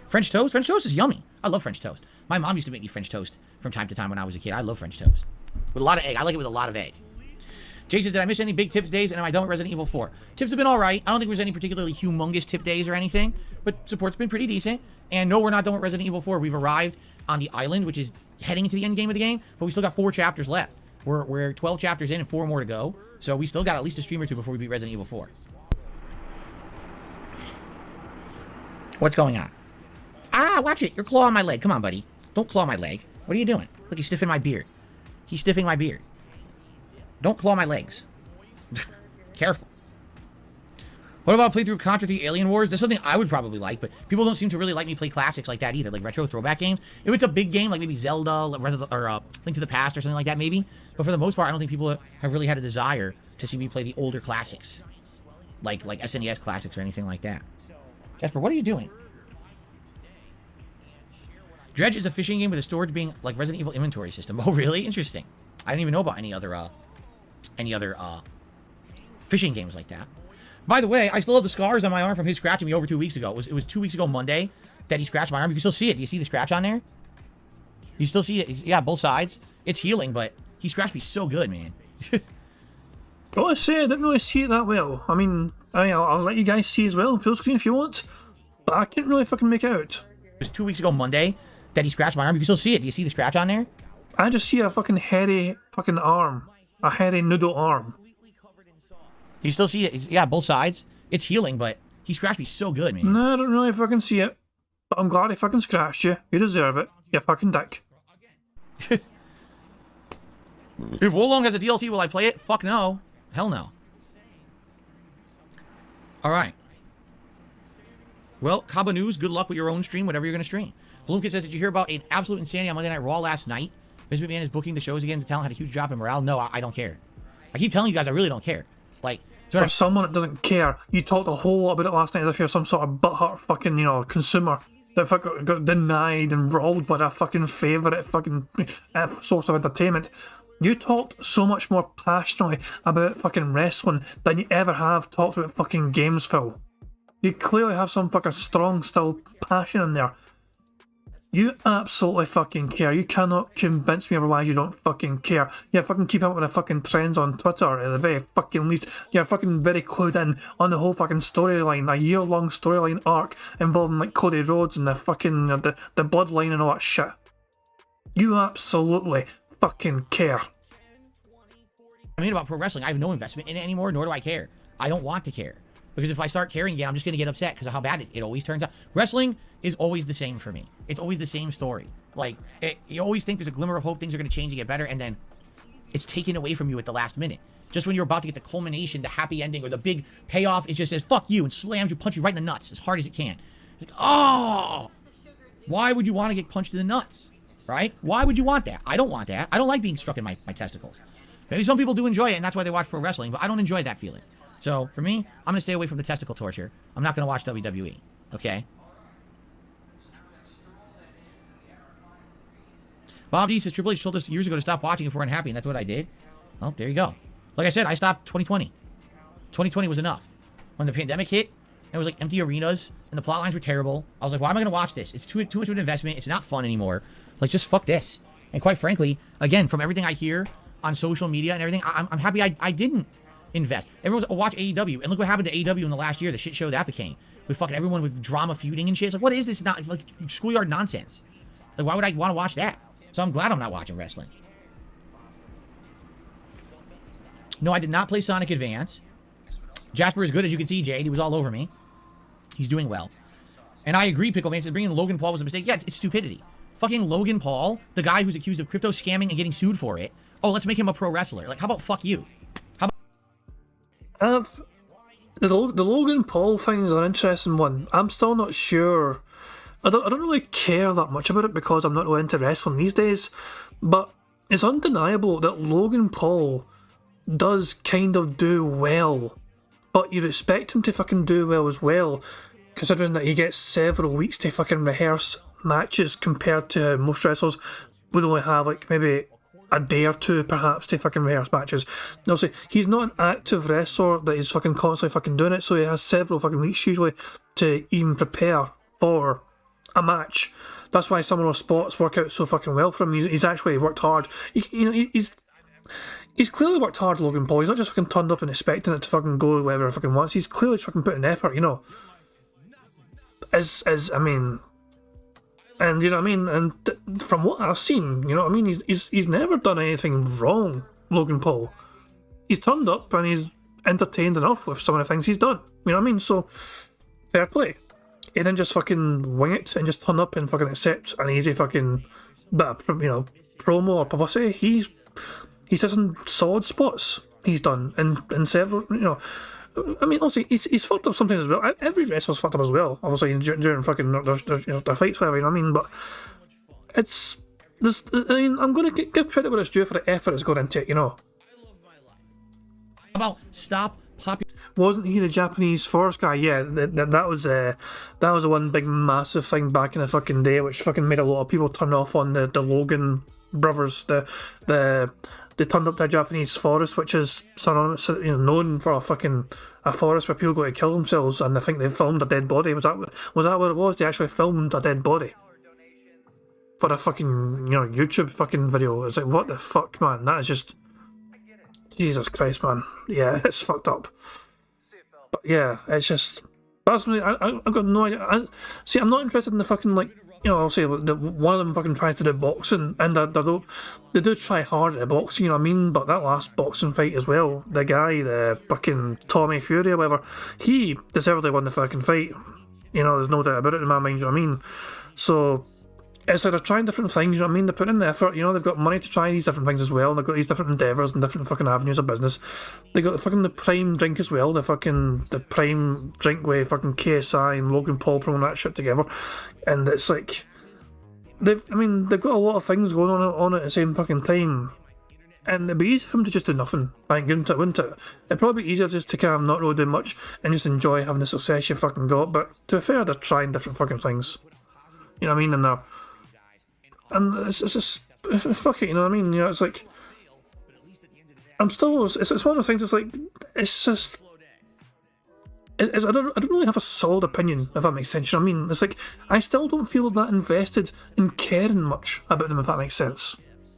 French toast? French toast is yummy. I love French toast. My mom used to make me French toast from time to time when I was a kid. I love French toast. With a lot of egg. I like it with a lot of egg. Jay says, did I miss any big tips days? And am I done with Resident Evil 4? Tips have been alright. I don't think there was any particularly humongous tip days or anything. But support's been pretty decent. And no, we're not done with Resident Evil 4. We've arrived on the island, which is heading into the end game of the game. But we still got 4 chapters left. We're 12 chapters in and 4 more to go. So we still got at least a stream or 2 before we beat Resident Evil 4. What's going on? Ah, watch it. You're clawing my leg. Come on, buddy. Don't claw my leg. What are you doing? Look, he's stiffing my beard. He's stiffing my beard. Don't claw my legs. Careful. What about playthrough of Contra 3 Alien Wars? That's something I would probably like, but people don't seem to really like me play classics like that either, like retro throwback games. If it's a big game, like maybe Zelda or Link to the Past or something like that, maybe. But for the most part, I don't think people have really had a desire to see me play the older classics, like SNES classics or anything like that. Jasper, what are you doing? Dredge is a fishing game with a storage being like Resident Evil inventory system. Oh, really? Interesting. I didn't even know about any other fishing games like that. By the way, I still have the scars on my arm from his scratching me over 2 weeks ago. It was 2 weeks ago Monday that he scratched my arm. You can still see it. Do you see the scratch on there? You still see it? Yeah, both sides. It's healing, but he scratched me so good, man. Well, I say I didn't really see it that well. I mean, I'll let you guys see as well on full screen if you want, but I can't really fucking make it out. It was 2 weeks ago Monday that he scratched my arm. You can still see it. Do you see the scratch on there? I just see a fucking hairy fucking arm. A hairy noodle arm. You still see it? Yeah, both sides. It's healing, but he scratched me so good, man. No, I don't really fucking see it. But I'm glad he fucking scratched you. You deserve it. You fucking dick. If Wolong has a DLC, will I play it? Fuck no. Hell no. Alright. Well, Kaba News, good luck with your own stream, whatever you're going to stream. Bloomkid says, did you hear about an absolute insanity on Monday Night Raw last night? Vince McMahon is booking the shows again. The talent had a huge drop in morale. No, I don't care. I keep telling you guys I really don't care. Like, for someone that doesn't care, you talked a whole lot about it last night as if you're some sort of butthurt fucking, you know, consumer that fucking got denied and rolled by their fucking favourite fucking source of entertainment. You talked so much more passionately about fucking wrestling than you ever have talked about fucking games, Phil. You clearly have some fucking strong still passion in there. You absolutely fucking care. You cannot convince me otherwise you don't fucking care. You fucking keep up with the fucking trends on Twitter at the very fucking least. You're fucking very clued in on the whole fucking storyline, a year-long storyline arc involving like Cody Rhodes and the fucking the bloodline and all that shit. You absolutely fucking care. I mean about pro wrestling, I have no investment in it anymore, nor do I care. I don't want to care. Because if I start caring again, I'm just going to get upset because of how bad it always turns out. Wrestling is always the same for me. It's always the same story. Like, you always think there's a glimmer of hope, things are going to change and get better, and then it's taken away from you at the last minute. Just when you're about to get the culmination, the happy ending, or the big payoff, it just says, fuck you, and slams you, punch you right in the nuts as hard as it can. Like, oh! Why would you want to get punched in the nuts? Right? Why would you want that? I don't want that. I don't like being struck in my testicles. Maybe some people do enjoy it, and that's why they watch pro wrestling, but I don't enjoy that feeling. So, for me, I'm going to stay away from the testicle torture. I'm not going to watch WWE. Okay? Bob D says, Triple H told us years ago to stop watching if we're unhappy, and that's what I did. Well, there you go. Like I said, I stopped 2020. 2020 was enough. When the pandemic hit, and it was like empty arenas, and the plot lines were terrible, I was like, why am I going to watch this? It's too much of an investment. It's not fun anymore. Like, just fuck this. And quite frankly, again, from everything I hear on social media and everything, I'm happy I didn't invest. Everyone's watch AEW, and look what happened to AEW in the last year, the shit show that became. With fucking everyone with drama feuding and shit. It's like, what is this not like schoolyard nonsense? Like, why would I want to watch that? So I'm glad I'm not watching wrestling. No, I did not play Sonic Advance. Jasper is good, as you can see, Jade. He was all over me. He's doing well. And I agree, Pickle Man said bringing Logan Paul was a mistake. Yeah, it's stupidity. Fucking Logan Paul, the guy who's accused of crypto scamming and getting sued for it. Oh, let's make him a pro wrestler. Like, how about fuck you? How about... The Logan Paul thing is an interesting one. I'm still not sure. I don't really care that much about it because I'm not really into wrestling these days. But it's undeniable that Logan Paul does kind of do well. But you'd expect him to fucking do well as well, considering that he gets several weeks to fucking rehearse matches compared to most wrestlers would only have like maybe a day or two perhaps to fucking rehearse matches. Also, he's not an active wrestler that is fucking constantly fucking doing it, so he has several fucking weeks usually to even prepare for a match. That's why some of those spots work out so fucking well for him. He's actually worked hard. He's clearly worked hard, Logan Paul. He's not just fucking turned up and expecting it to fucking go wherever he fucking wants. He's clearly fucking putting effort, you know. I mean, and you know what I mean. And from what I've seen, you know what I mean. He's never done anything wrong, Logan Paul. He's turned up and he's entertained enough with some of the things he's done. You know what I mean. So fair play. He didn't just fucking wing it and just turn up and fucking accept an easy fucking bit of, you know, promo or publicity. He's had some solid spots he's done in several, you know. I mean, also, he's fucked up something as well. Every wrestler's fucked up as well, obviously, during fucking their fights, whatever, you know what I mean? But it's... I mean, I'm going to give credit where it's due for the effort that's gone into it, you know. How about stop popular... Wasn't he the Japanese forest guy? Yeah, that was the one big massive thing back in the fucking day, which fucking made a lot of people turn off on the Logan brothers. They turned up to a Japanese forest, which is synonymous, you know, known for a forest where people go to kill themselves, and I think they filmed a dead body. Was that what it was? They actually filmed a dead body for a fucking, you know, YouTube fucking video. It's like, what the fuck, man? That is just Jesus Christ, man. Yeah, it's fucked up. But yeah, it's just that's something I've got no idea. See, I'm not interested in the fucking, like, you know, I'll say that one of them fucking tries to do boxing, and they do try hard at the boxing, you know what I mean? But that last boxing fight as well, the guy, the fucking Tommy Fury or whatever, he deservedly won the fucking fight. You know, there's no doubt about it in my mind, you know what I mean? So it's like they're trying different things, you know what I mean? They're putting in the effort, you know, they've got money to try these different things as well, and they've got these different endeavours and different fucking avenues of business. They got the prime drink as well, the prime drink with fucking KSI and Logan Paul promoting that shit together. And it's like they've got a lot of things going on at the same fucking time. And it'd be easy for them to just do nothing. I think, wouldn't it? It'd probably be easier just to kind of not really do much and just enjoy having the success you fucking got. But to be fair, they're trying different fucking things. You know what I mean? And it's just, fuck it, you know what I mean? You know, it's like, I'm still, it's one of those things, it's like, it's just, I don't really have a solid opinion, if that makes sense, you know what I mean? It's like, I still don't feel that invested in caring much about them, if that makes sense.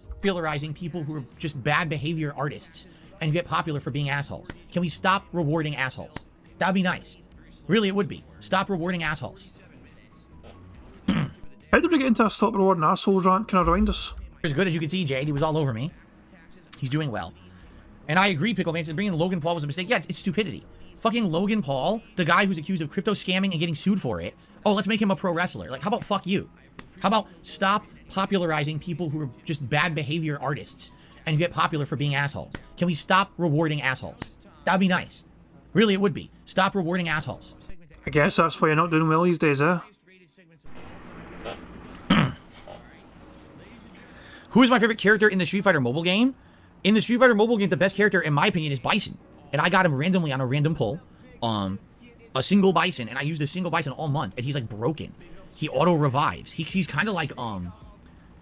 Popularizing people who are just bad behavior artists and get popular for being assholes. Can we stop rewarding assholes? That'd be nice. Really, it would be. Stop rewarding assholes. How did we get into a stop rewarding assholes rant? Can I remind us? As good as you can see, Jade. He was all over me. He's doing well. And I agree, Pickle Man said bringing Logan Paul was a mistake. Yeah, it's stupidity. Fucking Logan Paul, the guy who's accused of crypto scamming and getting sued for it. Oh, let's make him a pro wrestler. Like, how about fuck you? How about stop popularizing people who are just bad behavior artists and get popular for being assholes? Can we stop rewarding assholes? That'd be nice. Really, it would be. Stop rewarding assholes. I guess that's why you're not doing well these days, eh? Who is my favorite character in the Street Fighter mobile game? In the Street Fighter mobile game, the best character, in my opinion, is Bison. And I got him randomly on a random pull. A single Bison, and I used a single Bison all month, and he's like broken. He auto-revives. He's kind of like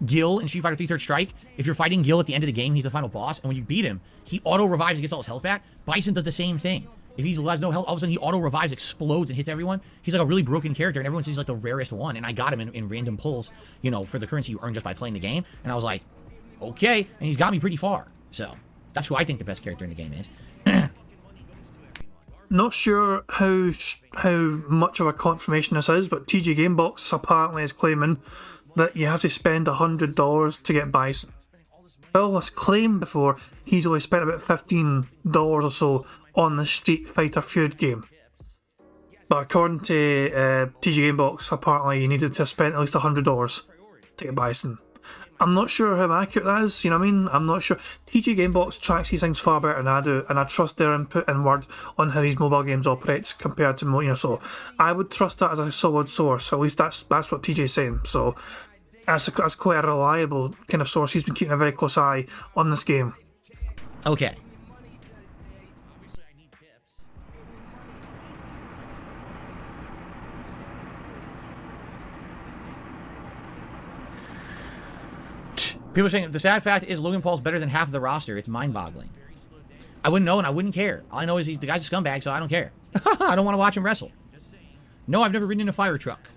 Gil in Street Fighter 3 Third Strike. If you're fighting Gil at the end of the game, he's the final boss, and when you beat him, he auto-revives and gets all his health back. Bison does the same thing. If he has no health, all of a sudden he auto-revives, explodes, and hits everyone. He's like a really broken character, and everyone says he's like the rarest one, and I got him in random pulls, you know, for the currency you earn just by playing the game, and I was like, okay, and he's got me pretty far. So, that's who I think the best character in the game is. Not sure how much of a confirmation this is, but TG Gamebox apparently is claiming that you have to spend $100 to get Bison. Phil has claimed before he's only spent about $15 or so on the Street Fighter Feud game. But according to TG Gamebox, apparently you needed to spend at least $100 to get Bison. I'm not sure how accurate that is, you know what I mean? I'm not sure. TG Gamebox tracks these things far better than I do, and I trust their input and word on how these mobile games operate compared to, you know, so I would trust that as a solid source. At least that's what TJ's saying. So that's quite a reliable kind of source. He's been keeping a very close eye on this game. Okay. People are saying the sad fact is Logan Paul's better than half of the roster. It's mind-boggling. I wouldn't know and I wouldn't care. All I know is the guy's a scumbag, so I don't care. I don't want to watch him wrestle. No, I've never ridden in a fire truck.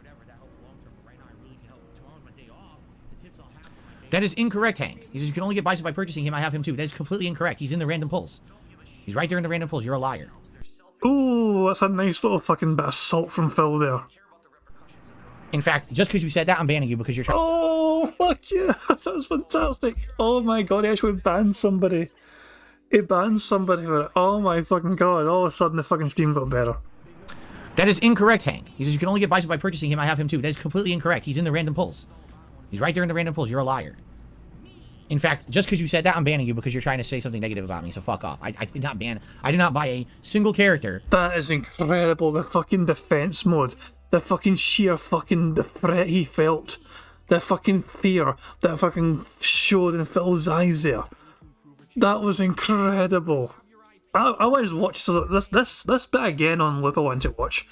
That is incorrect, Hank. He says you can only get Bison by purchasing him. I have him too. That is completely incorrect. He's in the random pulls. He's right there in the random pulls. You're a liar. Ooh, that's a nice little fucking bit of salt from Phil there. In fact, just because you said that, I'm banning you because you're trying. Oh, fuck yeah. That's fantastic. Oh my god, he actually banned somebody. He banned somebody for it. Oh my fucking god. All of a sudden the fucking stream got better. That is incorrect, Hank. He says you can only get Bison by purchasing him. I have him too. That is completely incorrect. He's in the random pulls. He's right there in the random pulls. You're a liar. In fact, just because you said that, I'm banning you because you're trying to say something negative about me. So fuck off. I did not ban. I did not buy a single character. That is incredible. The fucking defense mode. The fucking sheer fucking the threat he felt. The fucking fear that fucking showed in Phil's eyes there. That was incredible. I want to watch this bit again on loop. I want to watch.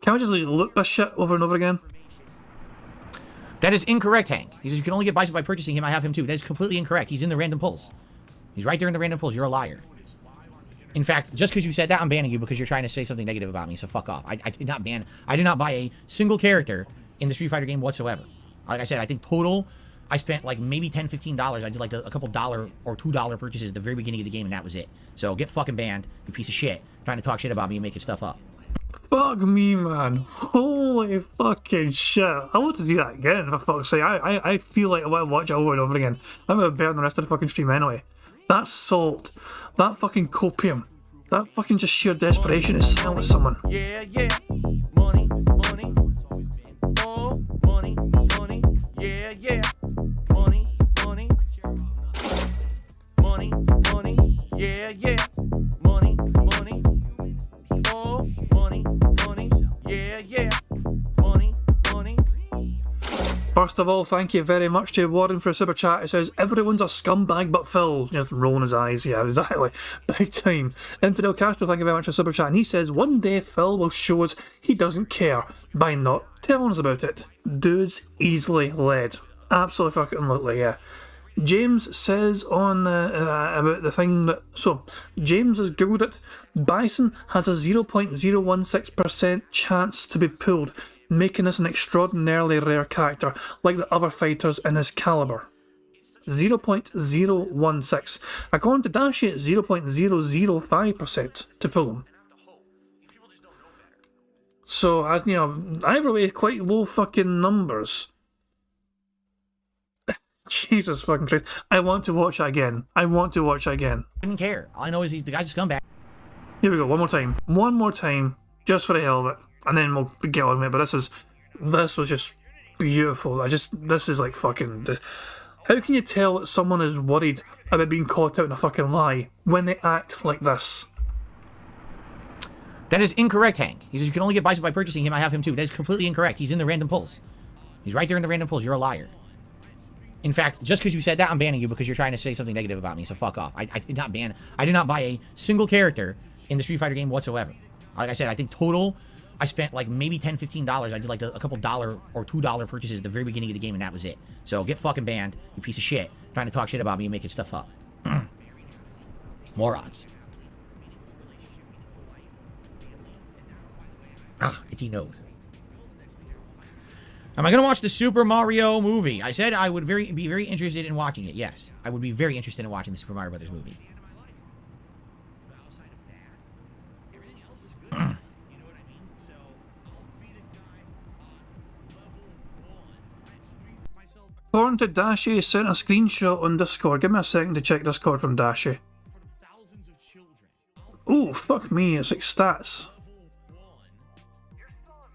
Can we just like loop this shit over and over again? That is incorrect, Hank. He says you can only get Bison by purchasing him. I have him too. That is completely incorrect. He's in the random pulls. He's right there in the random pulls. You're a liar. In fact, just because you said that, I'm banning you because you're trying to say something negative about me. So fuck off. I did not ban. I did not buy a single character in the Street Fighter game whatsoever. Like I said, I think total, I spent like maybe $10, $15. I did like a couple $1 or $2 purchases at the very beginning of the game, and that was it. So get fucking banned, you piece of shit. Trying to talk shit about me and making stuff up. Fuck me, man. Holy fucking shit. I want to do that again, for fuck's sake. I feel like I want to watch it over and over again. I'm going to burn the rest of the fucking stream anyway. That salt. That fucking copium. That fucking just sheer desperation is silent someone. Yeah, yeah. Money, money. Oh, money, money. Yeah, yeah. Money, money. Money, money. Yeah, yeah. Money, money. Oh, money, money. Yeah, yeah. Money, money. First of all, thank you very much to Warren for a super chat. It says, everyone's a scumbag but Phil. Just rolling his eyes. Yeah, exactly. Big time. Infidel Castro, thank you very much for a super chat. And he says, one day Phil will show us he doesn't care by not telling us about it. Dude's easily led. Absolutely fucking lately, yeah. James says on about the thing that... So, James has googled it. Bison has a 0.016% chance to be pulled, making this an extraordinarily rare character, like the other fighters in his caliber. 0.016. According to Dashi, it's 0.005% to pull him. So, either way, quite low fucking numbers. Jesus fucking Christ. I want to watch it again. I Didn't care. All I know is the guy's a scumbag. Here we go, one more time. One more time, just for the hell of it. And then we'll get on with it. But this was just beautiful. This is like fucking... How can you tell that someone is worried about being caught out in a fucking lie when they act like this? That is incorrect, Hank. He says you can only get Bison by purchasing him. I have him too. That is completely incorrect. He's in the random pulls. He's right there in the random pulls. You're a liar. In fact, just because you said that, I'm banning you because you're trying to say something negative about me. So fuck off. I did not ban. I did not buy a single character in the Street Fighter game whatsoever. Like I said, I think total, I spent like maybe $10, $15. I did like a couple $1 or $2 purchases at the very beginning of the game, and that was it. So get fucking banned, you piece of shit. Trying to talk shit about me and making stuff up. Morons. Ah, itchy nose. Am I going to watch the Super Mario movie? I said I would be very interested in watching it. Yes, I would be very interested in watching the Super Mario Brothers movie. according to Dashi, sent a screenshot on Discord. Give me a second to check Discord from Dashi. Oh, fuck me, it's like stats.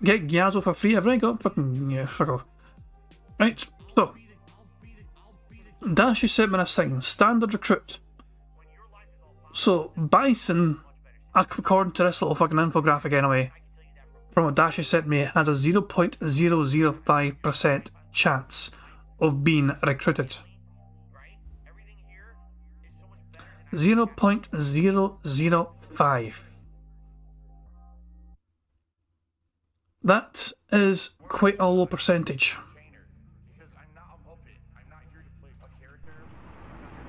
Get Gyazo for free. I've already got fucking... yeah, fuck off. Right, so... Dashi sent me this thing. Standard recruit. So, Bison, according to this little fucking infographic anyway, from what Dashi sent me, has a 0.005% chance of being recruited. 0.005. That is quite a low percentage.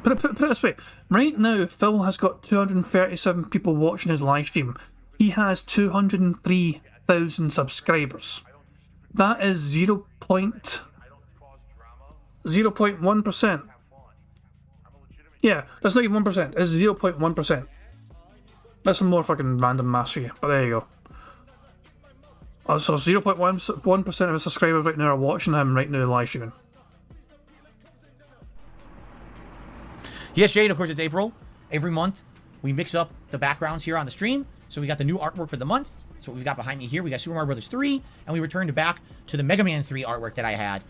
Put it this way, right now Phil has got 237 people watching his live stream. He has 203,000 subscribers. That is 0.1%. Yeah, that's not even 1%, it's 0.1%. That's some more fucking random maths for you, but there you go. So 0.1% of his subscribers right now are watching him right now live streaming. Yes, Jade, of course, it's April. Every month, we mix up the backgrounds here on the stream. So we got the new artwork for the month. So what we've got behind me here, we got Super Mario Brothers 3, and we returned back to the Mega Man 3 artwork that I had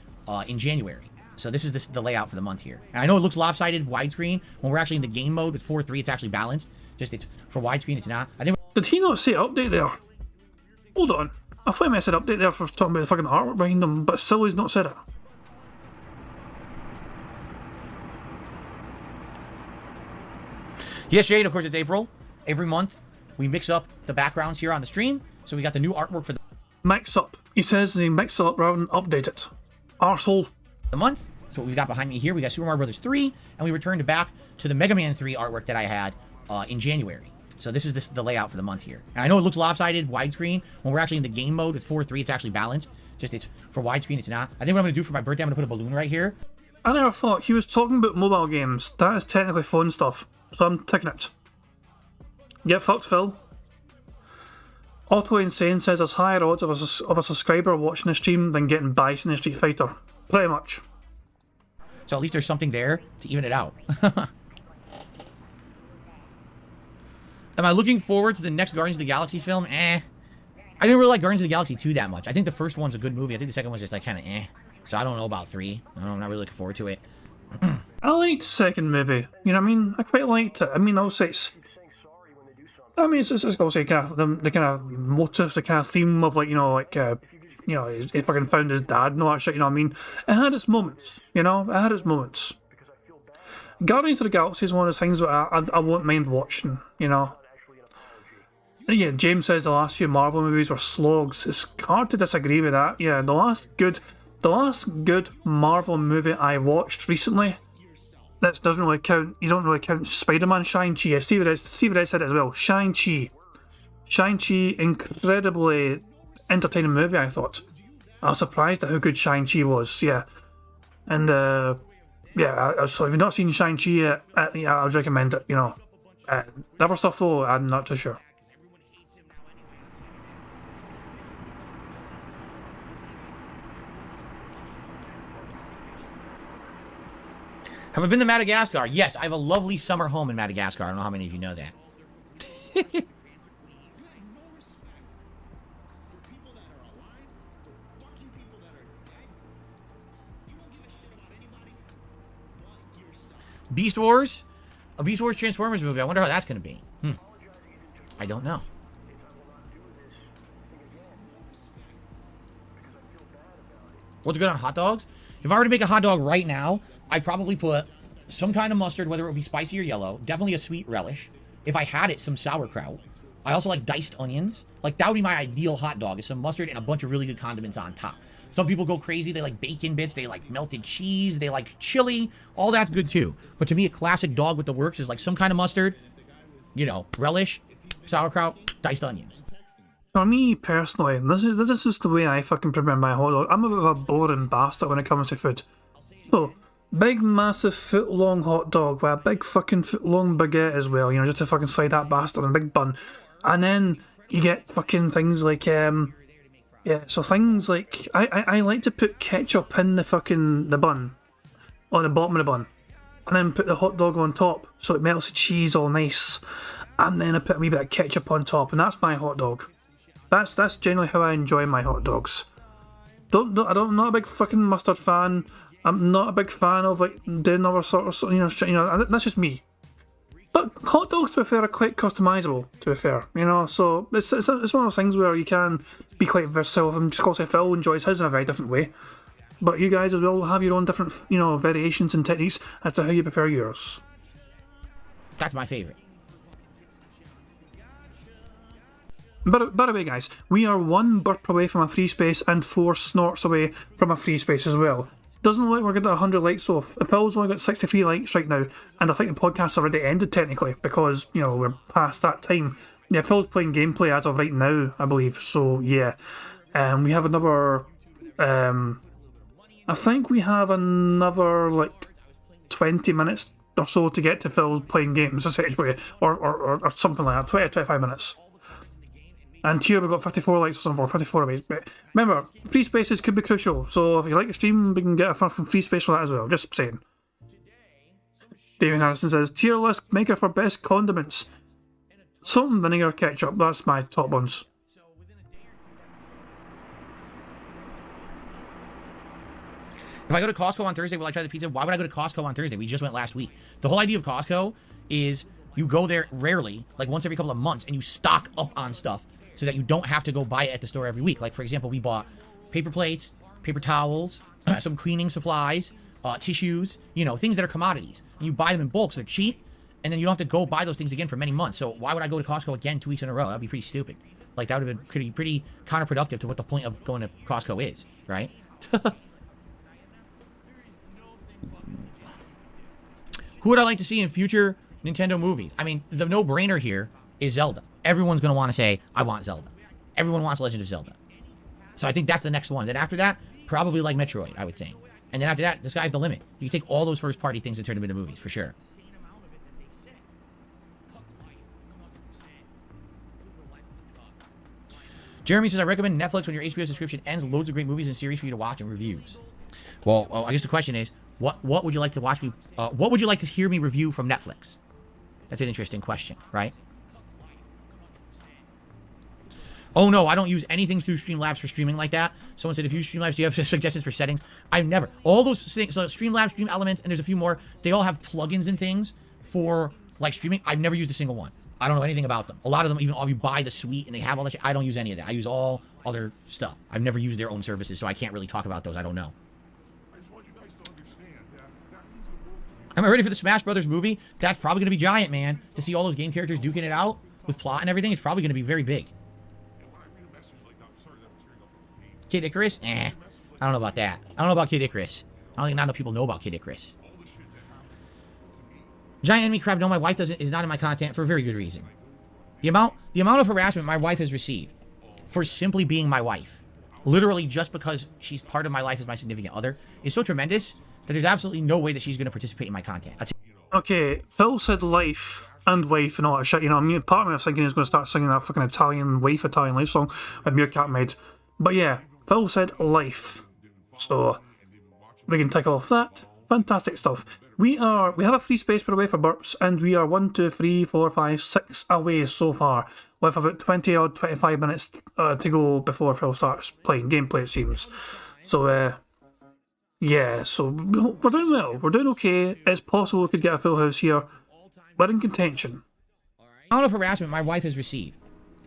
in January. So this is the layout for the month here. And I know it looks lopsided, widescreen. When we're actually in the game mode with 4.3, it's actually balanced. Just it's for widescreen, it's not. I think. Did he not say update there? Hold on. I thought he might have said update there for talking about the fucking artwork behind him, but still he's not said it. Yes, Jade, of course, it's April. Every month, we mix up the backgrounds here on the stream. So we got the new artwork for the Mix up. He says they mix it up rather than update it. Arsehole. month. So what we've got behind me here, we got Super Mario Brothers 3, and we returned back to the Mega Man 3 artwork that I had in January. So this is the layout for the month here. And I know it looks lopsided, widescreen. When we're actually in the game mode with 4.3, it's actually balanced. Just it's for widescreen, it's not. I think what I'm going to do for my birthday, I'm going to put a balloon right here. I never thought he was talking about mobile games. That is technically phone stuff. So I'm ticking it. Get fucked, Phil. Auto Insane says there's higher odds of a subscriber watching the stream than getting Bison in Street Fighter. Pretty much. So at least there's something there to even it out. Am I looking forward to the next Guardians of the Galaxy film? I didn't really like Guardians of the Galaxy 2 that much. I think the first one's a good movie. I think the second one's just like kind of So I don't know about 3. I'm not really looking forward to it. I liked the second movie. You know what I mean? I quite liked it. I mean, also it's obviously kind of the kind of motive, the kind of theme of like, he fucking found his dad and all that shit, you know what I mean? It had its moments, you know? It had its moments. Guardians of the Galaxy is one of those things that I won't mind watching, you know? Yeah, James says the last few Marvel movies were slogs. It's hard to disagree with that. Yeah, the last good Marvel movie I watched recently, that doesn't really count. You don't really count Spider-Man, Shang-Chi. Yeah, Steve Red said it as well. Shang-Chi, incredibly entertaining movie, I thought. I was surprised at how good Shang-Chi was. Yeah, and so if you've not seen Shang-Chi yet, I would recommend it. You know, the other stuff though, I'm not too sure. Have I been to Madagascar? Yes, I have a lovely summer home in Madagascar. I don't know how many of you know that. Beast Wars? A Beast Wars Transformers movie. I wonder how that's going to be. I don't know. What's good on hot dogs? If I were to make a hot dog right now, I'd probably put some kind of mustard, whether it would be spicy or yellow. Definitely a sweet relish. If I had it, some sauerkraut. I also like diced onions. Like, that would be my ideal hot dog, is some mustard and a bunch of really good condiments on top. Some people go crazy. They like bacon bits. They like melted cheese. They like chili. All that's good, too. But to me, a classic dog with the works is like some kind of mustard, you know, relish, sauerkraut, diced onions. For me, personally, this is just the way I fucking prepare my hot dog. I'm a bit of a boring bastard when it comes to food. So, big, massive, foot-long hot dog with a big fucking foot-long baguette as well, you know, just to fucking slide that bastard in a big bun. And then you get fucking things like, things like, I like to put ketchup in the bun. on the bottom of the bun, and then put the hot dog on top so it melts the cheese all nice, and then I put a wee bit of ketchup on top, and that's my hot dog. That's generally how I enjoy my hot dogs. I'm not a big fucking mustard fan. I'm not a big fan of like doing other sort of shit. That's just me. But hot dogs, to be fair, are quite customisable. To be fair, so it's one of those things where you can be quite versatile. I'm just going to say Phil enjoys his in a very different way, but you guys as well have your own different variations and techniques as to how you prefer yours. That's my favorite. But by the way, guys, we are 1 burp away from a free space and 4 snorts away from a free space as well. Doesn't look like we're getting 100 likes, so Phil's only got 63 likes right now, and I think the podcast's already ended technically because, we're past that time. Yeah, Phil's playing gameplay as of right now, I believe, so yeah. We have another, I think we have another, 20 minutes or so to get to Phil playing games, essentially, or something like that, 25 minutes. And here we've got 54 likes or something, or 54 of these. But remember, free spaces could be crucial, so if you like the stream, we can get a free space for that as well, just saying. David Harrison says, tier list maker for best condiments. Salt and vinegar ketchup, that's my top ones. If I go to Costco on Thursday, will I try the pizza? Why would I go to Costco on Thursday? We just went last week. The whole idea of Costco is you go there rarely, like once every couple of months, and you stock up on stuff so that you don't have to go buy it at the store every week. Like, for example, we bought paper plates, paper towels, some cleaning supplies, tissues, things that are commodities. And you buy them in bulk, so they're cheap, and then you don't have to go buy those things again for many months. So why would I go to Costco again 2 weeks in a row? That'd be pretty stupid. Like, that would have been pretty counterproductive to what the point of going to Costco is, right? Who would I like to see in future Nintendo movies? I mean, the no-brainer here is Zelda. Everyone's going to want to say, I want Zelda. Everyone wants Legend of Zelda. So I think that's the next one. Then after that, probably like Metroid, I would think. And then after that, the sky's the limit. You can take all those first-party things and turn them into movies, for sure. Jeremy says, I recommend Netflix when your HBO subscription ends. Loads of great movies and series for you to watch and reviews. Well, I guess the question is, what would you like to watch me? What would you like to hear me review from Netflix? That's an interesting question, right? Oh no, I don't use anything through Streamlabs for streaming like that. Someone said, if you use Streamlabs, do you have suggestions for settings? I've never. All those things, so Streamlabs, Stream Elements, and there's a few more. They all have plugins and things for like streaming. I've never used a single one. I don't know anything about them. A lot of them, even if you buy the suite and they have all that shit, I don't use any of that. I use all other stuff. I've never used their own services, so I can't really talk about those. I don't know. Am I ready for the Smash Brothers movie? That's probably going to be giant, man. To see all those game characters duking it out with plot and everything, it's probably going to be very big. Kid Icarus? I don't know about that. I don't know about Kid Icarus. I don't think not enough people know about Kid Icarus. Giant Enemy Crab, no, my wife is not in my content for a very good reason. The amount of harassment my wife has received for simply being my wife, literally just because she's part of my life as my significant other, is so tremendous that there's absolutely no way that she's going to participate in my content. Okay, Phil said life and wife and all that shit, part of me was thinking he was going to start singing that fucking Italian life song that Meerkat made. But yeah, Phil said life. So, we can tick off that. Fantastic stuff. We have a free space per away for burps, and we are 1, 2, 3, 4, 5, 6 away so far, with about 20 or 25 minutes to go before Phil starts playing gameplay, it seems. So, yeah, so we're doing well. We're doing okay. It's possible we could get a full house here. We're in contention. The amount of harassment my wife has received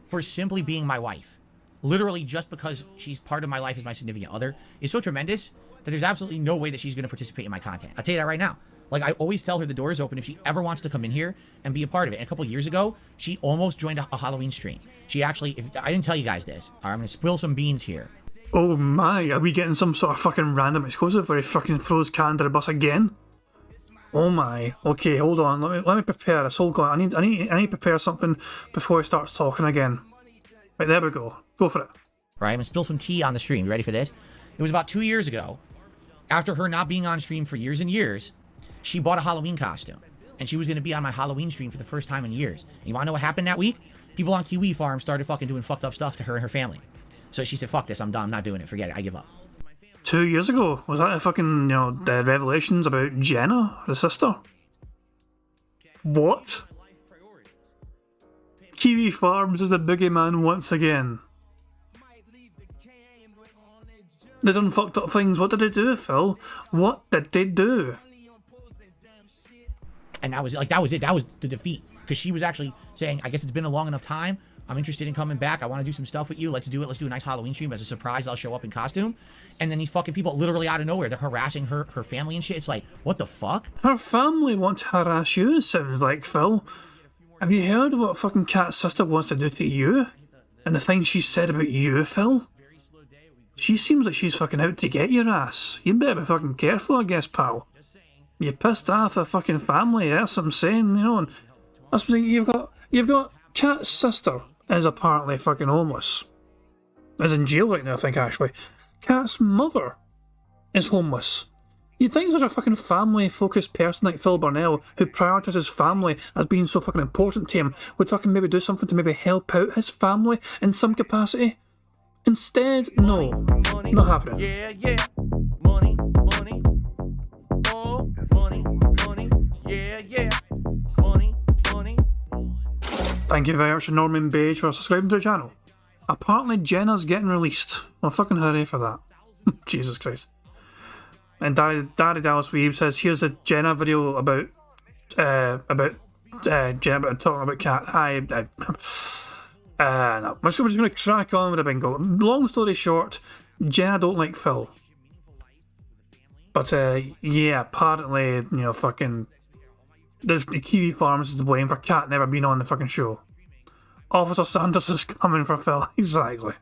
for simply being my wife, literally just because she's part of my life as my significant other, is so tremendous that there's absolutely no way that she's going to participate in my content. I'll tell you that right now. Like, I always tell her the door is open if she ever wants to come in here and be a part of it. And a couple years ago, she almost joined a Halloween stream. She actually, I didn't tell you guys this. All right, I'm going to spill some beans here. Oh my, are we getting some sort of fucking random exclusive where he fucking throws Cat under the bus again? Oh my. Okay, hold on. Let me prepare this. Hold on. I need to prepare something before he starts talking again. Right, there we go. Go for it. Right, I'm going to spill some tea on the stream. You ready for this? It was about 2 years ago, after her not being on stream for years and years, she bought a Halloween costume. And she was going to be on my Halloween stream for the first time in years. And you want to know what happened that week? People on Kiwi Farm started fucking doing fucked up stuff to her and her family. So she said, fuck this, I'm done, I'm not doing it, forget it, I give up. 2 years ago. Was that the fucking, the revelations about Jenna, the sister? What? Kiwi Farms is the boogeyman once again. They done fucked up things. What did they do, Phil? What did they do? And that was it. That was the defeat. Because she was actually saying, I guess it's been a long enough time. I'm interested in coming back. I want to do some stuff with you. Let's do it. Let's do a nice Halloween stream. As a surprise, I'll show up in costume. And then these fucking people, literally out of nowhere, they're harassing her family and shit. It's like, what the fuck? Her family want to harass you, it sounds like, Phil. Have you heard of what fucking Kat's sister wants to do to you? And the things she said about you, Phil? She seems like she's fucking out to get your ass. You better be fucking careful, I guess, pal. You pissed off a fucking family, that's what I'm saying, and that's what I'm saying. You've got Kat's sister is apparently fucking homeless. Is in jail right now, I think, actually. Kat's mother is homeless. You'd think such a fucking family-focused person like Phil Burnell, who prioritises family as being so fucking important to him, would fucking maybe do something to maybe help out his family in some capacity. Instead, no. Not happening. Yeah. Money. Oh, money. Yeah. Money. Thank you very much to Norman Beige for subscribing to the channel. Apparently Jenna's getting released. Well, fucking hooray for that. Jesus Christ. And Daddy Dallas Weave says, here's a Jenna video about Jenna talking about Kat. No. We're just going to crack on with the bingo. Long story short, Jenna don't like Phil. But, yeah, apparently, fucking... The Kiwi Farms is to blame for Kat never being on the fucking show. Officer Sanders is coming for Phil. Exactly.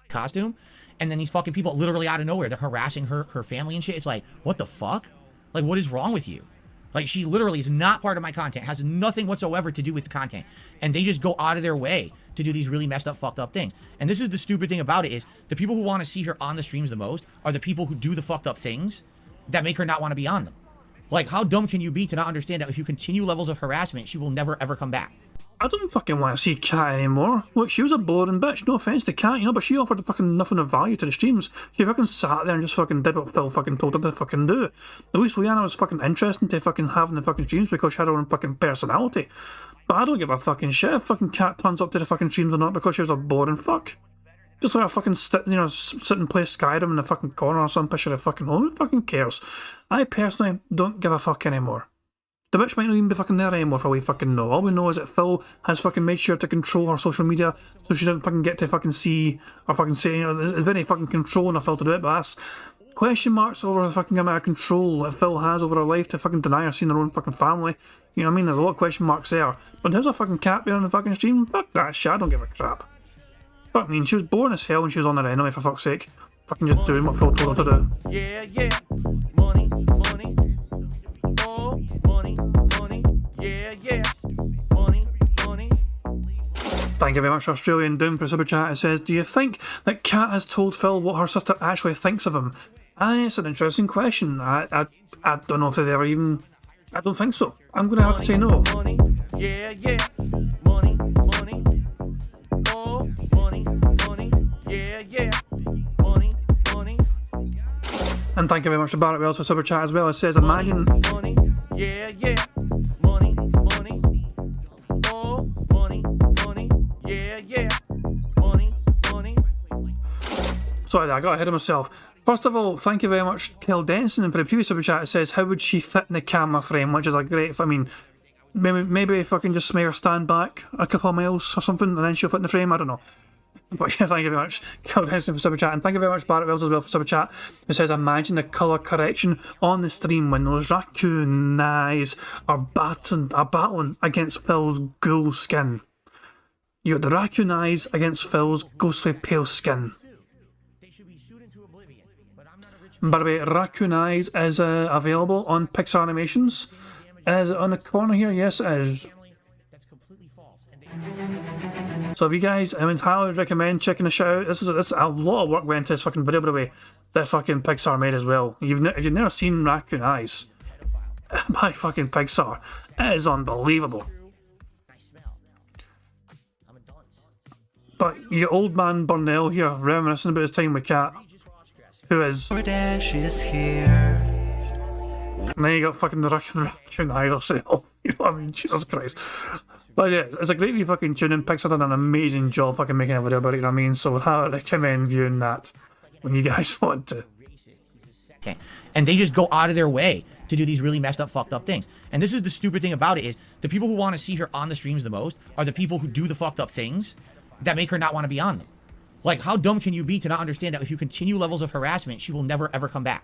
Costume. And then these fucking people, literally out of nowhere, they're harassing her family and shit. It's like, what the fuck? Like, what is wrong with you? Like, she literally is not part of my content, has nothing whatsoever to do with the content. And they just go out of their way to do these really messed up, fucked up things. And this is the stupid thing about it, is the people who want to see her on the streams the most are the people who do the fucked up things that make her not want to be on them. Like, how dumb can you be to not understand that if you continue levels of harassment, she will never, ever come back? I don't fucking want to see Kat anymore. Look, she was a boring bitch, no offence to Kat, but she offered fucking nothing of value to the streams. She fucking sat there and just fucking did what Phil fucking told her to fucking do. At least Leanna was fucking interesting to fucking having the fucking streams because she had her own fucking personality. But I don't give a fucking shit if fucking Kat turns up to the fucking streams or not because she was a boring fuck. Just like a fucking sit and play Skyrim in the fucking corner or some picture of fucking home. Who fucking cares? I personally don't give a fuck anymore. The bitch might not even be fucking there anymore for all we fucking know. All we know is that Phil has fucking made sure to control her social media so she doesn't fucking get to fucking see or fucking say, it's very fucking controlling of Phil to do it, but that's question marks over the fucking amount of control that Phil has over her life to fucking deny her seeing her own fucking family. You know what I mean? There's a lot of question marks there. But in terms of fucking Kat being on the fucking stream, fuck that shit, I don't give a crap. Fuck me, she was boring as hell when she was on there anyway, for fuck's sake. Fucking just doing what Phil told her to do. Yeah. Money. Oh, money. Yeah. Money. Thank you very much, Australian Doom, for super chat. It says, do you think that Kat has told Phil what her sister actually thinks of him? It's an interesting question. I don't know if they ever even... I don't think so. I'm going to have to say no. Money. Yeah. Money. Oh, money. Yeah. Money. And thank you very much to Barrett Wells for super chat as well. It says, imagine... Money. Yeah. Money. Oh, money. Yeah. Money. Sorry, I got ahead of myself. First of all, thank you very much, Kel Denson, for the previous super chat. It says, how would she fit in the camera frame? Which is a great... I mean, maybe if I can just make her stand back a couple of miles or something and then she'll fit in the frame. I don't know. But yeah, thank you very much, Kel Denson, for super chat. And thank you very much, Barrett Wells, as well, for super chat. It says, imagine the colour correction on the stream when those raccoon eyes are battling against Phil's ghoul skin. You got the raccoon eyes against Phil's ghostly pale skin. By the way, Raccoon Eyes is available on Pixar Animations. Is it on the corner here? Yes, it is. So if you guys, I highly recommend checking the show out. This is a lot of work went into this fucking video, by the way, that fucking Pixar made as well. If you've never seen Raccoon Eyes by fucking Pixar, it is unbelievable. But your old man Burnell here, reminiscing about his time with Kat, who is. DoorDash is here. And then you got fucking the reaction idol say, oh, you know what I mean? Jesus Christ. But yeah, it's a great wee fucking tune, and Pixar done an amazing job fucking making a video about it, you know what I mean? So I recommend viewing that when you guys want to. Okay. And they just go out of their way to do these really messed up, fucked up things. And this is the stupid thing about it, is the people who want to see her on the streams the most are the people who do the fucked up things that make her not want to be on them. Like, how dumb can you be to not understand that if you continue levels of harassment, she will never ever come back?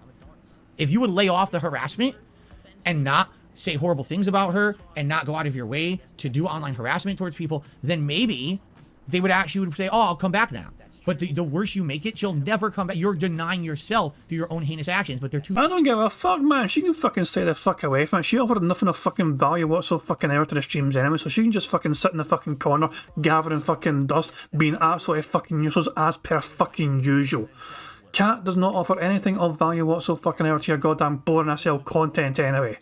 If you would lay off the harassment and not say horrible things about her and not go out of your way to do online harassment towards people, then maybe they would actually say, oh, I'll come back now. But the worse you make it, she'll never come back. You're denying yourself through your own heinous actions, but they're too... I don't give a fuck, man. She can fucking stay the fuck away from it. She offered nothing of fucking value whatsoever fucking ever to the streams anyway, so she can just fucking sit in the fucking corner, gathering fucking dust, being absolutely fucking useless as per fucking usual. Cat does not offer anything of value whatsoever fucking ever to your goddamn boring SL content anyway.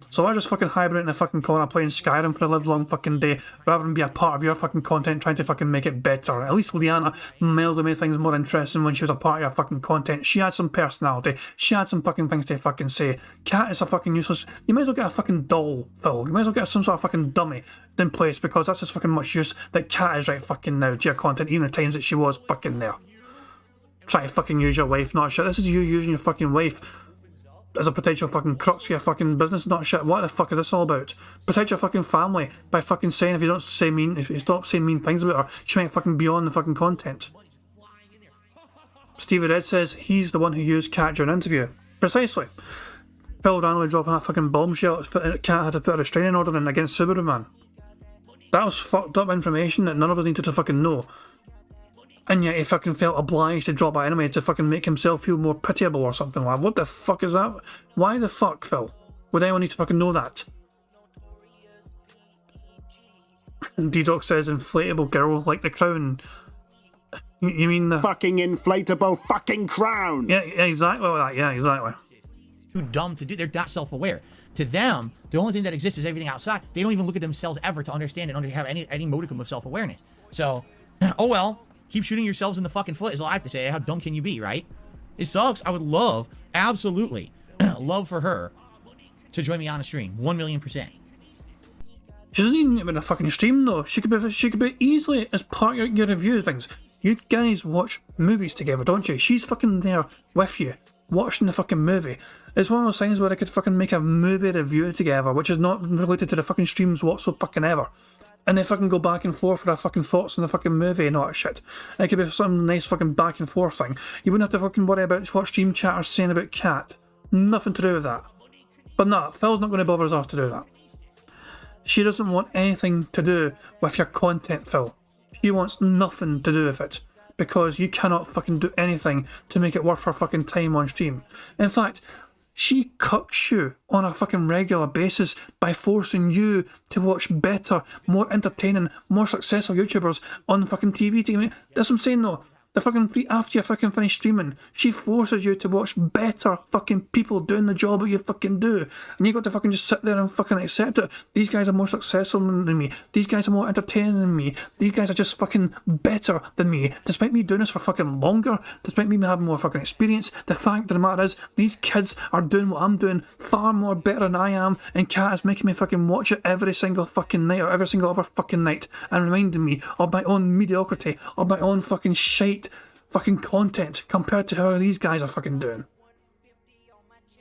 So I just fucking hibernate in the fucking corner playing Skyrim for the livelong fucking day rather than be a part of your fucking content trying to fucking make it better. At least Liana mildly made things more interesting when she was a part of your fucking content. She had some personality. She had some fucking things to fucking say. Cat is a fucking useless... You might as well get a fucking doll, Phil. You might as well get some sort of fucking dummy in place because that's as fucking much use that Cat is right fucking now to your content, even the times that she was fucking there. Try to fucking use your wife, not shit. This is you using your fucking wife as a potential fucking crux for your fucking business, not shit. What the fuck is this all about? Protect your fucking family by fucking saying if you stop saying mean things about her, she might fucking be on the fucking content. Stevie Red says he's the one who used Cat during an interview. Precisely. Phil randomly dropping that fucking bombshell. Cat had to put a restraining order in against Subaru Man. That was fucked up information that none of us needed to fucking know. And yet he fucking felt obliged to drop that anyway to fucking make himself feel more pitiable or something like that. What the fuck is that? Why the fuck, Phil? Would anyone need to fucking know that? And D-Doc says inflatable girl like the crown. You mean the... Fucking inflatable fucking crown! Yeah, exactly like that. Yeah, exactly. Too dumb to do. They're not self-aware. To them, the only thing that exists is everything outside. They don't even look at themselves ever to understand and have any modicum of self-awareness. So, oh well. Keep shooting yourselves in the fucking foot is all I have to say. How dumb can you be, right? It sucks. I would love, absolutely, love for her to join me on a stream. 1,000,000%. She doesn't even have a fucking stream though. She could be easily as part of your review things. You guys watch movies together, don't you? She's fucking there with you, watching the fucking movie. It's one of those things where I could fucking make a movie review together, which is not related to the fucking streams whatsoever fucking ever. And they fucking go back and forth for their fucking thoughts on the fucking movie and all that shit. And it could be some nice fucking back and forth thing. You wouldn't have to fucking worry about what stream chatter's saying about Cat. Nothing to do with that. But nah, Phil's not going to bother us off to do that. She doesn't want anything to do with your content, Phil. She wants nothing to do with it. Because you cannot fucking do anything to make it worth her fucking time on stream. In fact, she cucks you on a fucking regular basis by forcing you to watch better, more entertaining, more successful YouTubers on fucking TV. That's what I'm saying though. The fucking after you fucking finish streaming, she forces you to watch better fucking people doing the job that you fucking do. And you got to fucking just sit there and fucking accept it. These guys are more successful than me. These guys are more entertaining than me. These guys are just fucking better than me. Despite me doing this for fucking longer, despite me having more fucking experience, the fact of the matter is, these kids are doing what I'm doing far more better than I am, and Cat is making me fucking watch it every single fucking night, or every single other fucking night, and reminding me of my own mediocrity, of my own fucking shite fucking content compared to how these guys are fucking doing.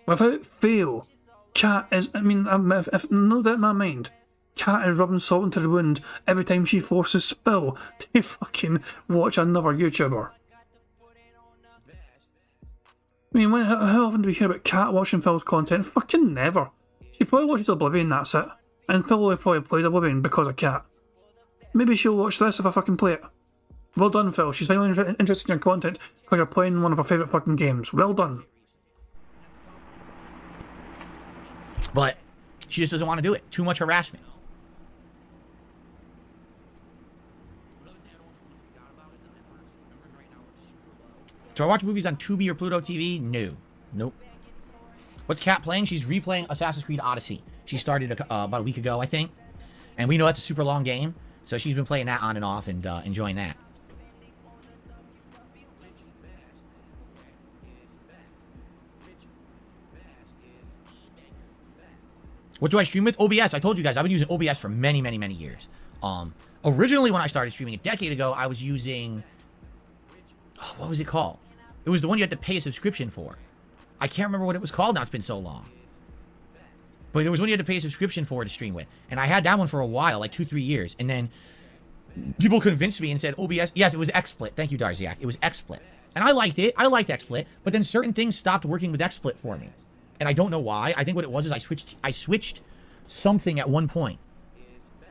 Without fail, Cat is, if no doubt in my mind, Cat is rubbing salt into the wound every time she forces Phil to fucking watch another YouTuber. I mean, how often do we hear about Cat watching Phil's content? Fucking never. She probably watches Oblivion, that's it. And Phil will probably play Oblivion because of Cat. Maybe she'll watch this if I fucking play it. Well done, Phil. She's finally interested in your content because you're playing one of her favourite fucking games. Well done. But she just doesn't want to do it. Too much harassment. Do I watch movies on Tubi or Pluto TV? No. Nope. What's Kat playing? She's replaying Assassin's Creed Odyssey. She started about a week ago, I think. And we know that's a super long game. So she's been playing that on and off and enjoying that. What do I stream with? OBS. I told you guys, I've been using OBS for many, many, many years. Originally, when I started streaming a decade ago, I was using... Oh, what was it called? It was the one you had to pay a subscription for. I can't remember what it was called now. It's been so long. But there was one you had to pay a subscription for to stream with. And I had that one for a while, like 2-3 years. And then people convinced me and said, OBS... Yes, it was XSplit. Thank you, Darziak. It was XSplit. And I liked it. I liked XSplit. But then certain things stopped working with XSplit for me. And I don't know why. I think what it was is I switched something at one point.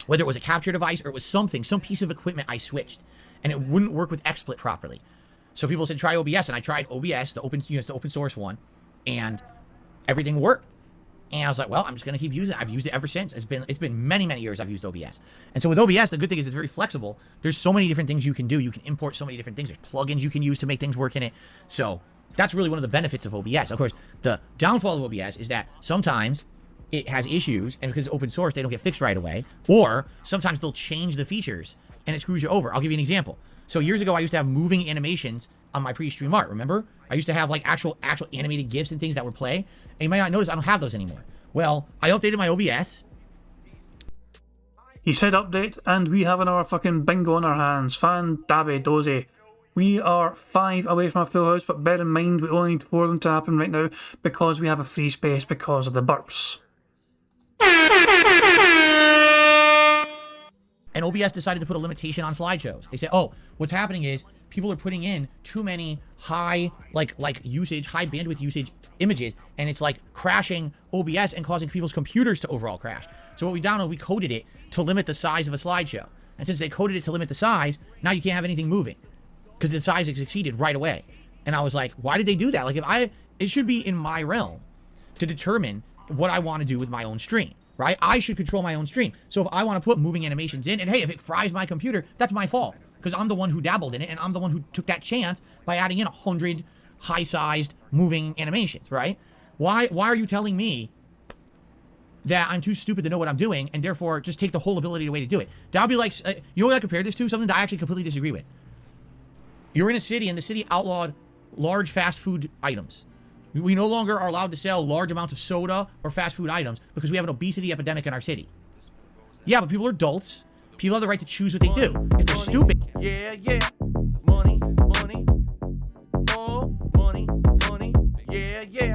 Whether it was a capture device or it was something, some piece of equipment I switched. And it wouldn't work with XSplit properly. So people said, try OBS. And I tried OBS, the open source one. And everything worked. And I was like, well, I'm just going to keep using it. I've used it ever since. It's been many, many years I've used OBS. And so with OBS, the good thing is it's very flexible. There's so many different things you can do. You can import so many different things. There's plugins you can use to make things work in it. So that's really one of the benefits of OBS. Of course, the downfall of OBS is that sometimes it has issues, and because it's open source, they don't get fixed right away. Or sometimes they'll change the features, and it screws you over. I'll give you an example. So years ago, I used to have moving animations on my pre-stream art, remember? I used to have like actual animated GIFs and things that would play. And you might not notice I don't have those anymore. Well, I updated my OBS. He said update, and we have another fucking bingo on our hands. Fan Dabby Dozy. We are 5 away from a full house, but bear in mind we only need 4 of them to happen right now because we have a free space because of the burps. And OBS decided to put a limitation on slideshows. They said, oh, what's happening is people are putting in too many high bandwidth usage images, and it's like crashing OBS and causing people's computers to overall crash. So what we downloaded, we coded it to limit the size of a slideshow. And since they coded it to limit the size, now you can't have anything moving because the size is exceeded right away. And I was like, why did they do that? Like, it should be in my realm to determine what I want to do with my own stream, right? I should control my own stream. So if I want to put moving animations in, and hey, if it fries my computer, that's my fault because I'm the one who dabbled in it, and I'm the one who took that chance by adding in 100 high-sized moving animations, right? Why are you telling me that I'm too stupid to know what I'm doing, and therefore just take the whole ability away to do it? That would be like, you know what I compare this to? Something that I actually completely disagree with. You're in a city, and the city outlawed large fast food items. We no longer are allowed to sell large amounts of soda or fast food items because we have an obesity epidemic in our city. Yeah, but people are adults. People have the right to choose what they do. If they're stupid... Yeah, yeah. Money, money. Oh, money, money. Yeah, yeah.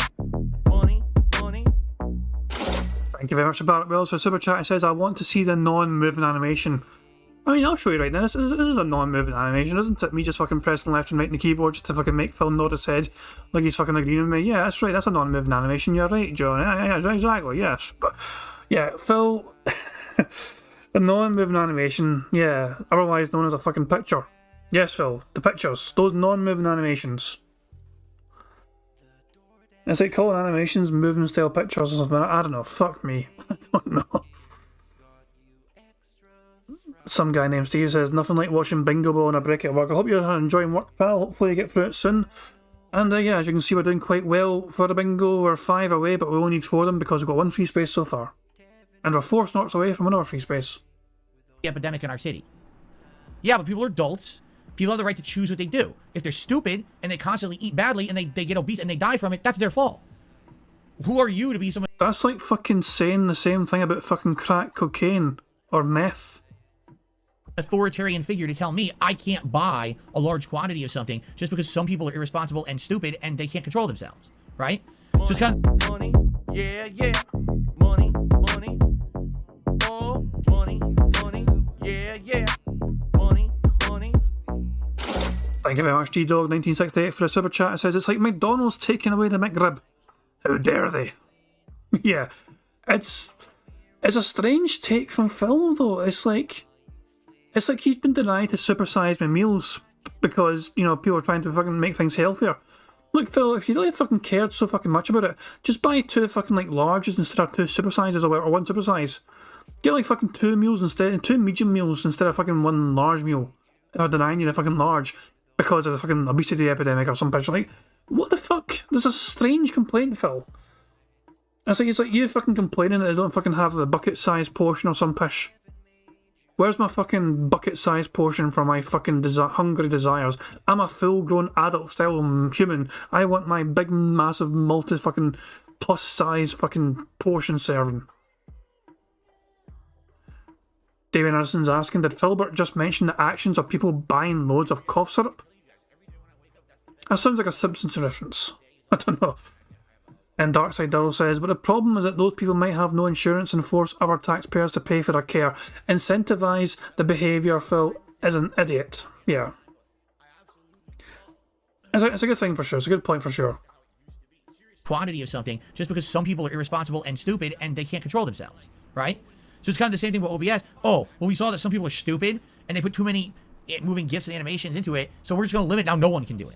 Money, money. Thank you very much, Barrett Wells, for Super Chat. It says, I want to see the non-moving animation. I mean, I'll show you right now. This is a non-moving animation, isn't it? Me just fucking pressing left and right on the keyboard just to fucking make Phil nod his head like he's fucking agreeing with me. Yeah, that's right. That's a non-moving animation. You're right, John. Yeah, exactly. Yes. But, yeah, Phil... the non-moving animation, yeah, otherwise known as a fucking picture. Yes, Phil, the pictures. Those non-moving animations. Is it called animations, moving style pictures or something? I don't know. Fuck me. I don't know. Some guy named Steve says, nothing like watching Bingo Ball on a break at work. I hope you're enjoying work, pal. Hopefully you get through it soon. And yeah, as you can see, we're doing quite well for the bingo. We're 5 away, but we only need 4 of them because we've got 1 free space so far. And we're 4 snorts away from another free space. Epidemic in our city. Yeah, but people are adults. People have the right to choose what they do. If they're stupid and they constantly eat badly and they get obese and they die from it, that's their fault. Who are you to be someone... That's like fucking saying the same thing about fucking crack cocaine or meth. Authoritarian figure to tell me I can't buy a large quantity of something just because some people are irresponsible and stupid and they can't control themselves, right? Money, Just kind of... money, yeah, yeah. Money, money. Oh, money, money. Yeah, yeah. Money, money. Thank you very much, G-Dog1968 for the super chat. It says, it's like McDonald's taking away the McRib. How dare they? Yeah. It's a strange take from Phil, though. It's like he's been denied to supersize my meals because, you know, people are trying to fucking make things healthier. Look, Phil, if you really fucking cared so fucking much about it, just buy 2 fucking, like, larges instead of 2 supersizes or 1 supersize. Get, like, fucking 2 meals instead, 2 medium meals instead of fucking 1 large meal. Or denying you the fucking large because of the fucking obesity epidemic or some bitch. Like, what the fuck? This is a strange complaint, Phil. It's like you fucking complaining that they don't fucking have the bucket-sized portion or some pish. Where's my fucking bucket-sized portion for my fucking hungry desires? I'm a full-grown adult-style human. I want my big, massive, multi-fucking plus-size fucking portion serving. David Anderson's asking, did Filbert just mention the actions of people buying loads of cough syrup? That sounds like a Simpsons reference. I don't know. And Darkside Darrell says, but the problem is that those people might have no insurance and force our taxpayers to pay for their care. Incentivise the behaviour. Phil is an idiot. Yeah. It's a good thing for sure. It's a good point for sure. Quantity of something just because some people are irresponsible and stupid and they can't control themselves, right? So it's kind of the same thing with OBS. Oh, well, we saw that some people are stupid and they put too many moving GIFs and animations into it, so we're just going to limit. Now no one can do it.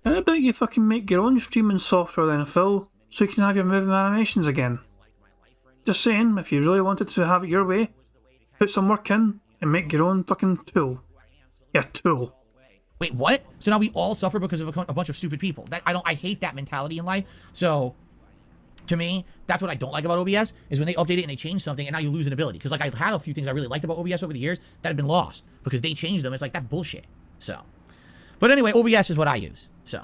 How about you fucking make your own streaming software then, Phil, so you can have your moving animations again? Just saying, if you really wanted to have it your way, put some work in and make your own fucking tool. Yeah, tool. Wait, what? So now we all suffer because of a bunch of stupid people. I hate that mentality in life. So, to me, that's what I don't like about OBS, is when they update it and they change something and now you lose an ability. Because, like, I had a few things I really liked about OBS over the years that have been lost because they changed them. It's like, that's bullshit. So, but anyway, OBS is what I use. So,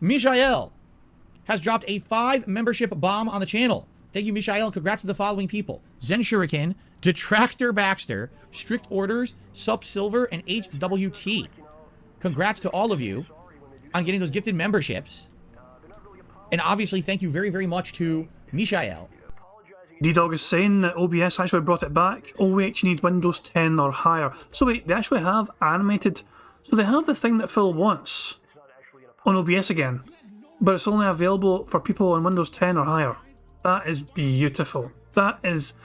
Mishael has dropped a 5 membership bomb on the channel. Thank you, Mishael. Congrats to the following people: Zen Shuriken, Detractor Baxter, Strict Orders, Sup Silver, and HWT. Congrats to all of you on getting those gifted memberships. And obviously, thank you very, very much to Mishael. D-Dog is saying that OBS actually brought it back. Oh wait, you need Windows 10 or higher. So wait, they actually have animated... So they have the thing that Phil wants on OBS again, but it's only available for people on Windows 10 or higher. That is beautiful. That is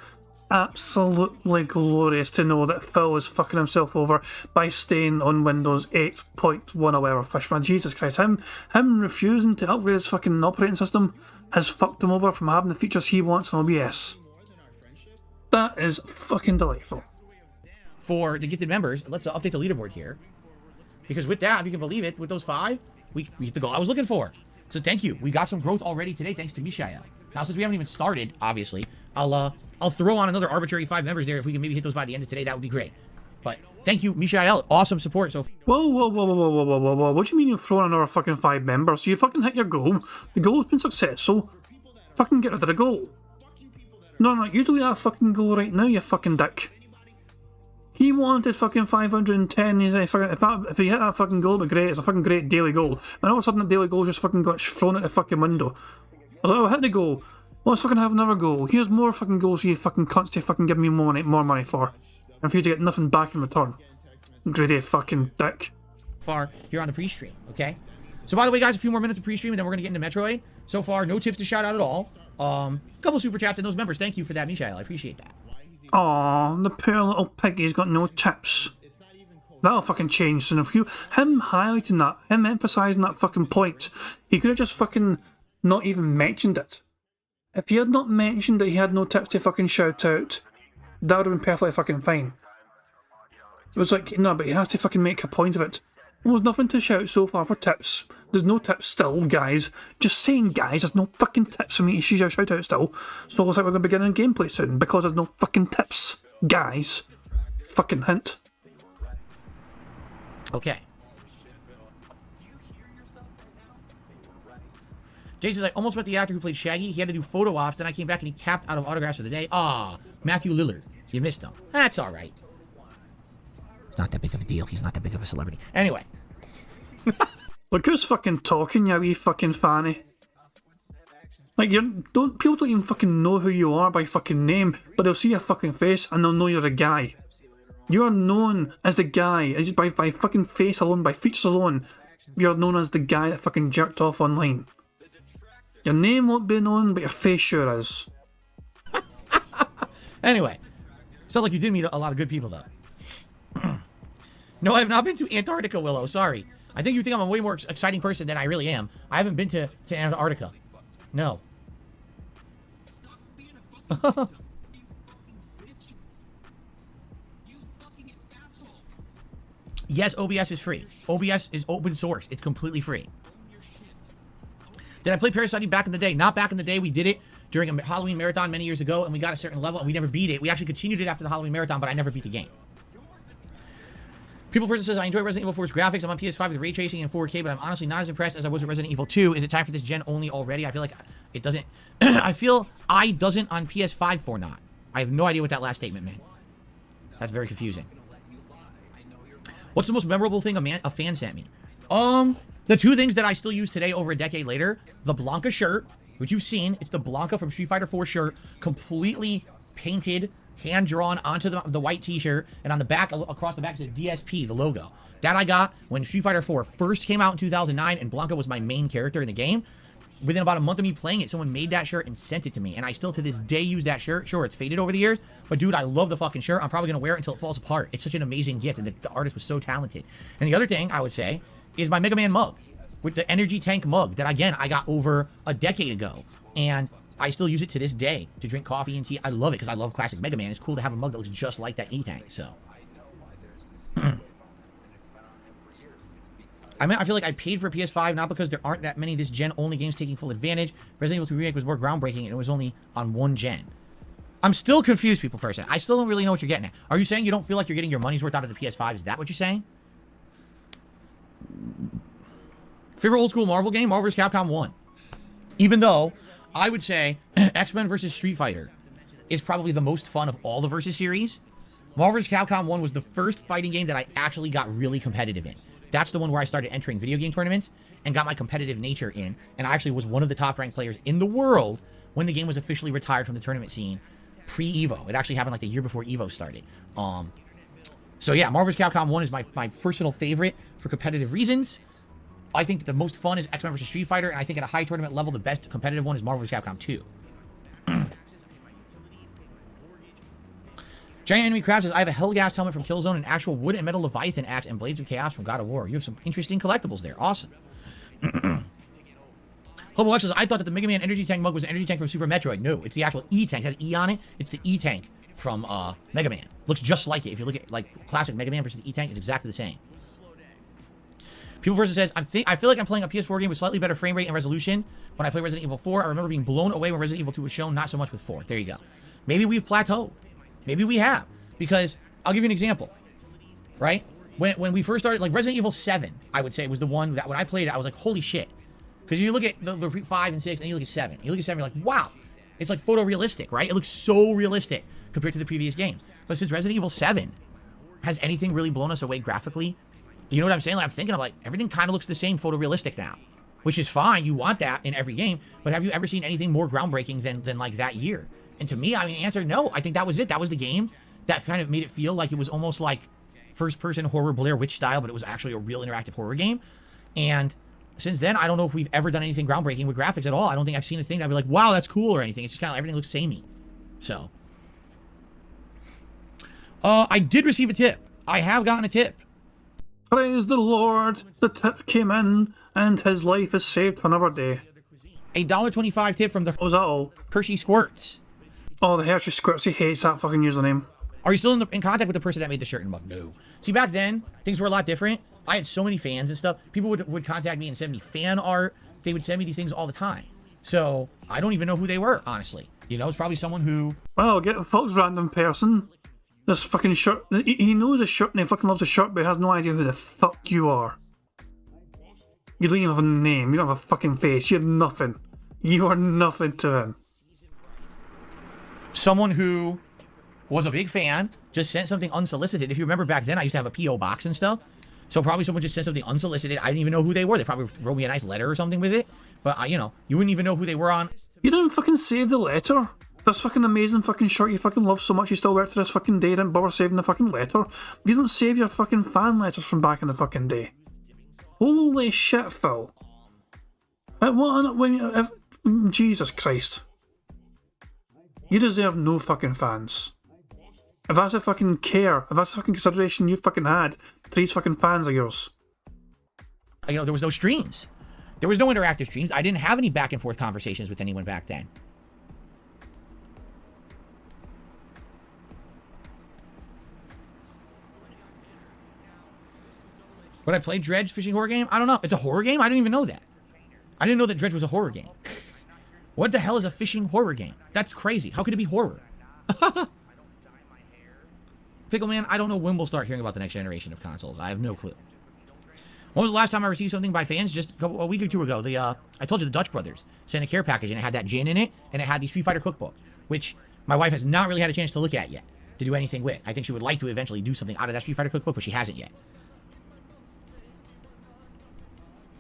absolutely glorious to know that Phil is fucking himself over by staying on Windows 8.1 or whatever. Fishman, Jesus Christ, him refusing to upgrade his fucking operating system has fucked him over from having the features he wants on OBS. That is fucking delightful. For the gifted members, let's update the leaderboard here. Because with that, if you can believe it, with those 5, we hit the goal I was looking for. So thank you. We got some growth already today thanks to Mishael. Now, since we haven't even started, obviously, I'll throw on another arbitrary 5 members there. If we can maybe hit those by the end of today, that would be great. But thank you, Mishael. Awesome support. So Whoa. What do you mean you're throwing another fucking 5 members? So you fucking hit your goal. The goal has been successful. Fucking get rid of the goal. No, you delete that fucking goal right now, you fucking dick. He wanted fucking 510. He's like, if he hit that fucking goal, it'd be great. It's a fucking great daily goal. And all of a sudden, the daily goal just fucking got thrown at the fucking window. I was like, oh, hit the goal. Well, let's fucking have another goal. Here's more fucking goals you fucking cunts to fucking give me more money for. And for you to get nothing back in return. Greedy fucking dick. far here on the pre-stream, okay? So by the way, guys, a few more minutes of pre-stream and then we're going to get into Metroid. So far, no tips to shout out at all. A couple super chats and those members. Thank you for that, Mishael. I appreciate that. Aw, the poor little piggy's got no tips. That'll fucking change soon. If you, him highlighting that, him emphasising that fucking point, he could have just fucking not even mentioned it. If he had not mentioned that he had no tips to fucking shout out, that would have been perfectly fucking fine. It was like, no, but he has to fucking make a point of it. Well, there's nothing to shout so far for tips. There's no tips still, guys. Just saying, guys, there's no fucking tips for me to shout out still. So it looks like we're going to be getting gameplay soon, because there's no fucking tips. Guys. Fucking hint. Okay. Jason's like, almost met the actor who played Shaggy. He had to do photo ops, then I came back and he capped out of autographs for the day. Ah, Matthew Lillard. You missed him. That's alright. It's not that big of a deal. He's not that big of a celebrity. Anyway. Look who's fucking talking, you wee fucking fanny. Like, people don't even fucking know who you are by fucking name, but they'll see your fucking face and they'll know you're a guy. You are known as the guy, just by fucking face alone, by features alone. You're known as the guy that fucking jerked off online. Your name won't be known, but your face sure is. Anyway. Sounds like you did meet a lot of good people, though. No, I have not been to Antarctica, Willow. Sorry. I think you think I'm a way more exciting person than I really am. I haven't been to Antarctica. No. Yes, OBS is free. OBS is open source. It's completely free. Did I play Parasite back in the day? Not back in the day. We did it during a Halloween marathon many years ago, and we got a certain level, and we never beat it. We actually continued it after the Halloween marathon, but I never beat the game. People Person says, I enjoy Resident Evil 4's graphics. I'm on PS5 with ray tracing and 4K, but I'm honestly not as impressed as I was with Resident Evil 2. Is it time for this gen only already? I feel like it doesn't... I feel I doesn't on PS5 for not. I have no idea what that last statement meant. That's very confusing. What's the most memorable thing a fan sent me? The two things that I still use today over a decade later, the Blanca shirt, which you've seen. It's the Blanca from Street Fighter 4 shirt, completely painted, hand-drawn onto the white t-shirt, and on the back, across the back, it says DSP, the logo. That I got when Street Fighter 4 first came out in 2009, and Blanca was my main character in the game. Within about a month of me playing it, someone made that shirt and sent it to me, and I still to this day use that shirt. Sure, it's faded over the years, but dude, I love the fucking shirt. I'm probably gonna wear it until it falls apart. It's such an amazing gift, and the artist was so talented. And the other thing I would say is my Mega Man mug, with the energy tank mug that, again, I got over a decade ago, and I still use it to this day to drink coffee and tea. I love it because I love classic Mega Man. It's cool to have a mug that looks just like that E-tank, so. I feel like I paid for a PS5 not because there aren't that many this gen only games taking full advantage. Resident Evil 2 Remake was more groundbreaking and it was only on one gen. I'm still confused, people person. I still don't really know what you're getting at. Are you saying you don't feel like you're getting your money's worth out of the PS5? Is that what you're saying? Favorite old school Marvel game? Marvel vs. Capcom 1. Even though I would say X-Men vs. Street Fighter is probably the most fun of all the Versus series. Marvel vs. Capcom 1 was the first fighting game that I actually got really competitive in. That's the one where I started entering video game tournaments and got my competitive nature in. And I actually was one of the top ranked players in the world when the game was officially retired from the tournament scene pre-EVO. It actually happened like the year before EVO started. So yeah, Marvel vs. Capcom 1 is my personal favorite for competitive reasons. I think that the most fun is X-Men vs. Street Fighter, and I think at a high tournament level, the best competitive one is Marvel vs. Capcom 2. Giant Enemy Crab says, I have a Hellgas helmet from Killzone, an actual wood and metal Leviathan axe, and Blades of Chaos from God of War. You have some interesting collectibles there. Awesome. Hobo says, I thought that the Mega Man Energy Tank mug was an Energy Tank from Super Metroid. No, it's the actual E-Tank. It has E on it. It's the E-Tank from Mega Man. Looks just like it. If you look at like classic Mega Man versus the E-Tank, it's exactly the same. People person says, I feel like I'm playing a PS4 game with slightly better frame rate and resolution. When I play Resident Evil 4, I remember being blown away when Resident Evil 2 was shown, not so much with 4. There you go. Maybe we've plateaued. Maybe we have. Because, I'll give you an example. Right? When we first started, like Resident Evil 7, I would say, was the one that when I played it, I was like, holy shit. Because you look at the 5 and 6, and you look at 7. You look at 7, you're like, wow. It's like photorealistic, right? It looks so realistic compared to the previous games. But since Resident Evil 7, has anything really blown us away graphically? You know what I'm saying? Like, I'm thinking of like, everything kind of looks the same photorealistic now. Which is fine, you want that in every game, but have you ever seen anything more groundbreaking than like that year? And to me, I mean, the answer, no. I think that was it. That was the game that kind of made it feel like it was almost like first-person horror Blair Witch style, but it was actually a real interactive horror game. And since then, I don't know if we've ever done anything groundbreaking with graphics at all. I don't think I've seen a thing that'd be like, wow, that's cool or anything. It's just kind of everything looks samey. So, I did receive a tip. I have gotten a tip. Praise the Lord, the tip came in, and his life is saved for another day. A $1.25 tip from the Was that all? Hershey Squirts. Oh, the Hershey Squirts, he hates that fucking username. Are you still in contact with the person that made the shirt and mug? No. See, back then, things were a lot different. I had so many fans and stuff. People would contact me and send me fan art. They would send me these things all the time. So, I don't even know who they were, honestly. You know, it's probably someone who... Well, get a fuck's random person. This fucking shirt, he knows his shirt and he fucking loves the shirt, but he has no idea who the fuck you are. You don't even have a name, you don't have a fucking face, you have nothing. You are nothing to him. Someone who was a big fan, just sent something unsolicited. If you remember back then, I used to have a P.O. box and stuff. So probably someone just sent something unsolicited. I didn't even know who they were. They probably wrote me a nice letter or something with it. But, you know, you wouldn't even know who they were on. You didn't fucking save the letter. This fucking amazing fucking shirt you fucking love so much you still wear it to this fucking day. Didn't bother saving the fucking letter. You don't save your fucking fan letters from back in the fucking day. Holy shit, Phil. Jesus Christ. You deserve no fucking fans. If that's a fucking care, if that's a fucking consideration you fucking had to these fucking fans of yours. You know, there was no streams. There was no interactive streams. I didn't have any back and forth conversations with anyone back then. When I played Dredge Fishing Horror Game, I don't know. It's a horror game? I didn't even know that. I didn't know that Dredge was a horror game. What the hell is a fishing horror game? That's crazy. How could it be horror? Pickle Man, I don't know when we'll start hearing about the next generation of consoles. I have no clue. When was the last time I received something by fans? Just a week or two ago. I told you the Dutch Brothers sent a care package, and it had that gin in it, and it had the Street Fighter cookbook, which my wife has not really had a chance to look at yet. to do anything with. I think she would like to eventually do something out of that Street Fighter cookbook, but she hasn't yet.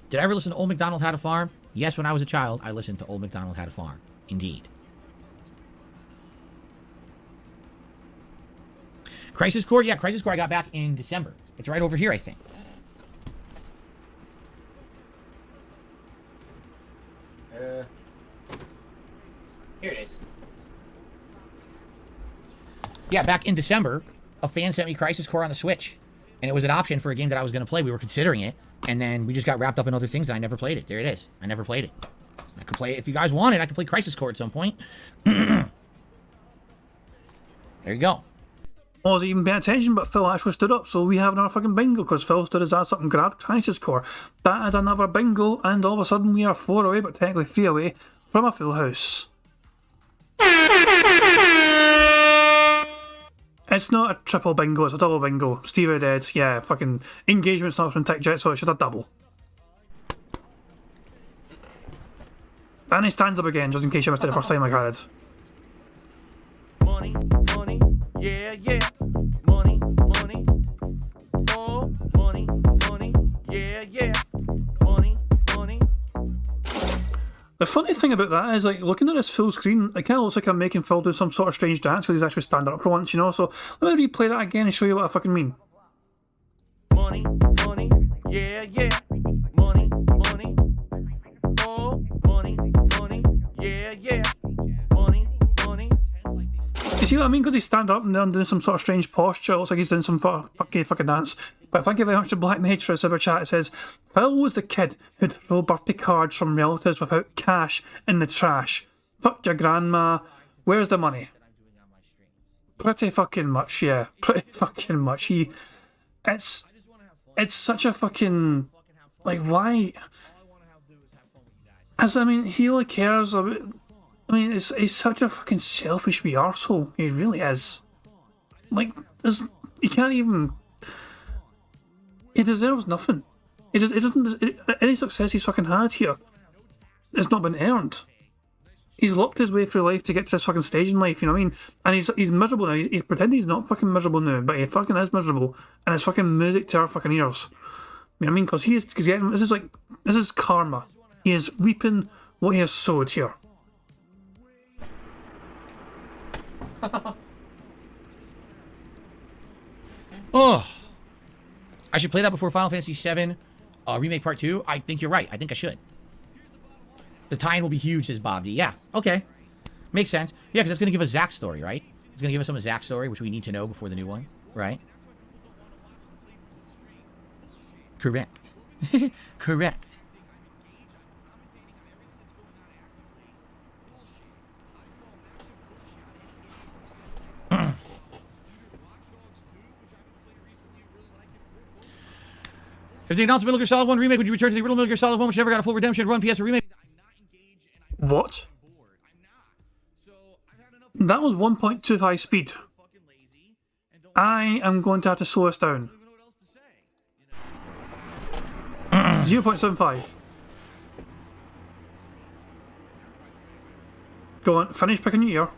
Did I ever listen to Old MacDonald Had a Farm? Yes, when I was a child, I listened to Old MacDonald Had a Farm. Indeed. Crisis Core? Yeah, Crisis Core I got back in December. It's right over here, I think. Here it is. Yeah, back in December, a fan sent me Crisis Core on the Switch. And it was an option for a game that I was going to play. We were considering it. And then we just got wrapped up in other things and I never played it. There it is. I never played it. I could play it. If you guys want it, I could play Crisis Core at some point. There you go. I wasn't even paying attention, but Phil actually stood up, so we have another fucking bingo, because Phil stood his ass up and grabbed Crisis Core. That is another bingo, and all of a sudden we are 4 away, but technically 3 away from a full house. It's not a triple bingo, it's a double bingo. Steve dead, yeah, fucking engagement's not from tick jet, so it's just a double. And he stands up again, just in case you missed it the first time I got it. Money, money, yeah, yeah. Money, money, oh, money, money, yeah, yeah. Money, money. The funny thing about that is, like, looking at this full screen, it kind of looks like I'm making Phil do some sort of strange dance because he's actually standing up for once, you know? So let me replay that again and show you what I fucking mean. Money, money, yeah, yeah. Money, money, oh, money, money, yeah, yeah. Money, money. You see what I mean? Because he's standing up and then doing some sort of strange posture. It looks like he's doing some fucking dance. But thank you very much to Black Mage for a super chat. It says, Phil was the kid who'd throw birthday cards from relatives without cash in the trash. Fuck your grandma. Where's the money? Pretty fucking much, yeah. Pretty fucking much. It's such a fucking... Like, why? I mean, he only cares about... I mean, he's such a fucking selfish wee arsehole. He really is. Like, he can't even... He deserves nothing. He doesn't... Any success he's fucking had here has not been earned. He's locked his way through life to get to this fucking stage in life, you know what I mean? And he's miserable now. He's pretending he's not fucking miserable now, but he fucking is miserable. And it's fucking music to our fucking ears. You know what I mean? Because this is karma. He is reaping what he has sowed here. Oh, I should play that before Final Fantasy VII Remake Part 2. I think you're right. I think I should. The tie-in will be huge, says Bob D. Yeah, okay. Makes sense. Yeah, because that's going to give us Zack's story, right? It's going to give us some of Zack's story, which we need to know before the new one, right? Correct. Correct. If the announced Metal Gear Solid 1 remake, would you return to the original Metal Gear Solid 1, which never got a full redemption run PS remake? What? That was 1.25 speed. I am going to have to slow this down. 0.75. Go on, finish picking your ear.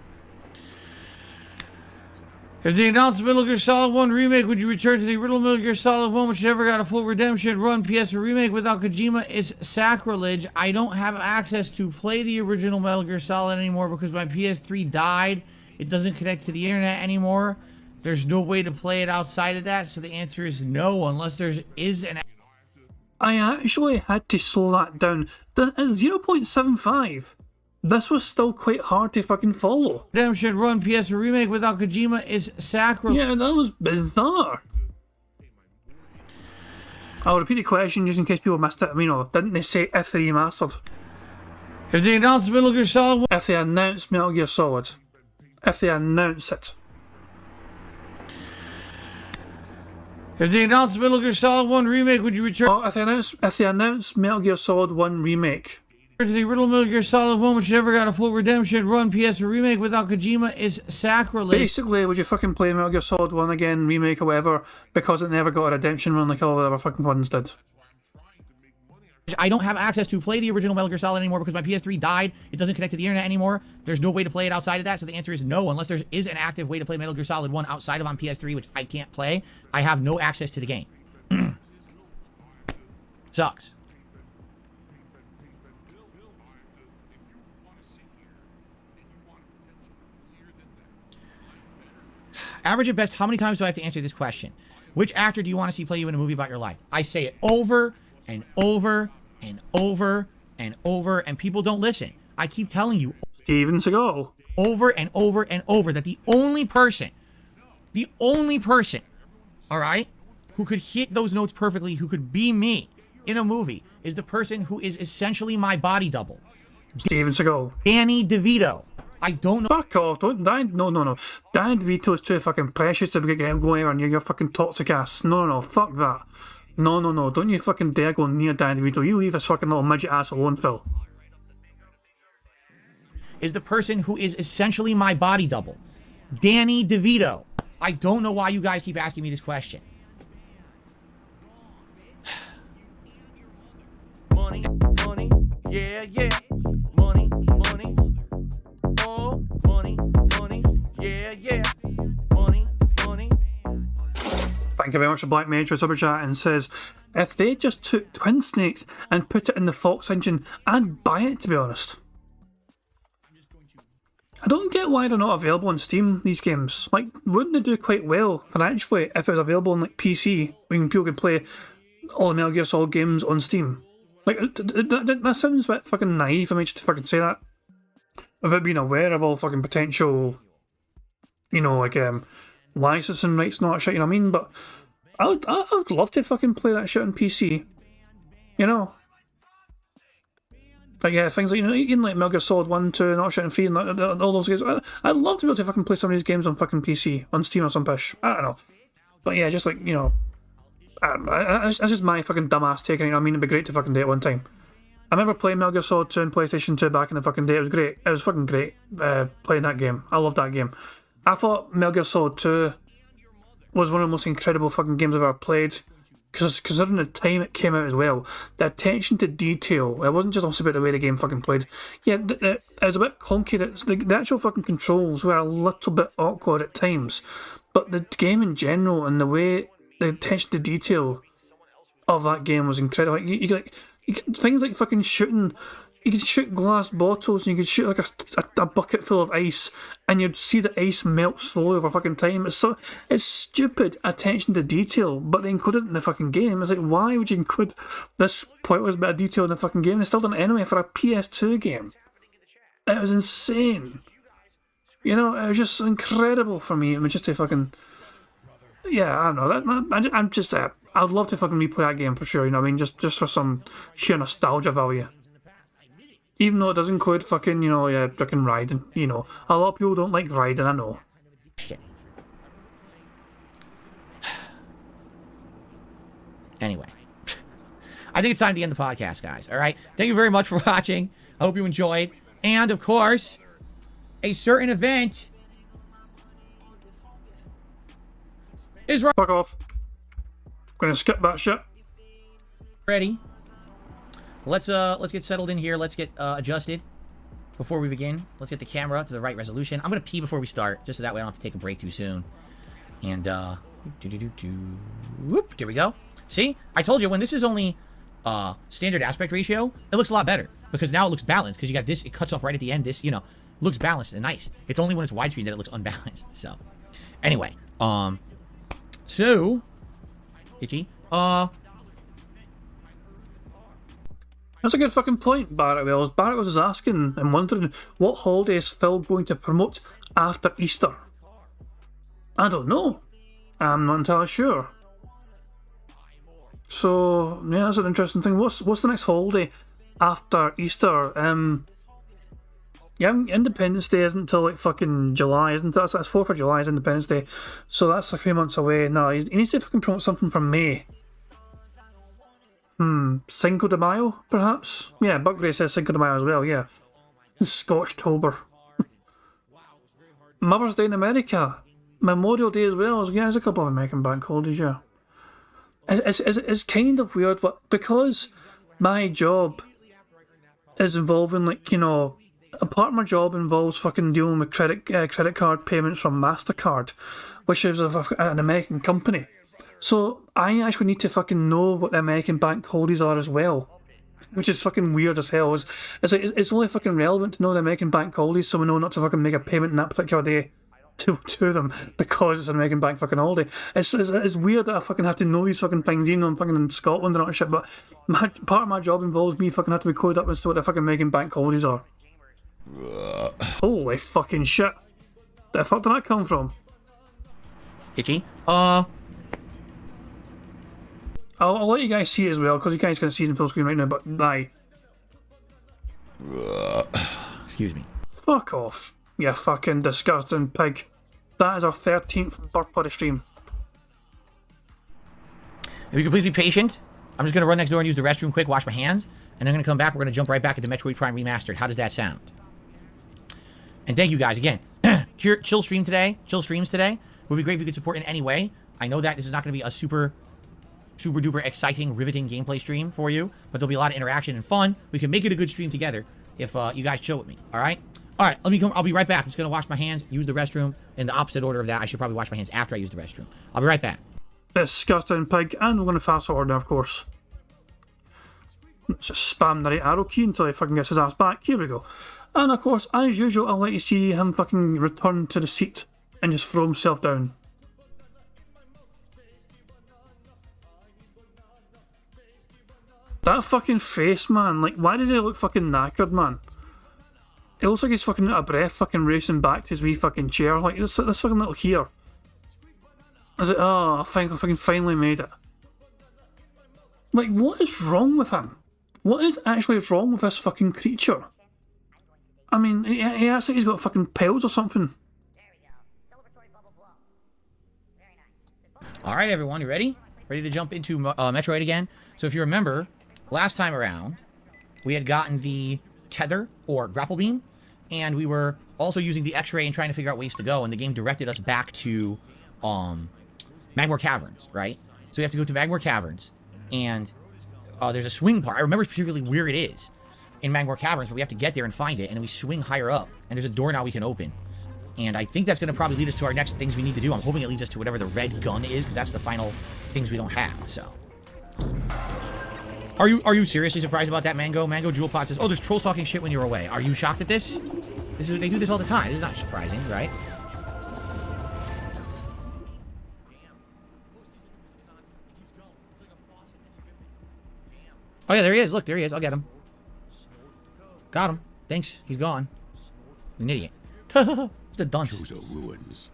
If the announced Metal Gear Solid 1 remake, would you return to the original Metal Gear Solid 1, which never got a full redemption run? PS remake without Kojima is sacrilege. I don't have access to play the original Metal Gear Solid anymore because my PS3 died. It doesn't connect to the internet anymore. There's no way to play it outside of that, so the answer is no, unless there is an... I actually had to slow that down. At 0.75. This was still quite hard to fucking follow. Redemption run PS remake without Kojima is sacrilege. Yeah, that was bizarre. I'll repeat the question just in case people missed it. I mean, didn't they say if they remastered? If they announced Metal Gear Solid... If they announced Metal Gear Solid. If they announce it. If they announced Metal Gear Solid 1 remake, would you return... Oh, if they announce Metal Gear Solid 1 remake. To the original Metal Gear Solid 1, which never got a full redemption run, PS remake without Kojima is sacrilege. Basically, would you fucking play Metal Gear Solid 1 again, remake or whatever, because it never got a redemption run like all the other fucking ones did? I don't have access to play the original Metal Gear Solid anymore because my PS3 died. It doesn't connect to the internet anymore. There's no way to play it outside of that. So the answer is no, unless there is an active way to play Metal Gear Solid 1 outside of on PS3, which I can't play. I have no access to the game. Sucks. Average at best, how many times do I have to answer this question? Which actor do you want to see play you in a movie about your life? I say it over and over and over and over, and people don't listen. I keep telling you Steven Seagal. over and over and over that the only person, all right, who could hit those notes perfectly, who could be me in a movie, is the person who is essentially my body double. Steven Seagal. Danny DeVito. I don't know. Fuck off. Don't Dan. No. Dan DeVito is too fucking precious to get him going anywhere near your fucking toxic ass. No. Fuck that. No. Don't you fucking dare go near Dan DeVito. You leave this fucking little midget ass alone, Phil. Is the person who is essentially my body double. Danny DeVito. I don't know why you guys keep asking me this question. Money, yeah. Money. Oh, money, yeah. Money. Thank you very much to Black Mage for Super Chat and says, if they just took Twin Snakes and put it in the Fox engine, I'd buy it, to be honest. I don't get why they're not available on Steam, these games. Like, wouldn't they do quite well financially if it was available on like PC, when people could play all the Metal Gear Solid games on Steam? Like, that sounds a bit fucking naive for me just to fucking say that. Without being aware of all fucking potential, licensing rights and all that shit, you know what I mean? But I'd love to fucking play that shit on PC. You know? Like, yeah, things like, even like Metal Gear Solid 1, 2, and all shit and 3, and all those games. I'd love to be able to fucking play some of these games on fucking PC, on Steam or some pish. I don't know. But yeah, just like, I don't know. That's just my fucking dumbass take on it. I mean, it'd be great to fucking do it one time. I remember playing Metal Gear Solid 2 on PlayStation 2 back in the fucking day. It was great. It was fucking great playing that game. I loved that game. I thought Metal Gear Solid 2 was one of the most incredible fucking games I've ever played. Because considering the time it came out as well, the attention to detail, it wasn't just also about the way the game fucking played. Yeah, it was a bit clunky. The actual fucking controls were a little bit awkward at times. But the game in general and the way, the attention to detail of that game was incredible. Things like fucking shooting, you could shoot glass bottles and you could shoot like a bucket full of ice and you'd see the ice melt slowly over fucking time. It's stupid attention to detail, but they include it in the fucking game. It's like, why would you include this pointless bit of detail in the fucking game? They still done it anyway for a PS2 game. It was insane. It was just incredible for me. It was just a fucking... Yeah, I don't know. I'm just... I'd love to fucking replay that game for sure, just for some sheer nostalgia value. Even though it does include fucking, fucking riding, A lot of people don't like riding, I know. Shit. Anyway. I think it's time to end the podcast, guys, alright? Thank you very much for watching. I hope you enjoyed. And, of course, a certain event is right. Fuck off. Gonna skip that shit. Ready? Let's get settled in here. Let's get adjusted before we begin. Let's get the camera to the right resolution. I'm gonna pee before we start, just so that way I don't have to take a break too soon. And whoop, there we go. See, I told you when this is only standard aspect ratio, it looks a lot better because now it looks balanced because you got this. It cuts off right at the end. This, looks balanced and nice. It's only when it's widescreen that it looks unbalanced. So, anyway, so. Itchy. That's a good fucking point, Barrett Wells. Barrett was asking and wondering what holiday is Phil going to promote after Easter. I don't know. I'm not entirely sure. So yeah, that's an interesting thing. What's the next holiday after Easter? Independence Day isn't until like fucking July, isn't it? That's 4th of July is Independence Day. So that's like 3 months away. No, he needs to fucking promote something from May. Cinco de Mayo, perhaps? Yeah, Buck Gray says Cinco de Mayo as well, yeah. Scotchtober. Mother's Day in America. Memorial Day as well. Yeah, there's a couple of American bank holidays, yeah. It's kind of weird, but because my job is involving, like, you know, a part of my job involves fucking dealing with credit card payments from MasterCard, which is an American company. So I actually need to fucking know what the American bank holidays are as well, which is fucking weird as hell. It's only fucking relevant to know the American bank holidays, so we know not to fucking make a payment in that particular day to them because it's an American bank fucking holiday. It's weird that I fucking have to know these fucking things, even though I'm fucking in Scotland and all that shit, but part of my job involves me fucking have to be coded up as to what the fucking American bank holidays are. Holy fucking shit. The fuck did that come from? Itchy? I'll let you guys see it as well, because you guys can see it in full screen right now, but aye. Excuse me. Fuck off, you fucking disgusting pig. That is our 13th burp of the stream. If you could please be patient, I'm just going to run next door and use the restroom quick, wash my hands, and then I'm going to come back. We're going to jump right back into Metroid Prime Remastered. How does that sound? And thank you guys again. Chill streams today. It would be great if you could support in any way. I know that this is not going to be a super duper exciting, riveting gameplay stream for you, but there'll be a lot of interaction and fun. We can make it a good stream together if you guys chill with me. All right. I'll be right back. I'm just going to wash my hands, use the restroom. In the opposite order of that, I should probably wash my hands after I use the restroom. I'll be right back. Disgusting pig, and we're going to fast forward now, of course. Let's just spam the right arrow key until he fucking gets his ass back. Here we go. And of course, as usual, I'll let you see him fucking return to the seat and just throw himself down. That fucking face, man. Like, why does he look fucking knackered, man? It looks like he's fucking out of breath, fucking racing back to his wee fucking chair. Like, this fucking little here. Is it? Oh, I think I fucking finally made it. Like, what is wrong with him? What is actually wrong with this fucking creature? I mean, he acts like he's got fucking pills or something. Alright, everyone, you ready? Ready to jump into Metroid again? So if you remember, last time around, we had gotten the tether, or grapple beam, and we were also using the X-ray and trying to figure out ways to go, and the game directed us back to Magmore Caverns, right? So we have to go to Magmore Caverns, and there's a swing part. I remember specifically where it is in Magmore Caverns, but we have to get there and find it, and then we swing higher up, and there's a door now we can open. And I think that's going to probably lead us to our next things we need to do. I'm hoping it leads us to whatever the red gun is, because that's the final things we don't have, so. Are you seriously surprised about that, Mango? Mango Jewel Pot says, oh, there's trolls talking shit when you're away. Are you shocked at this? They do this all the time. This is not surprising, right? Oh, yeah, there he is. Look, there he is. I'll get him. Got him. Thanks. He's gone. An idiot. The dunce. Chozo ruins.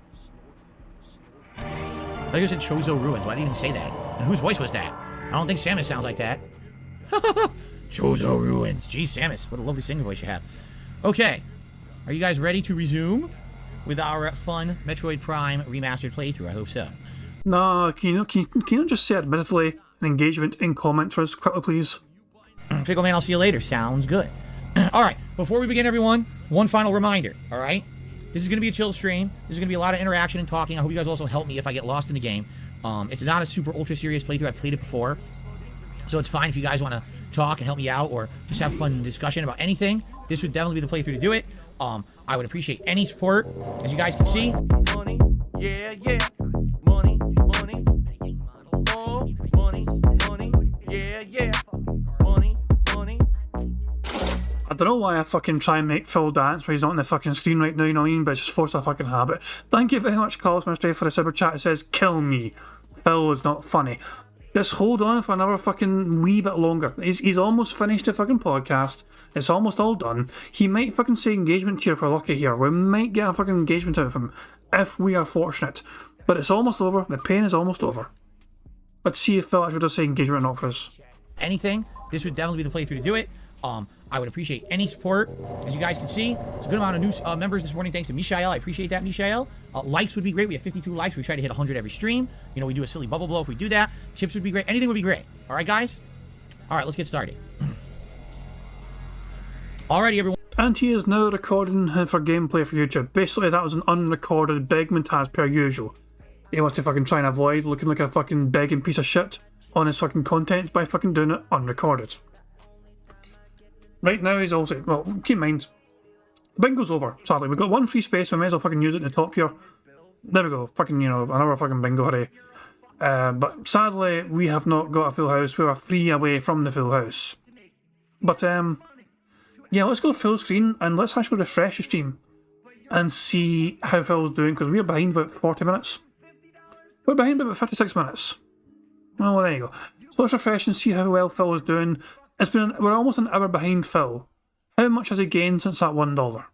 I think it said Chozo Ruins. Why did I even say that? And whose voice was that? I don't think Samus sounds like that. Chozo Ruins. Geez, Samus, what a lovely singing voice you have. Okay. Are you guys ready to resume with our fun Metroid Prime Remastered playthrough? I hope so. No, can you just say admittedly an engagement in comment for us quickly, please? Pickle Man, I'll see you later. Sounds good. Alright, before we begin, everyone, one final reminder, alright? This is going to be a chill stream. This is going to be a lot of interaction and talking. I hope you guys also help me if I get lost in the game. It's not a super ultra serious playthrough. I've played it before. So it's fine if you guys want to talk and help me out or just have fun discussion about anything. This would definitely be the playthrough to do it. I would appreciate any support. As you guys can see. Money, yeah, yeah. Money, money. Oh, money, money. Yeah, yeah. Money, money. I don't know why I fucking try and make Phil dance when he's not on the fucking screen right now, you know what I mean? But it's just force a fucking habit. Thank you very much, Carlos Mistray, for the super chat. It says, kill me. Phil is not funny. Just hold on for another fucking wee bit longer. He's almost finished the fucking podcast. It's almost all done. He might fucking say engagement here for lucky here. We might get a fucking engagement out of him if we are fortunate. But it's almost over. The pain is almost over. Let's see if Phil actually does say engagement or not for us. Anything. This would definitely be the playthrough to do it. I would appreciate any support. As you guys can see, it's a good amount of new members this morning. Thanks to Mishael. I appreciate that, Mishael. Likes would be great. We have 52 likes. We try to hit 100 every stream. You know, we do a silly bubble blow if we do that. Tips would be great. Anything would be great. All right, guys? All right, let's get started. Alrighty, everyone. And he is now recording for gameplay for YouTube. Basically, that was an unrecorded begment as per usual. He wants to fucking try and avoid looking like a fucking begging piece of shit on his fucking content by fucking doing it unrecorded. Right now he's also, well, keep in mind, bingo's over, sadly. We've got one free space, we may as well fucking use it in the top here. There we go, fucking, you know, another fucking bingo, hooray. But sadly, we have not got a full house. We are 3 away from the full house. But, yeah, let's go full screen and let's actually refresh the stream and see how Phil's doing, because we're behind about 40 minutes. We're behind about 56 minutes. Well, there you go. So let's refresh and see how well Phil is doing. We're almost an hour behind Phil. How much has he gained since that $1?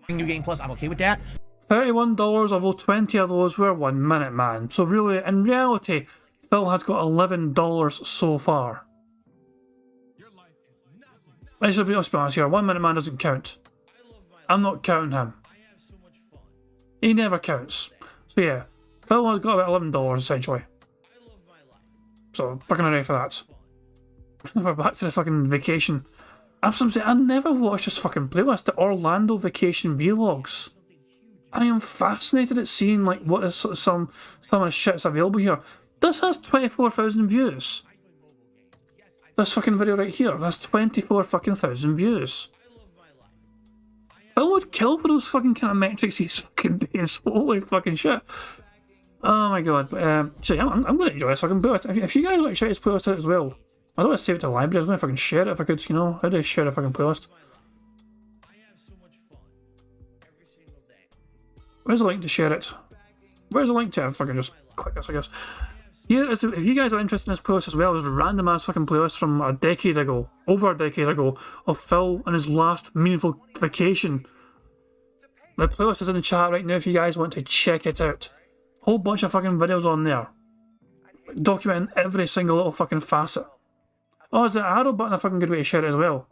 New Game Plus, I'm okay with that. $31, although 20 of those were 1 minute, man. So really, in reality, Phil has got $11 so far. Let's be honest here, 1 minute man doesn't count. I'm not counting him. He never counts. So yeah, Phil has got about $11 essentially. So fucking hooray for that. We're back to the fucking vacation. I never watched this fucking playlist, the Orlando Vacation Vlogs. I am fascinated at seeing like what is some of the shit's available here. This has 24,000 views. This fucking video right here, that's 24,000 views. Phil would kill for those fucking kind of metrics he's fucking doing. Holy fucking shit. Oh my god. So yeah, I'm going to enjoy this fucking playlist. If you guys want to check this playlist out as well, I don't want to save it to the library. I was going to fucking share it if I could, you know. How do I share a fucking playlist? Where's the link to share it? Where's the link to it? If I can just click this, I guess. Here is if you guys are interested in this playlist as well, there's a random ass fucking playlist from a decade ago, over a decade ago, of Phil and his last meaningful vacation. The playlist is in the chat right now if you guys want to check it out. Whole bunch of fucking videos on there, documenting every single little fucking facet. Oh, is the arrow button a fucking good way to share it as well?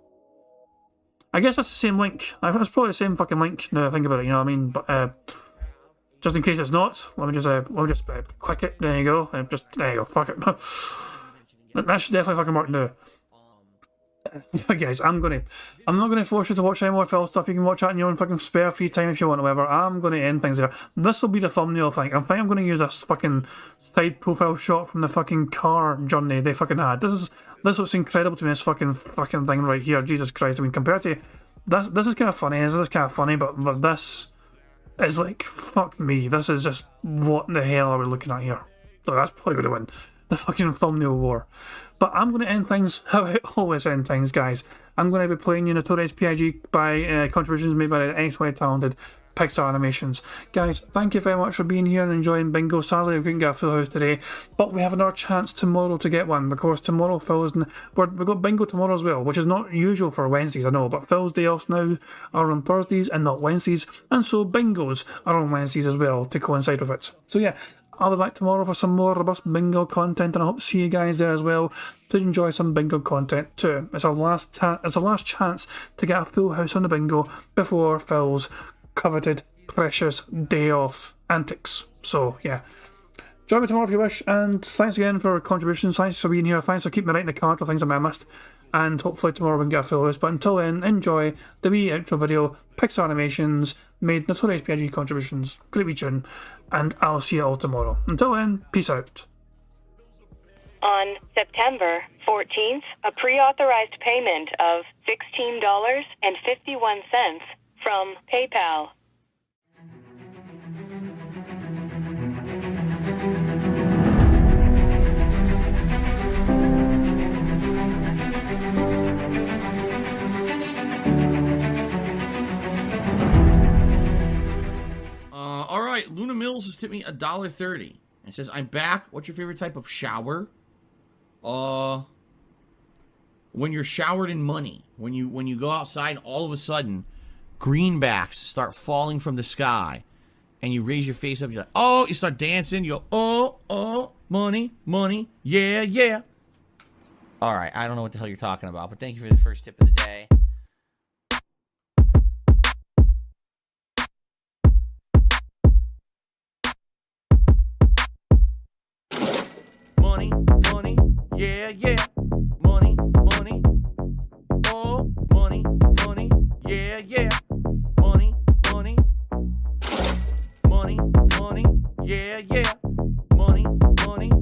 I guess that's the same link. It's probably the same fucking link now I think about it, you know what I mean? But just in case it's not, let me just click it. There you go. There you go. Fuck it. That should definitely fucking work now. Guys, I'm not gonna force you to watch any more Phil stuff. You can watch that in your own fucking spare free time if you want, or whatever. I'm gonna end things there. This will be the thumbnail, I think. I'm gonna use this fucking side profile shot from the fucking car journey they fucking had. This looks incredible to me, this fucking thing right here. Jesus Christ. I mean, compared to this is kind of funny. This is kind of funny, but this is like, fuck me. This is just, what the hell are we looking at here? So that's probably gonna win the fucking thumbnail war. But I'm going to end things how I always end things, guys. I'm going to be playing you Notorious P.I.G. by contributions made by the excellently talented Pixar Animations. Guys, thank you very much for being here and enjoying bingo. Sadly, we couldn't get a full house today, but we have another chance tomorrow to get one, because tomorrow Phil's... We've got bingo tomorrow as well, which is not usual for Wednesdays, I know, but Phil's day offs now are on Thursdays and not Wednesdays, and so bingos are on Wednesdays as well to coincide with it. So yeah, I'll be back tomorrow for some more robust bingo content, and I hope to see you guys there as well to enjoy some bingo content too. It's our last chance to get a full house on the bingo before Phil's coveted precious day off antics. So yeah, join me tomorrow if you wish, and thanks again for contributions, thanks for being here, thanks for keeping me writing the card for things I may have missed, and hopefully tomorrow we can get a full house. But until then, enjoy the wee outro video. Pixar Animations made Notorious P.I.G. contributions. Great wee tune, and I'll see you all tomorrow. Until then, peace out. On September 14th, a pre-authorized payment of $16.51 from PayPal. All right, Luna Mills has tipped me $1.30 and says, "I'm back. What's your favorite type of shower?" When you're showered in money, when you go outside, and all of a sudden, greenbacks start falling from the sky, and you raise your face up. You're like, oh, you start dancing. You go, oh, money, money, yeah, yeah. All right, I don't know what the hell you're talking about, but thank you for the first tip of the day. Money, money, yeah, yeah. Money, money, oh, money, money, yeah, yeah. Money, money, money, money, yeah, yeah. Money, money,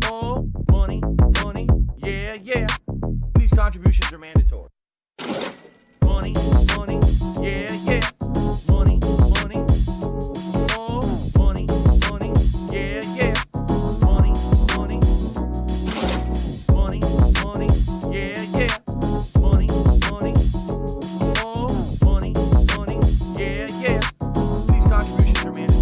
oh, money, money, yeah, yeah. Please contribute. contributions are mandatory. Money, money, yeah, yeah. Money, money. Oh, money, money, yeah, yeah. Money, money. Money, money, yeah, yeah. Money, money. Oh, money, money, yeah, yeah. These contributions are mandatory.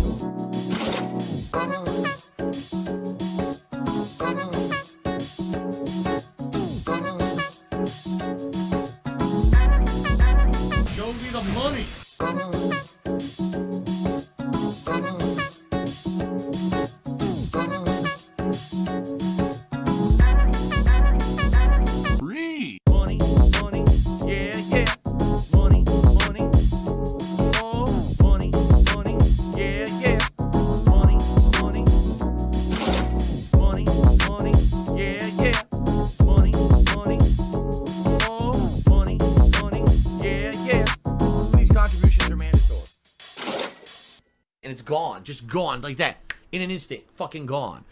Show me the money. Money, money, yeah, yeah. Money, money. Oh, money, money, yeah, yeah. Money, money. Money, money, yeah, yeah. Money, money. Oh, money, money, yeah, yeah. These contributions are mandatory. And it's gone, just gone like that. In an instant, fucking gone.